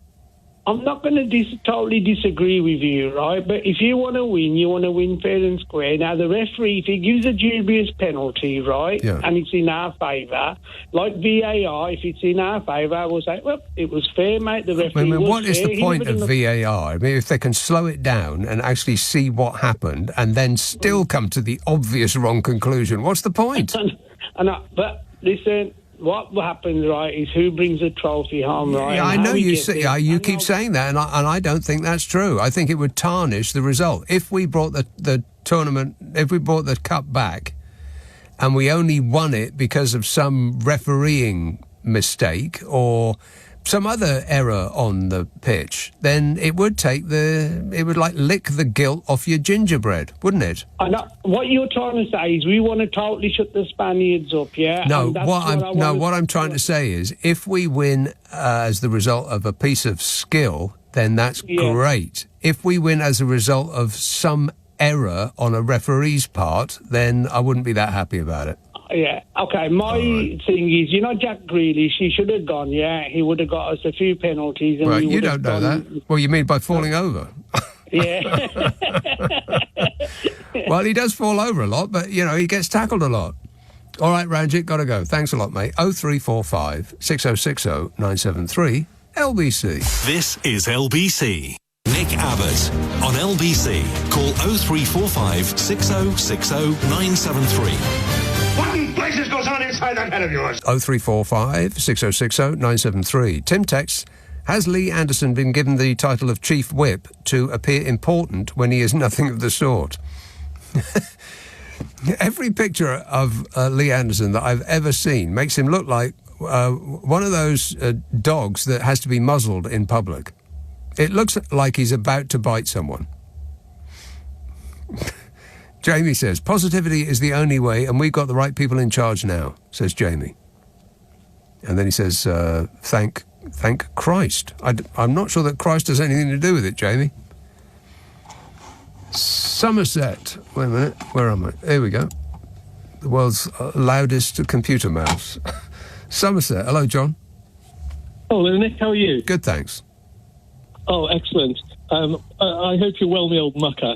I'm not going to totally disagree with you, right? But if you want to win, you want to win fair and square. Now, the referee, if he gives a dubious penalty, right, and it's in our favour, like VAR, if it's in our favour, we'll say, well, it was fair, mate. The referee was what is fair. the point of VAR? I mean, if they can slow it down and actually see what happened and then still come to the obvious wrong conclusion, what's the point? But listen, what happens, right, is who brings the trophy home, right? Yeah, I know you say, you keep saying that, and I don't think that's true. I think it would tarnish the result. If we brought the tournament, if we brought the cup back, and we only won it because of some refereeing mistake or some other error on the pitch, then it would lick the gilt off your gingerbread, wouldn't it? What you're trying to say is we want to totally shut the Spaniards up, yeah? No, what I'm trying to say is if we win as the result of a piece of skill, then that's great. If we win as a result of some error on a referee's part, then I wouldn't be that happy about it. Yeah, okay, my thing is, Jack Grealish, he should have gone, yeah? He would have got us a few penalties. And right, you don't know that. Well, you mean by falling over? Yeah. Well, he does fall over a lot, but, he gets tackled a lot. All right, Ranjit, got to go. Thanks a lot, mate. 0345 6060 973 LBC. This is LBC. Nick Abbott on LBC. Call 0345 6060 973. What in blazes goes on inside that head of yours? 0345 6060 973. Tim texts, has Lee Anderson been given the title of Chief Whip to appear important when he is nothing of the sort? Every picture of Lee Anderson that I've ever seen makes him look like one of those dogs that has to be muzzled in public. It looks like he's about to bite someone. Jamie says, positivity is the only way, and we've got the right people in charge now, says Jamie. And then he says, thank Christ. I'm not sure that Christ has anything to do with it, Jamie. Somerset. Wait a minute. Where am I? Here we go. The world's loudest computer mouse. Somerset. Hello, John. Hello, Nick. How are you? Good, thanks. Oh, excellent. I hope you're well, me old mucker.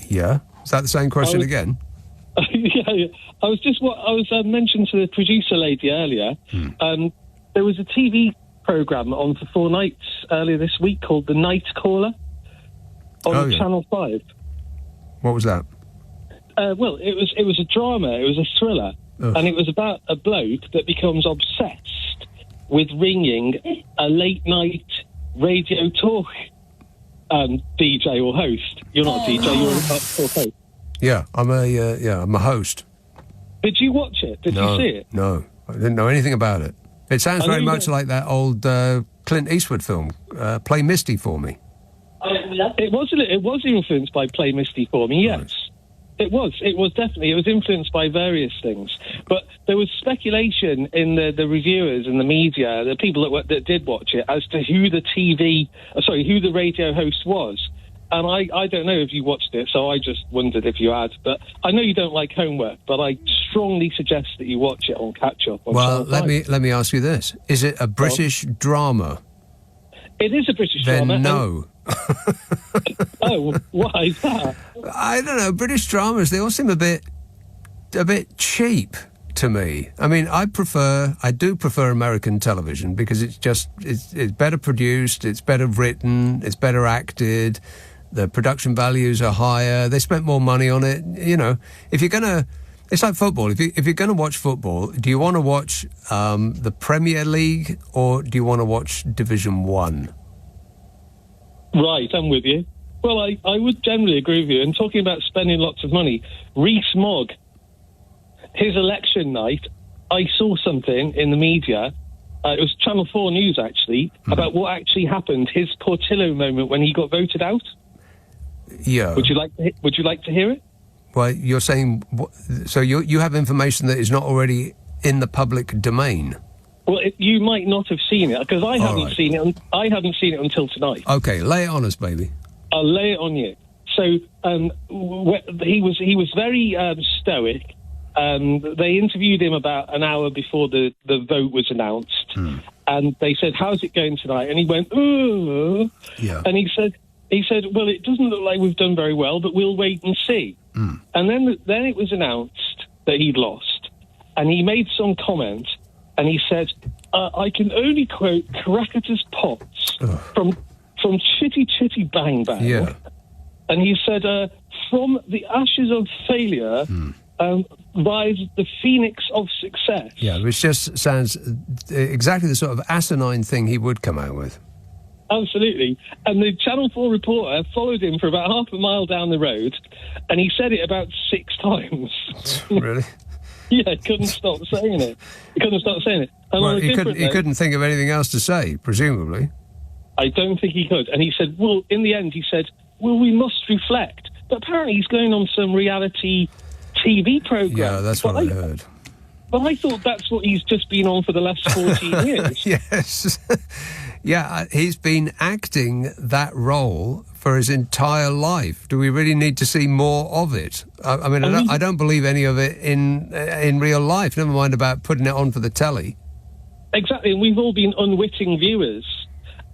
Yeah. Is that the same question again? Yeah. I was mentioned to the producer lady earlier. There was a TV programme on for 4 nights earlier this week called The Night Caller on Channel 5. What was that? Well, it was a drama. It was a thriller. And it was about a bloke that becomes obsessed with ringing a late-night radio talk DJ or host. You're not a DJ, you're a host. Yeah, I'm a host. Did you watch it? Did you see it? No, I didn't know anything about it. It sounds very much like that old Clint Eastwood film, Play Misty for Me. It was influenced by Play Misty for Me, yes. Right. It was definitely. It was influenced by various things. But there was speculation in the reviewers and the media, the people that did watch it, as to who the radio host was. And I don't know if you watched it, so I just wondered if you had. But I know you don't like homework, but I strongly suggest that you watch it on Catch Up. Well, let me ask you this: is it a British drama? It is a British drama. Then no. Oh, why is that? I don't know. British dramas, they all seem a bit cheap to me. I mean, I do prefer American television because it's better produced, it's better written, it's better acted, the production values are higher, they spent more money on it. If you're gonna, it's like football. If you're gonna watch football, do you want to watch the Premier League or do you want to watch Division 1? Right, I'm with you. Well, I would generally agree with you. And talking about spending lots of money, Rees-Mogg, his election night, I saw something in the media, it was Channel 4 News actually, about what actually happened, his Portillo moment when he got voted out. Yeah. Would you like to hear it? Well, you're saying, so you have information that is not already in the public domain? Well, you might not have seen it, because I haven't seen it. I haven't seen it until tonight. Okay, lay it on us, baby. I'll lay it on you. So he was very stoic. They interviewed him about an hour before the vote was announced, and they said, "How's it going tonight?" And he went, "Ooh," and he said, "Well, it doesn't look like we've done very well, but we'll wait and see." And then it was announced that he'd lost, and he made some comment, and he said, "I can only quote Caractacus Potts from Chitty Chitty Bang Bang." Yeah. And he said, "From the ashes of failure rise the phoenix of success." Yeah, which just sounds exactly the sort of asinine thing he would come out with. Absolutely. And the Channel 4 reporter followed him for about half a mile down the road, and he said it about 6 times. Really? Yeah, he couldn't stop saying it. And Well, he couldn't think of anything else to say, presumably. I don't think he could. And he said, well, in the end, he said, "Well, we must reflect." But apparently he's going on some reality TV program. Yeah, that's what I heard. But I thought that's what he's just been on for the last 14 years. Yes. Yeah, he's been acting that role for his entire life. Do we really need to see more of it? I mean, I don't believe any of it in real life, never mind about putting it on for the telly. Exactly, and we've all been unwitting viewers.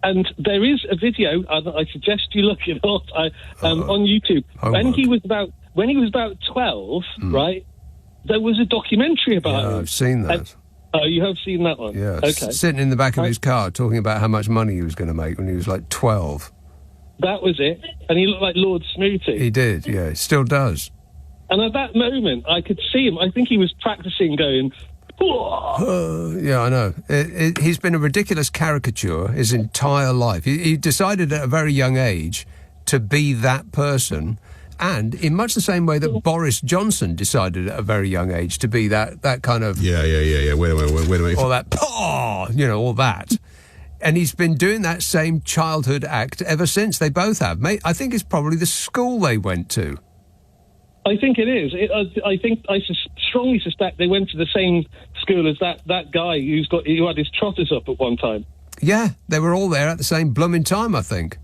And there is a video, I suggest you look it up, on YouTube. When he was about 12, right, there was a documentary about him. I've seen that. Oh, you have seen that one? Yeah, okay. Sitting in the back of his car talking about how much money he was going to make when he was like 12. That was it. And he looked like Lord Snooty. He did, yeah. He still does. And at that moment, I could see him. I think he was practicing going, yeah, I know. He's been a ridiculous caricature his entire life. He decided at a very young age to be that person, and in much the same way that Boris Johnson decided at a very young age to be that kind of... Yeah. Wait a minute. All that, all that. And he's been doing that same childhood act ever since. They both have. I think it's probably the school they went to. I think it is. I strongly suspect they went to the same school as that guy who had his trotters up at one time. Yeah, they were all there at the same blooming time, I think.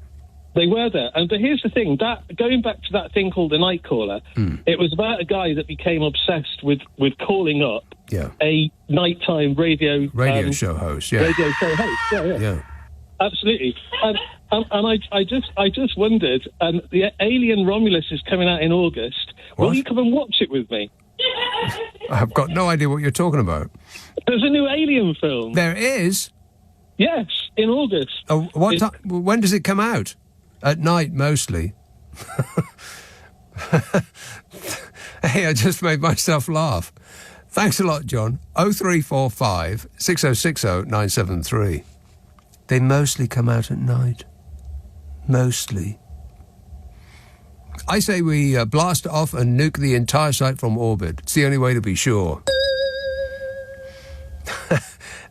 They were there. But here's the thing, going back to that thing called the Night Caller, it was about a guy that became obsessed with calling up a nighttime radio show host. Yeah. Radio show host. Yeah. Absolutely. And I just wondered, the Alien Romulus is coming out in August. What? Will you come and watch it with me? I've got no idea what you're talking about. There's a new Alien film. There is? Yes, in August. Oh, what time? When does it come out? At night, mostly. Hey, I just made myself laugh. Thanks a lot, John. 0345 6060 973. They mostly come out at night. Mostly. I say we blast off and nuke the entire site from orbit. It's the only way to be sure.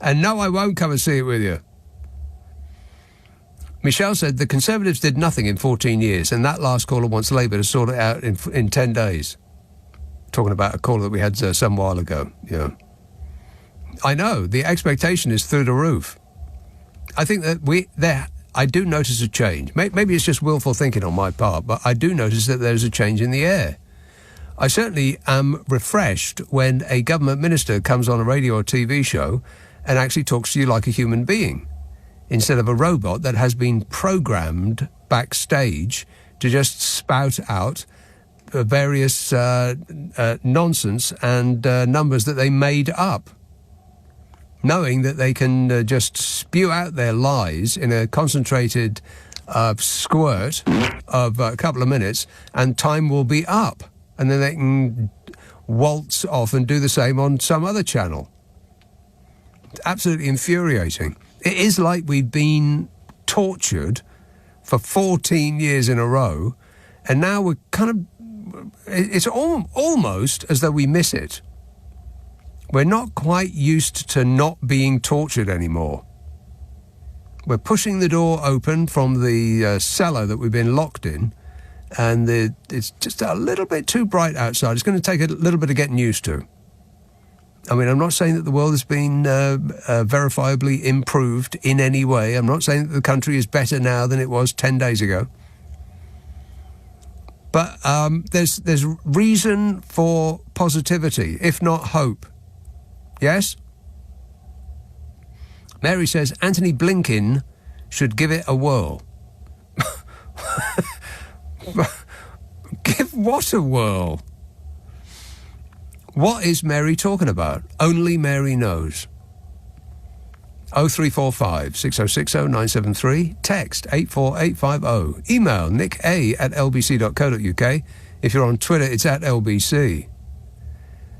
And no, I won't come and see it with you. Michelle said the Conservatives did nothing in 14 years, and that last caller wants Labour to sort it out in 10 days. Talking about a caller that we had some while ago. Yeah. I know, the expectation is through the roof. I think that I do notice a change. Maybe it's just willful thinking on my part, but I do notice that there's a change in the air. I certainly am refreshed when a government minister comes on a radio or TV show and actually talks to you like a human being, instead of a robot that has been programmed backstage to just spout out various nonsense and numbers that they made up, knowing that they can just spew out their lies in a concentrated squirt of a couple of minutes, and time will be up. And then they can waltz off and do the same on some other channel. It's absolutely infuriating. It is like we've been tortured for 14 years in a row, and now we're kind of... It's almost as though we miss it. We're not quite used to not being tortured anymore. We're pushing the door open from the cellar that we've been locked in, and it's just a little bit too bright outside. It's going to take a little bit of getting used to. I mean, I'm not saying that the world has been verifiably improved in any way. I'm not saying that the country is better now than it was 10 days ago. But there's reason for positivity, if not hope. Yes? Mary says Anthony Blinken should give it a whirl. Give what a whirl? What is Mary talking about? Only Mary knows. 0345 6060 973. Text 84850. Email nicka@lbc.co.uk. If you're on Twitter, it's @LBC.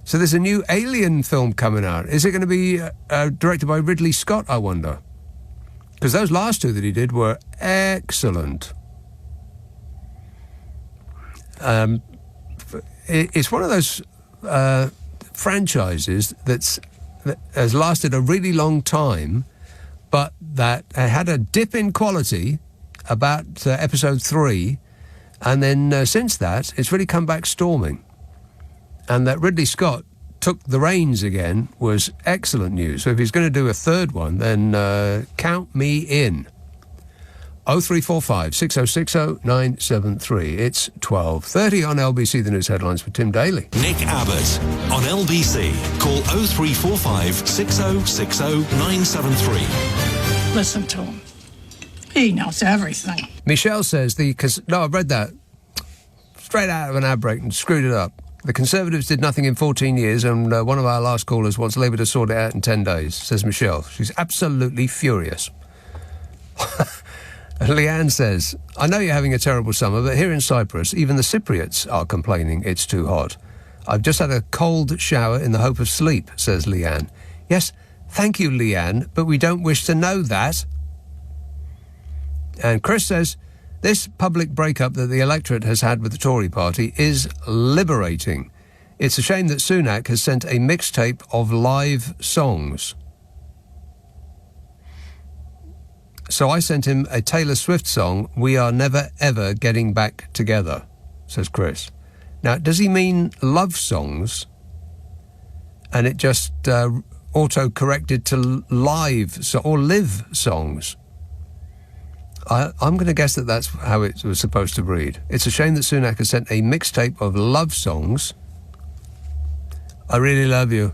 So there's a new Alien film coming out. Is it going to be directed by Ridley Scott, I wonder? Because those last two that he did were excellent. It's one of those franchises that has lasted a really long time, but that had a dip in quality about episode 3, and then since that, it's really come back storming. And that Ridley Scott took the reins again was excellent news. So if he's going to do a third one, then count me in. 0345 6060 973. It's 12:30 on LBC, the news headlines for Tim Daly. Nick Abbot on LBC. Call 0345 6060 973. Listen to him. He knows everything. Michelle says I've read that straight out of an ad break and screwed it up. The Conservatives did nothing in 14 years, and one of our last callers wants Labour to sort it out in 10 days, says Michelle. She's absolutely furious. Leanne says, I know you're having a terrible summer, but here in Cyprus, even the Cypriots are complaining it's too hot. I've just had a cold shower in the hope of sleep, says Leanne. Yes, thank you, Leanne, but we don't wish to know that. And Chris says, this public breakup that the electorate has had with the Tory party is liberating. It's a shame that Sunak has sent a mixtape of live songs. So I sent him a Taylor Swift song, We Are Never Ever Getting Back Together, says Chris. Now, does he mean love songs? And it just auto-corrected to live or live songs? I'm going to guess that that's how it was supposed to read. It's a shame that Sunak has sent a mixtape of love songs. I really love you.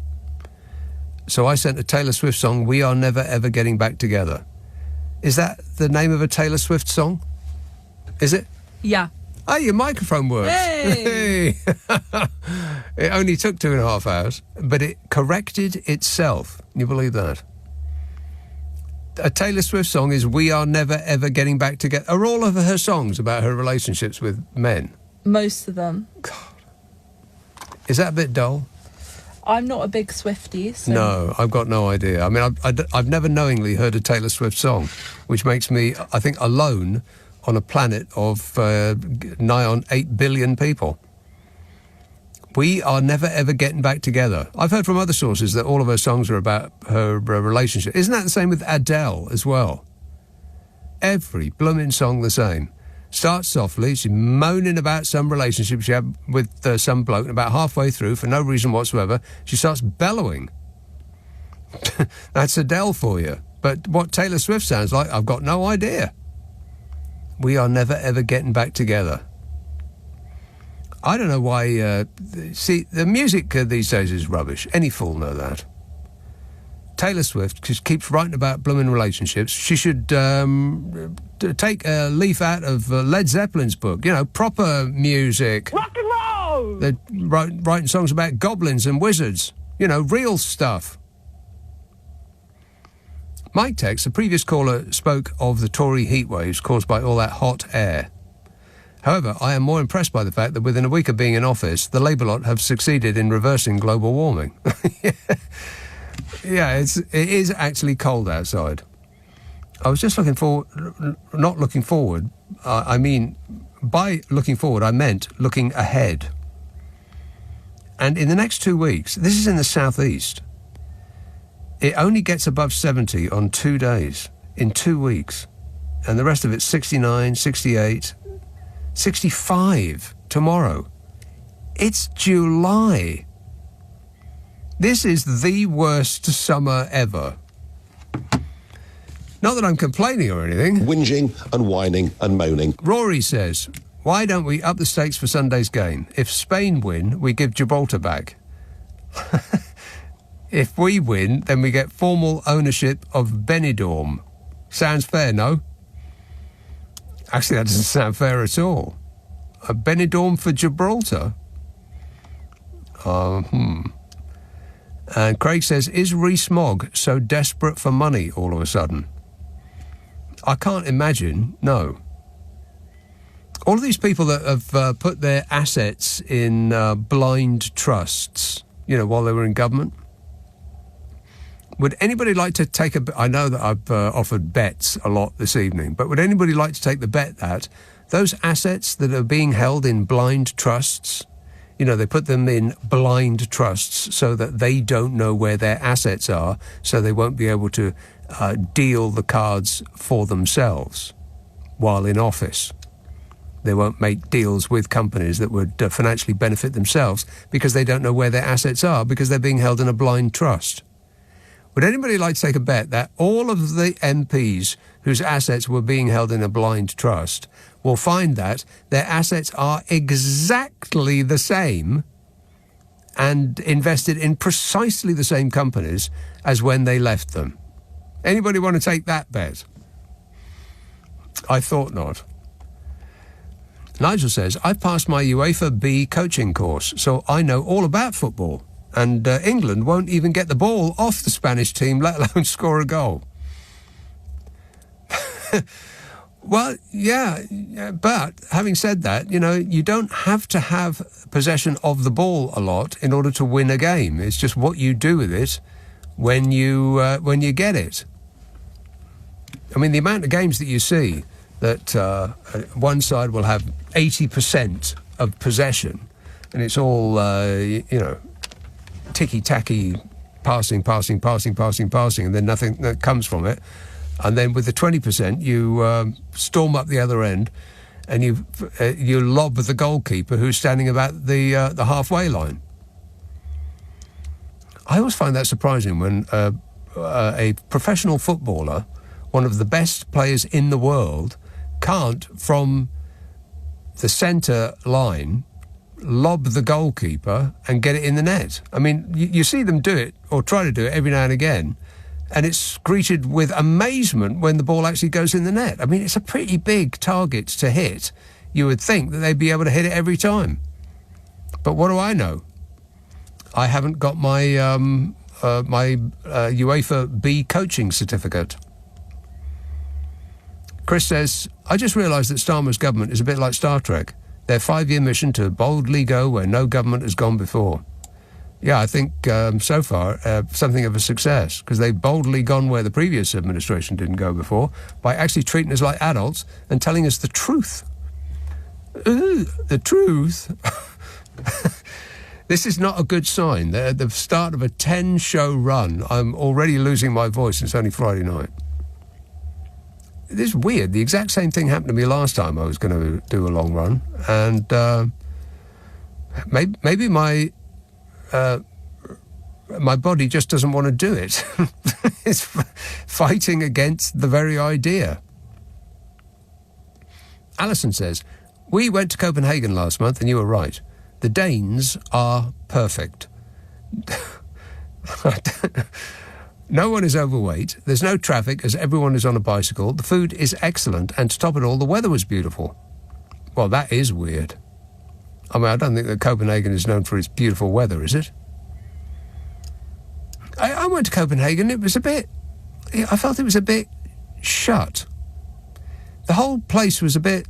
So I sent a Taylor Swift song, We Are Never Ever Getting Back Together. Is that the name of a Taylor Swift song? Is it? Yeah. Oh, your microphone works. Hey! It only took 2.5 hours, but it corrected itself. Can you believe that? A Taylor Swift song is We Are Never Ever Getting Back Together. Are all of her songs about her relationships with men? Most of them. God. Is that a bit dull? I'm not a big Swiftie, so... No, I've got no idea. I mean, I've never knowingly heard a Taylor Swift song, which makes me, I think, alone on a planet of nigh on 8 billion people. We are never ever getting back together. I've heard from other sources that all of her songs are about her relationship. Isn't that the same with Adele as well? Every blooming song the same. Starts softly, she's moaning about some relationship she had with some bloke, and about halfway through, for no reason whatsoever, she starts bellowing. That's Adele for you. But what Taylor Swift sounds like, I've got no idea. We are never ever getting back together. I don't know why... see, the music these days is rubbish. Any fool know that. Taylor Swift just keeps writing about blooming relationships. She should take a leaf out of Led Zeppelin's book. You know, proper music. Rock and roll! They're writing songs about goblins and wizards. You know, real stuff. Mike texts, the previous caller spoke of the Tory heatwaves caused by all that hot air. However, I am more impressed by the fact that within a week of being in office, the Labour lot have succeeded in reversing global warming. Yeah, it is actually cold outside. I was just not looking forward. I mean, by looking forward, I meant looking ahead. And in the next 2 weeks, this is in the southeast, it only gets above 70 on 2 days, in 2 weeks. And the rest of it's 69, 68, 65 tomorrow. It's July. This is the worst summer ever. Not that I'm complaining or anything. Whinging and whining and moaning. Rory says, why don't we up the stakes for Sunday's game? If Spain win, we give Gibraltar back. If we win, then we get formal ownership of Benidorm. Sounds fair, no? Actually, that doesn't sound fair at all. A Benidorm for Gibraltar? And Craig says, is Rees-Mogg so desperate for money all of a sudden? I can't imagine, no. All of these people that have put their assets in blind trusts, while they were in government, would anybody like to take I know that I've offered bets a lot this evening, but would anybody like to take the bet that those assets that are being held in blind trusts, they put them in blind trusts so that they don't know where their assets are, so they won't be able to deal the cards for themselves while in office. They won't make deals with companies that would financially benefit themselves because they don't know where their assets are because they're being held in a blind trust. Would anybody like to take a bet that all of the MPs whose assets were being held in a blind trust will find that their assets are exactly the same and invested in precisely the same companies as when they left them? Anybody want to take that bet? I thought not. Nigel says, I passed my UEFA B coaching course, so I know all about football. And England won't even get the ball off the Spanish team, let alone score a goal. Well, yeah, but having said that, you don't have to have possession of the ball a lot in order to win a game. It's just what you do with it when you get it. I mean, the amount of games that you see that one side will have 80% of possession, and it's all, ticky-tacky, passing, and then nothing that comes from it. And then with the 20%, you storm up the other end, and you lob the goalkeeper who's standing about the halfway line. I always find that surprising when a professional footballer, one of the best players in the world, can't, from the centre line, lob the goalkeeper and get it in the net. I mean, you see them do it, or try to do it every now and again, and it's greeted with amazement when the ball actually goes in the net. I mean, it's a pretty big target to hit. You would think that they'd be able to hit it every time. But what do I know? I haven't got my UEFA B coaching certificate. Chris says, I just realised that Starmer's government is a bit like Star Trek. Their 5-year mission to boldly go where no government has gone before. Yeah, I think so far something of a success, because they've boldly gone where the previous administration didn't go before by actually treating us like adults and telling us the truth. The truth? This is not a good sign. They're at the start of a 10-show run. I'm already losing my voice. It's only Friday night. This is weird. The exact same thing happened to me last time I was going to do a long run. And maybe my body just doesn't want to do it. It's fighting against the very idea. Alison says, we went to Copenhagen last month and you were right. The Danes are perfect. No one is overweight. There's no traffic as everyone is on a bicycle. The food is excellent. And to top it all, the weather was beautiful. Well, that is weird. I mean, I don't think that Copenhagen is known for its beautiful weather, is it? I went to Copenhagen. It was I felt it was a bit shut. The whole place was a bit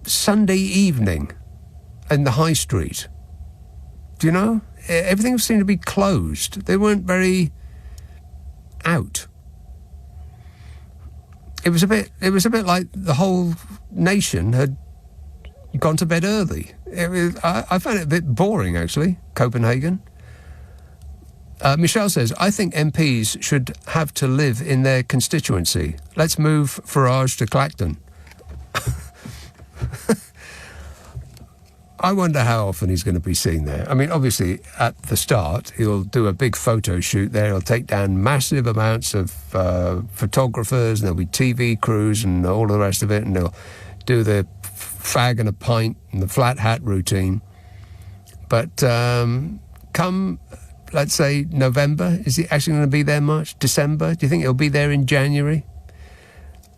Sunday evening in the high street. Do you know? Everything seemed to be closed. They weren't very out. It was a bit like the whole nation had gone to bed early. I found it a bit boring, actually, Copenhagen. Michelle says, I think MPs should have to live in their constituency. Let's move Farage to Clacton. I wonder how often he's going to be seen there. I mean, obviously, at the start, he'll do a big photo shoot there. He'll take down massive amounts of photographers, and there'll be TV crews and all the rest of it, and they'll do the fag and a pint and the flat hat routine. But come let's say, November? Is he actually going to be there much? December? Do you think he'll be there in January?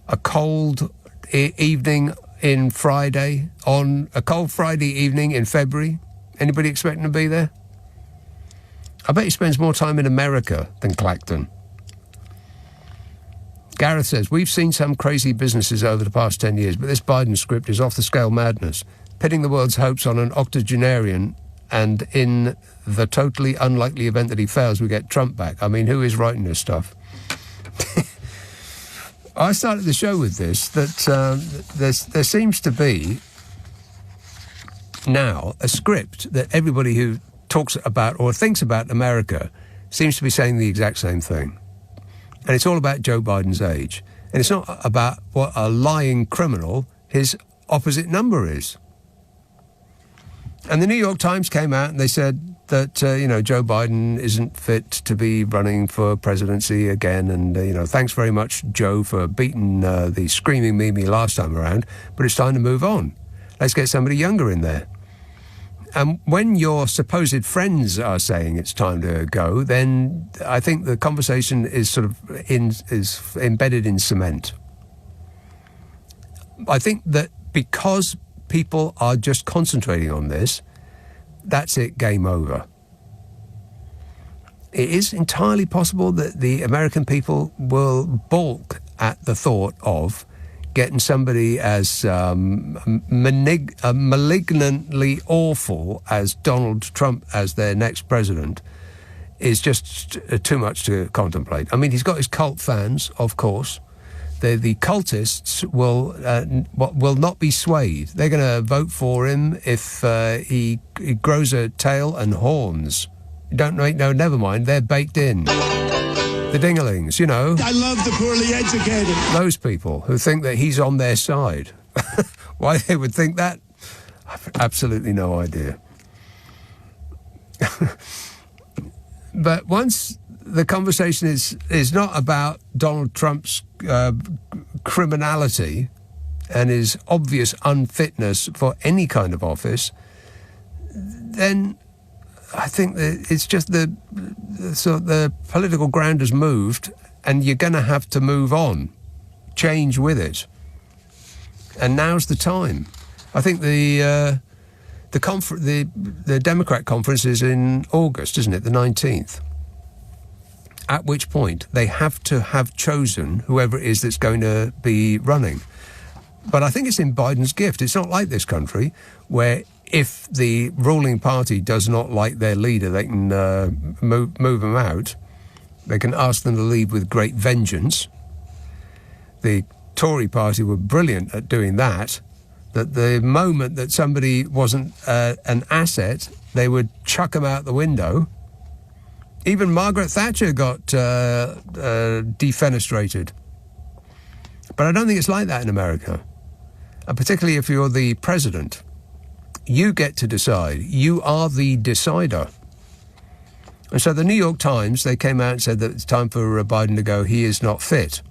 A cold evening in Friday, on a cold Friday evening in February? Anybody expecting to be there? I bet he spends more time in America than Clacton. Gareth says, we've seen some crazy businesses over the past 10 years, but this Biden script is off-the-scale madness, pitting the world's hopes on an octogenarian, and in the totally unlikely event that he fails, we get Trump back. I mean, who is writing this stuff? I started the show with this, that there seems to be now a script that everybody who talks about or thinks about America seems to be saying the exact same thing. And it's all about Joe Biden's age. And it's not about what a lying criminal his opposite number is. And the New York Times came out and they said that, Joe Biden isn't fit to be running for presidency again. And, thanks very much, Joe, for beating the screaming Mimi last time around. But it's time to move on. Let's get somebody younger in there. And when your supposed friends are saying it's time to go, then I think the conversation is sort of is embedded in cement. I think that because people are just concentrating on this, that's it, game over. It is entirely possible that the American people will balk at the thought of getting somebody as malignantly awful as Donald Trump as their next president is just too much to contemplate. I mean, he's got his cult fans, of course. The cultists will not be swayed. They're going to vote for him if he grows a tail and horns. Never mind, they're baked in. The dinglings, I love the poorly educated. Those people who think that he's on their side. Why they would think that, I've absolutely no idea. But once the conversation is not about Donald Trump's criminality and his obvious unfitness for any kind of office, then I think that it's just the political ground has moved, and you're going to have to move on, change with it. And now's the time. I think the Democrat conference is in August, isn't it? The 19th. At which point they have to have chosen whoever it is that's going to be running. But I think it's in Biden's gift. It's not like this country where if the ruling party does not like their leader, they can move them out. They can ask them to leave with great vengeance. The Tory party were brilliant at doing that. That the moment that somebody wasn't an asset, they would chuck them out the window. Even Margaret Thatcher got defenestrated. But I don't think it's like that in America. And particularly if you're the president. You get to decide. You are the decider. And so the New York Times, they came out and said that it's time for Biden to go. He is not fit.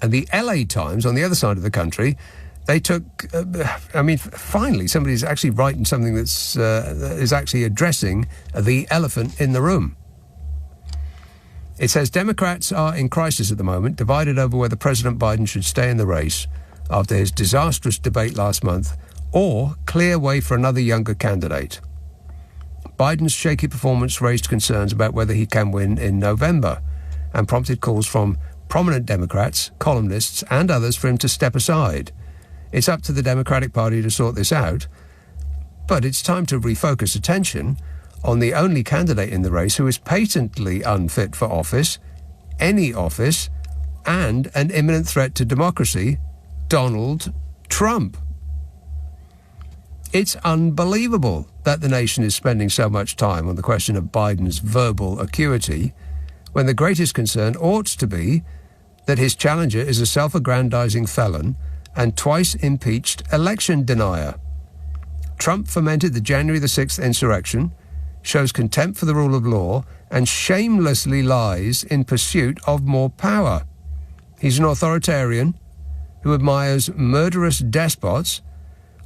And the LA Times, on the other side of the country, they took, finally somebody's actually writing something that's is actually addressing the elephant in the room. It says Democrats are in crisis at the moment, divided over whether President Biden should stay in the race after his disastrous debate last month or clear way for another younger candidate. Biden's shaky performance raised concerns about whether he can win in November and prompted calls from prominent Democrats, columnists and others for him to step aside. It's up to the Democratic Party to sort this out, but it's time to refocus attention on the only candidate in the race who is patently unfit for office, any office, and an imminent threat to democracy, Donald Trump. It's unbelievable that the nation is spending so much time on the question of Biden's verbal acuity when the greatest concern ought to be that his challenger is a self-aggrandizing felon and twice impeached election denier. Trump fomented the January the 6th insurrection, shows contempt for the rule of law, and shamelessly lies in pursuit of more power. He's an authoritarian who admires murderous despots,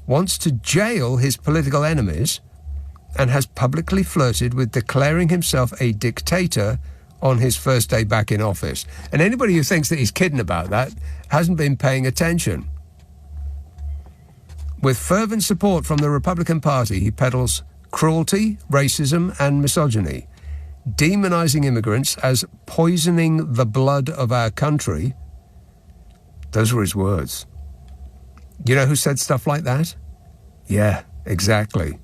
wants to jail his political enemies, and has publicly flirted with declaring himself a dictator on his first day back in office. And anybody who thinks that he's kidding about that hasn't been paying attention. With fervent support from the Republican Party, he peddles cruelty, racism and misogyny, demonising immigrants as poisoning the blood of our country. Those were his words. You know who said stuff like that? Yeah, exactly.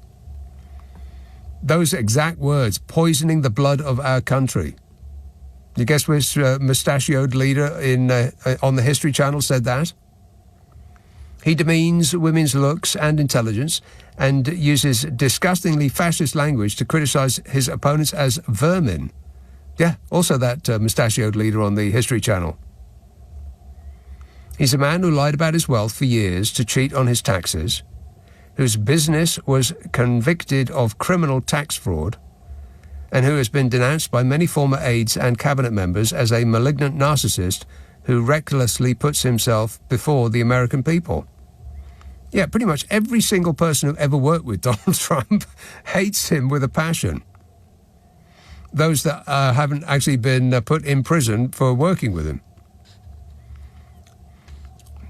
Those exact words, poisoning the blood of our country. You guess which mustachioed leader on the History Channel said that? He demeans women's looks and intelligence and uses disgustingly fascist language to criticise his opponents as vermin. Yeah, also that mustachioed leader on the History Channel. He's a man who lied about his wealth for years to cheat on his taxes, whose business was convicted of criminal tax fraud, and who has been denounced by many former aides and cabinet members as a malignant narcissist who recklessly puts himself before the American people. Yeah, pretty much every single person who ever worked with Donald Trump hates him with a passion. Those that haven't actually been put in prison for working with him.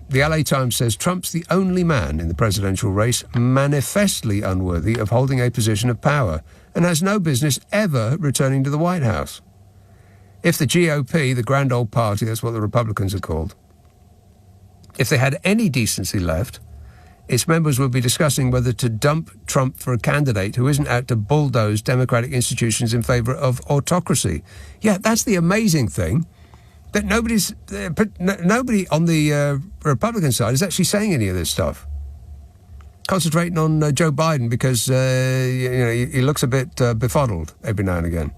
The LA Times says Trump's the only man in the presidential race manifestly unworthy of holding a position of power and has no business ever returning to the White House. If the GOP, the grand old party, that's what the Republicans are called, if they had any decency left, its members would be discussing whether to dump Trump for a candidate who isn't out to bulldoze democratic institutions in favour of autocracy. Yeah, that's the amazing thing, that nobody on the Republican side is actually saying any of this stuff. Concentrating on Joe Biden because he looks a bit befuddled every now and again.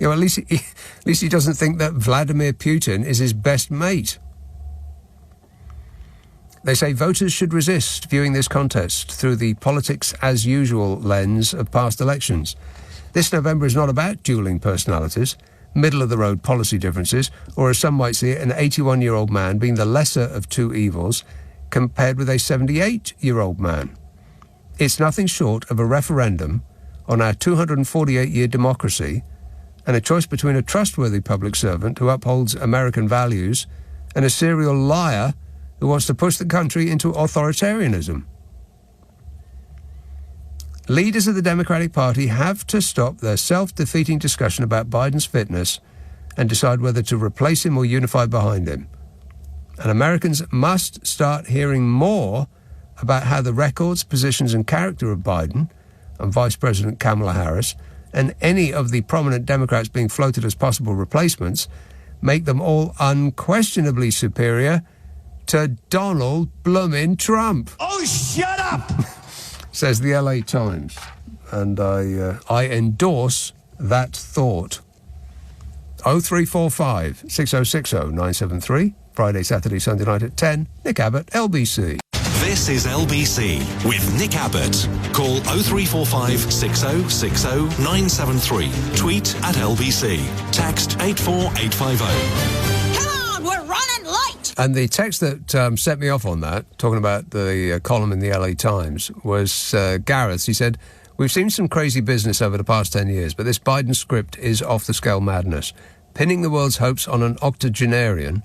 You know, at least he doesn't think that Vladimir Putin is his best mate. They say voters should resist viewing this contest through the politics-as-usual lens of past elections. This November is not about dueling personalities, middle-of-the-road policy differences, or as some might see it, an 81-year-old man being the lesser of two evils compared with a 78-year-old man. It's nothing short of a referendum on our 248-year democracy and a choice between a trustworthy public servant who upholds American values and a serial liar who wants to push the country into authoritarianism. Leaders of the Democratic Party have to stop their self-defeating discussion about Biden's fitness and decide whether to replace him or unify behind him. And Americans must start hearing more about how the records, positions and character of Biden and Vice President Kamala Harris and any of the prominent Democrats being floated as possible replacements make them all unquestionably superior to Donald bloomin' Trump. Oh, shut up! Says the LA Times. And I endorse that thought. 0345 6060 973. Friday, Saturday, Sunday night at 10. Nick Abbott, LBC. This is LBC with Nick Abbott. Call 0345 6060 973. Tweet at LBC. Text 84850. And the text that set me off on that, talking about the column in the LA Times, was Gareth. He said, "We've seen some crazy business over the past 10 years, but this Biden script is off-the-scale madness. Pinning the world's hopes on an octogenarian,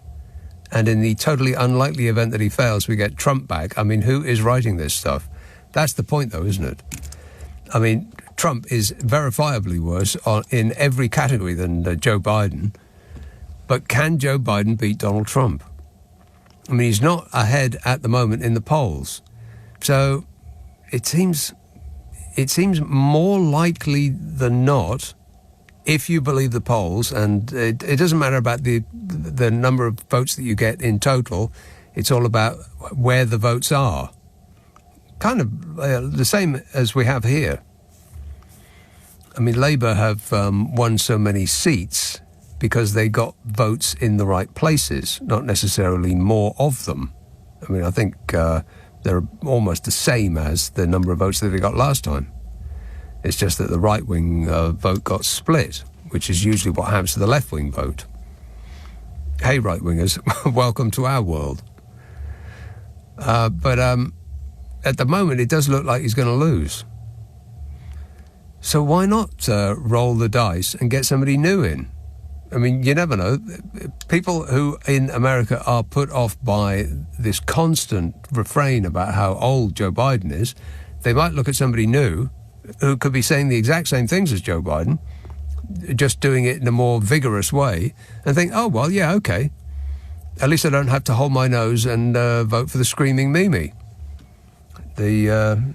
and in the totally unlikely event that he fails, we get Trump back. I mean, who is writing this stuff?" That's the point, though, isn't it? I mean, Trump is verifiably worse in every category than Joe Biden. But can Joe Biden beat Donald Trump? I mean, he's not ahead at the moment in the polls. So it seems more likely than not, if you believe the polls, and it doesn't matter about the number of votes that you get in total, it's all about where the votes are. Kind of the same as we have here. I mean, Labour have won so many seats because they got votes in the right places, not necessarily more of them. I mean, I think they're almost the same as the number of votes that they got last time. It's just that the right-wing vote got split, which is usually what happens to the left-wing vote. Hey, right-wingers, welcome to our world. But at the moment, it does look like he's going to lose. So why not roll the dice and get somebody new in? I mean, you never know. People who in America are put off by this constant refrain about how old Joe Biden is, they might look at somebody new who could be saying the exact same things as Joe Biden, just doing it in a more vigorous way, and think, oh, well, yeah, okay. At least I don't have to hold my nose and vote for the screaming Mimi. The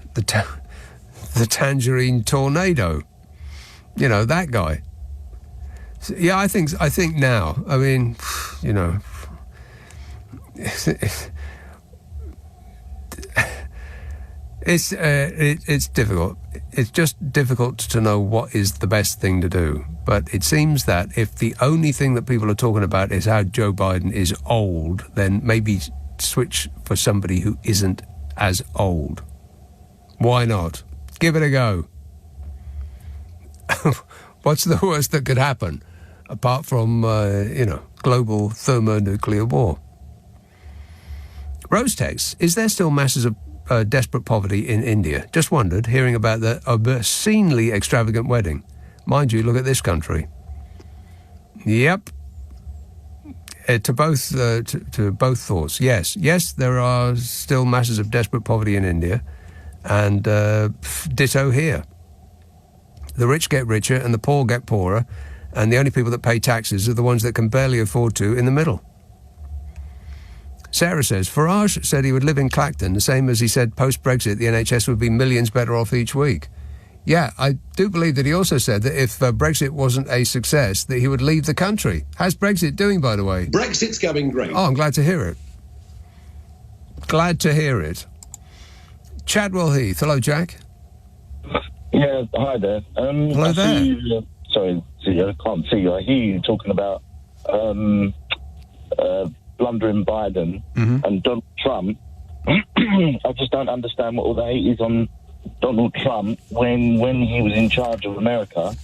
tangerine tornado. You know, that guy. So, yeah, I think now, I mean, you know, it's difficult. It's just difficult to know what is the best thing to do. But it seems that if the only thing that people are talking about is how Joe Biden is old, then maybe switch for somebody who isn't as old. Why not? Give it a go. What's the worst that could happen, apart from, global thermonuclear war? Rose texts, is there still masses of desperate poverty in India? Just wondered, hearing about the obscenely extravagant wedding. Mind you, look at this country. Yep. To both thoughts. Yes, there are still masses of desperate poverty in India, and ditto here. The rich get richer and the poor get poorer, and the only people that pay taxes are the ones that can barely afford to in the middle. Sarah says, Farage said he would live in Clacton, the same as he said post-Brexit the NHS would be millions better off each week. Yeah, I do believe that he also said that if Brexit wasn't a success, that he would leave the country. How's Brexit doing, by the way? Brexit's going great. Oh, I'm glad to hear it. Glad to hear it. Chadwell Heath. Hello, Jack. Yeah, hi there. Hello there. Sorry, I can't see you. I hear you talking about blundering Biden and Donald Trump. I just don't understand what all the hate is on Donald Trump when he was in charge of America.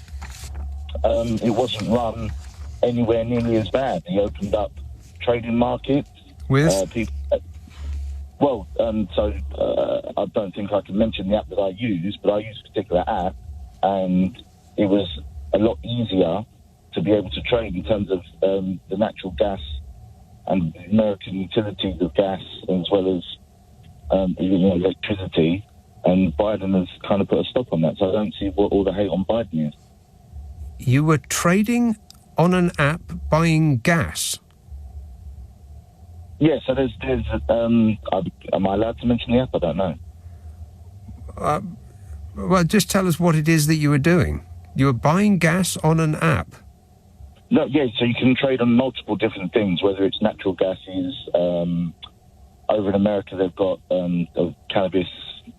It wasn't run anywhere nearly as bad. He opened up trading markets. With? People. I don't think I can mention the app that I use, but I use a particular app, and it was a lot easier to be able to trade in terms of the natural gas and American utilities of gas, as well as electricity. And Biden has kind of put a stop on that, so I don't see what all the hate on Biden is. You were trading on an app buying gas? Yeah, so there's am I allowed to mention the app? I don't know. Well, just tell us what it is that you were doing. You were buying gas on an app? No, yeah, so you can trade on multiple different things, whether it's natural gases. Over in America, they've got cannabis,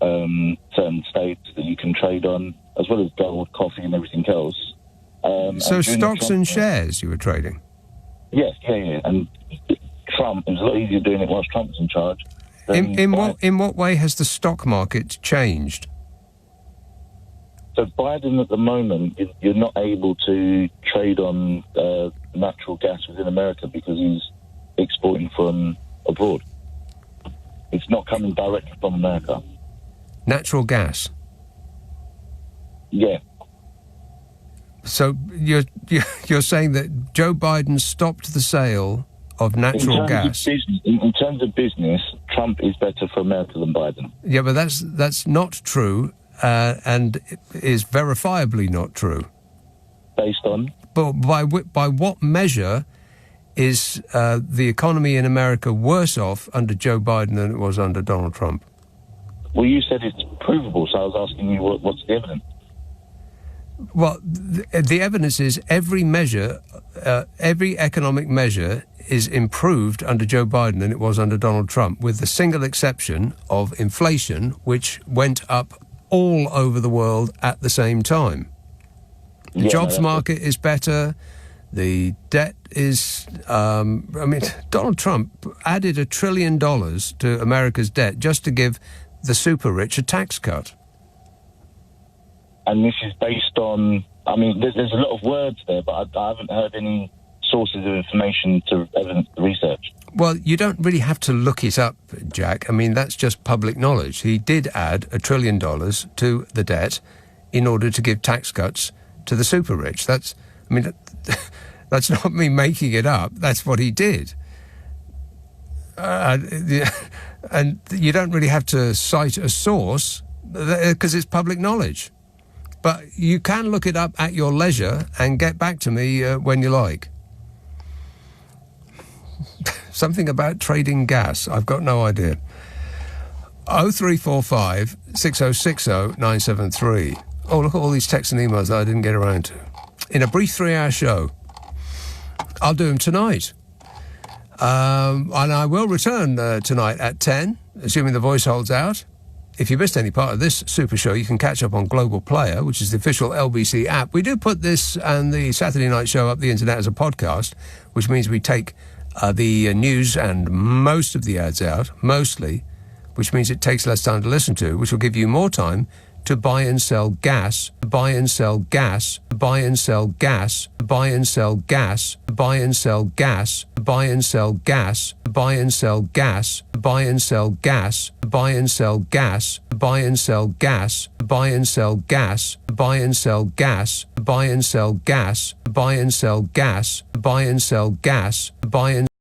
certain states that you can trade on, as well as gold, coffee, and everything else. So stocks and shares you were trading? Yes, yeah. And Trump, it was a lot easier doing it whilst Trump was in charge. In what way has the stock market changed? So Biden at the moment, you're not able to trade on natural gas within America because he's exporting from abroad. It's not coming directly from America. Natural gas? Yeah. So you're saying that Joe Biden stopped the sale of natural gas? In terms of business, Trump is better for America than Biden. Yeah, but that's not true, and is verifiably not true. Based on? But by what measure is the economy in America worse off under Joe Biden than it was under Donald Trump? Well, you said it's provable, so I was asking you what's the evidence? Well, the evidence is every economic measure is improved under Joe Biden than it was under Donald Trump, with the single exception of inflation, which went up all over the world at the same time. The jobs market is better. The debt is... Donald Trump added $1 trillion to America's debt just to give the super rich a tax cut. And this is based on... there's a lot of words there, but I haven't heard any sources of information to evidence the research. Well, you don't really have to look it up, Jack. That's just public knowledge. He did add $1 trillion to the debt in order to give tax cuts to the super rich. That's not me making it up. That's what he did. And you don't really have to cite a source because it's public knowledge. But you can look it up at your leisure and get back to me when you like. Something about trading gas. I've got no idea. 0345 6060 973. Oh, look at all these texts and emails that I didn't get around to. In a brief 3-hour show. I'll do them tonight. And I will return tonight at 10, assuming the voice holds out. If you missed any part of this super show, you can catch up on Global Player, which is the official LBC app. We do put this and the Saturday night show up the internet as a podcast, which means we take the news and most of the ads out, mostly, which means it takes less time to listen to, which will give you more time to buy and sell gas, buy and sell gas, buy and sell gas, buy and sell gas, buy and sell gas, buy and sell gas, buy and sell gas, buy and sell gas, buy and sell gas, buy and sell gas, buy and sell gas, buy and sell gas, buy and sell gas, buy and sell gas, buy and sell gas, buy and